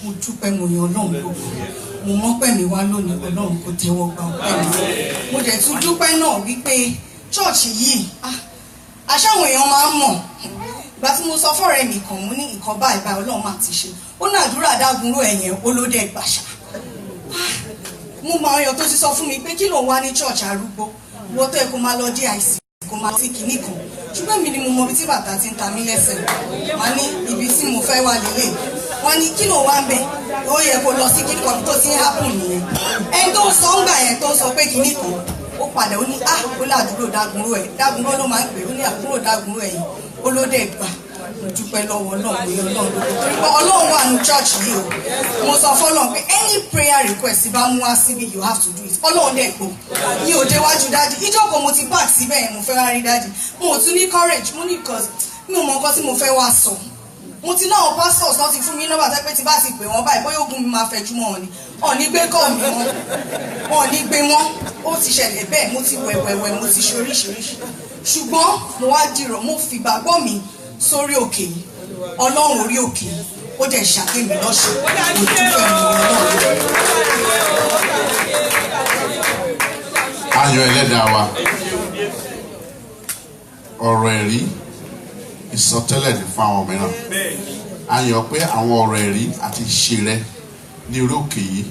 Mo dúpẹ́ mo yan Ọlọ́run gbogbo. Mo mọ́pẹ́ mi wá lónìí, Ọlọ́run kò tẹ́wọ́ gba ọpẹ́ mi. Mo dẹ̀ tún dúpẹ́ náà wípé church yìí, àṣàwọn èèyàn máa ń mọ̀. Ìgbà tí mo sọ fọ́rẹ́ mi kan, mo ní nǹkan báyìí báyìí Ọlọ́run máa ti ṣe. Ó ní àdúrà dágunró ẹ̀yẹn olóde gbàṣà. Mo mọ ọyàn tó ti sọ fún mi pé kí ló ń wá ní church arúgbó. Wọ́n tó ẹ kó máa lọ DIC, kó máa ti kìíní kan. Ṣùgbọ́n mi ni mo mọ ibi tí bàtà ti ń ta mí lẹ́sẹ̀. Màá ní ibi tí mo fẹ́ wà lélẹ̀. Wọ́n ní kí ló wá ń bẹ̀? Ó yẹ kó lọ sí kíní kan tó ti ń happen nìyẹn. Ẹni tó sọ ń gbà yẹn tó sọ pé kíní kan. Ó padà ó ní ó ládùúrò dágunró ẹ̀. Dágunró ló máa ń pè ó ní àbúrò dágunró ẹ̀yìn. Olóde gbà. Mo dúpẹ́ lọ́wọ́ Ọlọ́run ní Ọlọ́run lóko. Torí pé Ọlọ́run wà ní church yìí o. Mo sọ fọ́lọ́run pé any prayer request bá mú wá síbi you have to do it. Ọlọ́run dẹ̀ gbọ́. Mi ò déwájú dájú. Ìjókòó mo ti park síbẹ̀ yẹn mo fẹ́ wá rí dájú. Mo ò tún ní courage. Mo ní because mi ò mọ nǹkan tí mo fẹ́ wá sọ. Mo ti náà pastors náà ti fún mi nọ́mbà tẹ́ pé tí bá ti pè wọ́n báyìí bóyá ogun mi máa fẹjú mọ́ wọn ni. Ọ̀ní gbé kọ́ mi wọn. Ọ̀ní gbé wọn. Ó ti ṣẹlẹ̀ bẹ́ẹ̀ mo ti wẹ̀wẹ̀wẹ̀ mo ti ṣe oríṣiríṣi. Ṣùgbọ́n mo wá dìrọ̀ mo fi ìgbàgbọ́ mi sórí òkè yìí. Ọlọ́run orí òkè yìí ó dẹ̀ ṣàkémi lọ́ṣẹ̀. Mo dúpẹ́ mi Ọlọ́run. Ayọ̀ ẹlẹ́dàá wa, ọ̀rọ̀ ẹ̀rí ìsọtẹ́lẹ̀ ní fún àwọn mìíràn. Ayọ̀ pé àwọn ọ̀rọ̀ ẹ̀rí àti ìṣe rẹ ní orí òkè yìí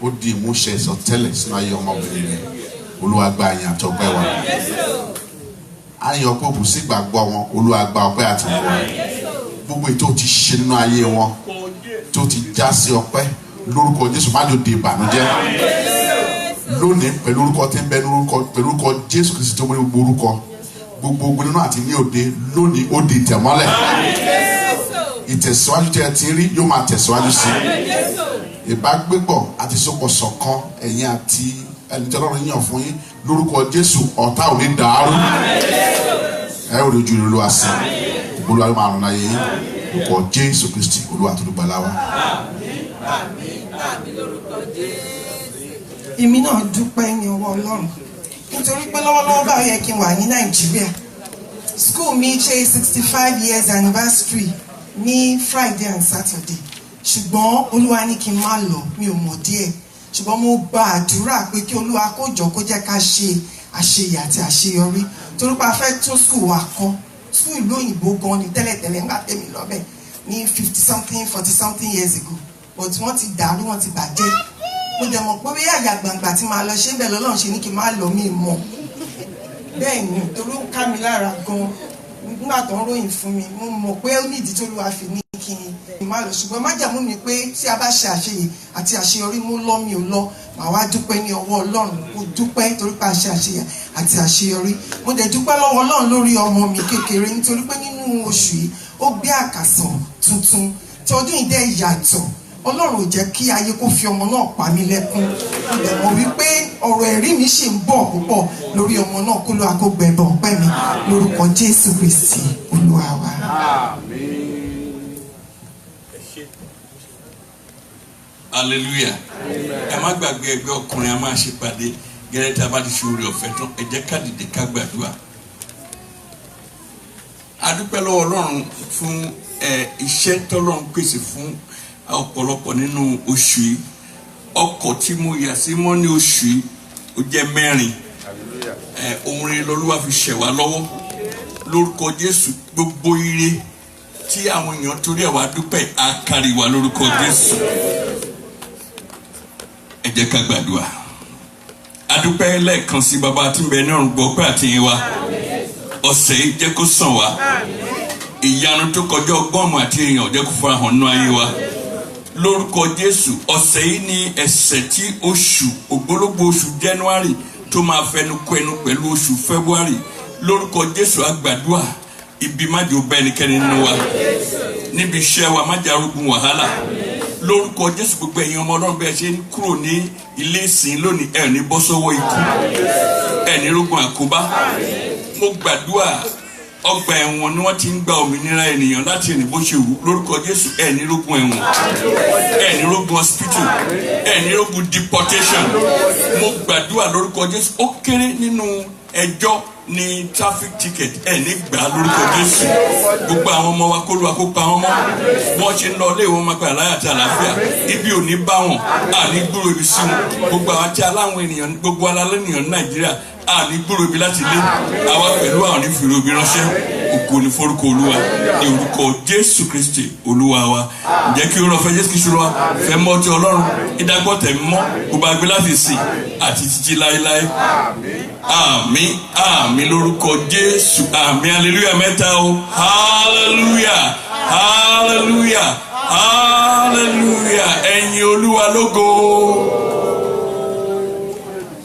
ó di ìmúṣẹ ìsọtẹ́lẹ̀ sínú ayé ọmọbìnrin rẹ. Olúwa gba ìyìn àtọpẹ́ wa. Ayọ̀ pé òbú sí gbàgbọ́ wọn, Olúwa gba ọpẹ́ àti ìwọ. Gbogbo ètò ti ṣe nínú ayé wọn tó ti já sí ọpẹ́ lórúkọ Jésù má ló di ìbànújẹ́. Lónìí pẹ̀lú orúkọ tí ń bẹ pẹ̀lú orúkọ Jésù Kristi tó wọlé gbogbo orúkọ gbogbo nínú àti ní òde lónìí ó di ìtẹ̀mọ́lẹ̀. Ìtẹ̀síwájú tí ẹ ti rí yóò máa tẹ̀síwájú sí. Ìbágbépọ̀ àti sopọ̀ ṣọ̀kan ẹ̀yin àti ẹni tí Ọlọ́run yàn fún yín lórúkọ Jésù ọ̀tá ò ní dàárú. Ẹ ò rí ojú rere Olúwa sí. Olúwa ló máa ràn láyé yín lórúkọ Jésù Kristi Olúwa tó dùgbà láwa. Èmi náà dúpẹ́ ní ọwọ́ Ọlọ́run nítorí pé lọ́wọ́lọ́wọ́ báwo yẹ kí n wà ní Nàìjíríà. School mi ṣe 65 years anniversary ní Friday and Saturday. Ṣùgbọ́n Olúwa ní kí n má lọ, mi ò mọ̀ díẹ̀. Ṣùgbọ́n mo gba àdúrà pé kí Olúwa kó jọ kó jẹ́ ká ṣe àṣeyẹ àti àṣeyọrí. Torí pé a fẹ́ tún school wa kọ́. School ìlú òyìnbó gan ni tẹ́lẹ̀tẹ́lẹ̀ ńgbà tèmi lọ́bẹ̀ ní 40 years ago. But wọ́n ti dàrú, wọ́n ti bàjẹ́. Mo dẹ̀ mọ̀ pé bóyá àyà gbàngbà tí màá lọ ṣe bẹ́ẹ̀ lọ́lọ́run ṣe ní kí n má lọ mí mọ̀. Bẹ́ẹ̀ ni torí ó ká mi lára gan-an nígbà tó ń ròyìn fún mi. Mo mọ̀ pé ó nídìí tó lùwà fi ní kí n má lọ. Ṣùgbọ́n májàmú mi pé tí a bá ṣe àṣeyẹ àti àṣeyọrí mú lọ mi ò lọ. Màá wá dúpẹ́ ní ọwọ́ Ọlọ́run. Mo dúpẹ́ torí pé a ṣe àṣeyẹ àti àṣeyọrí. Mo dẹ̀ dúpẹ́ lọ́wọ́ Ọlọ́run lórí ọmọ mi kékeré nítorí pé nínú oṣù yìí ó gbé àkàsọ̀ tuntun tí ọdún yìí dẹ̀ yàtọ̀. Ọlọ́run ò jẹ́ kí ayé kó fi ọmọ náà pa mí lẹ́kún. Mo dẹ̀ mọ̀ wípé ọ̀rọ̀ ẹ̀rí mi ṣì ń bọ̀ púpọ̀ lórí ọmọ náà kó ló àkógbẹ̀bọ̀ ọpẹ́ mi lórúkọ Jésù Kristi Olúwa wa. Hallelujah. Ẹ má gbàgbé ẹgbẹ́ ọkùnrin a máa ṣe pàdé gẹ́gẹ́ tí a bá ti ṣe oore ọ̀fẹ́ tán ẹ jẹ́ ká dìde ká gbàdúrà. A dúpẹ́ lọ́wọ́ Ọlọ́run fún iṣẹ́ tọ́lọ́run pèsè fún ọ̀pọ̀lọpọ̀ nínú oṣù yìí. Ọkọ̀ tí mo yà sí mọ́ ní oṣù yìí ó jẹ́ 4. Ohun rere l'Olúwa fi ṣẹ̀ wá lọ́wọ́ lórúkọ Jésù. Gbogbo ire tí àwọn èèyàn torí ẹ̀ wá dúpẹ́ á kárí wa lórúkọ Jésù. Ẹ jẹ́ ká gbàdúrà. A dúpẹ́ lẹ́ẹ̀kan sí bàbá tí ń bẹ ní ọ̀run gbọ́ pé àtìyìn wa ọ̀sẹ̀ yìí jẹ́ kó sàn wá. Ìyanu tó kọjá ọgbọ́n àti èèyàn jẹ́ kó fara hàn nínú ayé wa lórúkọ Jésù. Ọ̀sẹ̀ yìí ni ẹsẹ̀ tí oṣù ògbólógbò oṣù January tó máa fẹnu kọ ẹnu pẹ̀lú oṣù February lórúkọ Jésù. A gbàdúrà ibi má jò bá ẹnikẹ́ni nínú wa. níbi iṣẹ́ wa má jà rogun wàhálà lórúkọ Jésù. Gbogbo ẹ̀yin ọmọ Ọlọ́run bí ẹ ṣe ń kúrò ní ilé ìsìn lónìí ẹ ní bọ́ sọ́wọ́ ikú, ẹ ní rogun àkóbá. Mo gbàdúrà ọgbà ẹ̀wọ̀n ni wọ́n ti ń gba òmìnira ènìyàn láti ẹni bó ṣe wù. Lórúkọ Jésù ẹ ní rogun ẹ̀wọ̀n, ẹ ní rogun hospital, ẹ ní rogun deportation. Mo gbàdúrà lórúkọ Jésù ó kéré nínú ẹjọ́ ní traffic ticket ẹ ní gbà lórúkọ Jésù. Gbogbo àwọn ọmọ wa kó lu àkópa wọn mọ́ wọ́n ṣe ń lọ ilé ìwọ̀n máa láyà àti àlàáfíà. Ibi ò ní bá wọn, àní gbúrò ibi sí wọn. Gbogbo àwọn tí aláwọn ènìyàn, gbogbo alálẹ́ ènìyàn ní Nàìjíríà àní gbúrò ibi láti lé. Àwa pẹ̀lú àwọn onífìrò ibi ránṣẹ́. Ògo ni forúkọ Olúwa ní orúkọ Jésù Kristi Olúwa wa. Ǹjẹ́ kí ó rọ fẹ́ Jésù Kristi wa fẹ́ mọ́ ti Ọlọ́run ìdágbọ́ tẹ̀ mọ́ gbogbo agbé láti sìn àti títí láéláé. Àmín àmín lórúkọ Jésù. Àmín hallelujah mẹ́ta o. Hallelujah hallelujah hallelujah. Ẹ̀yin Olúwa lógo.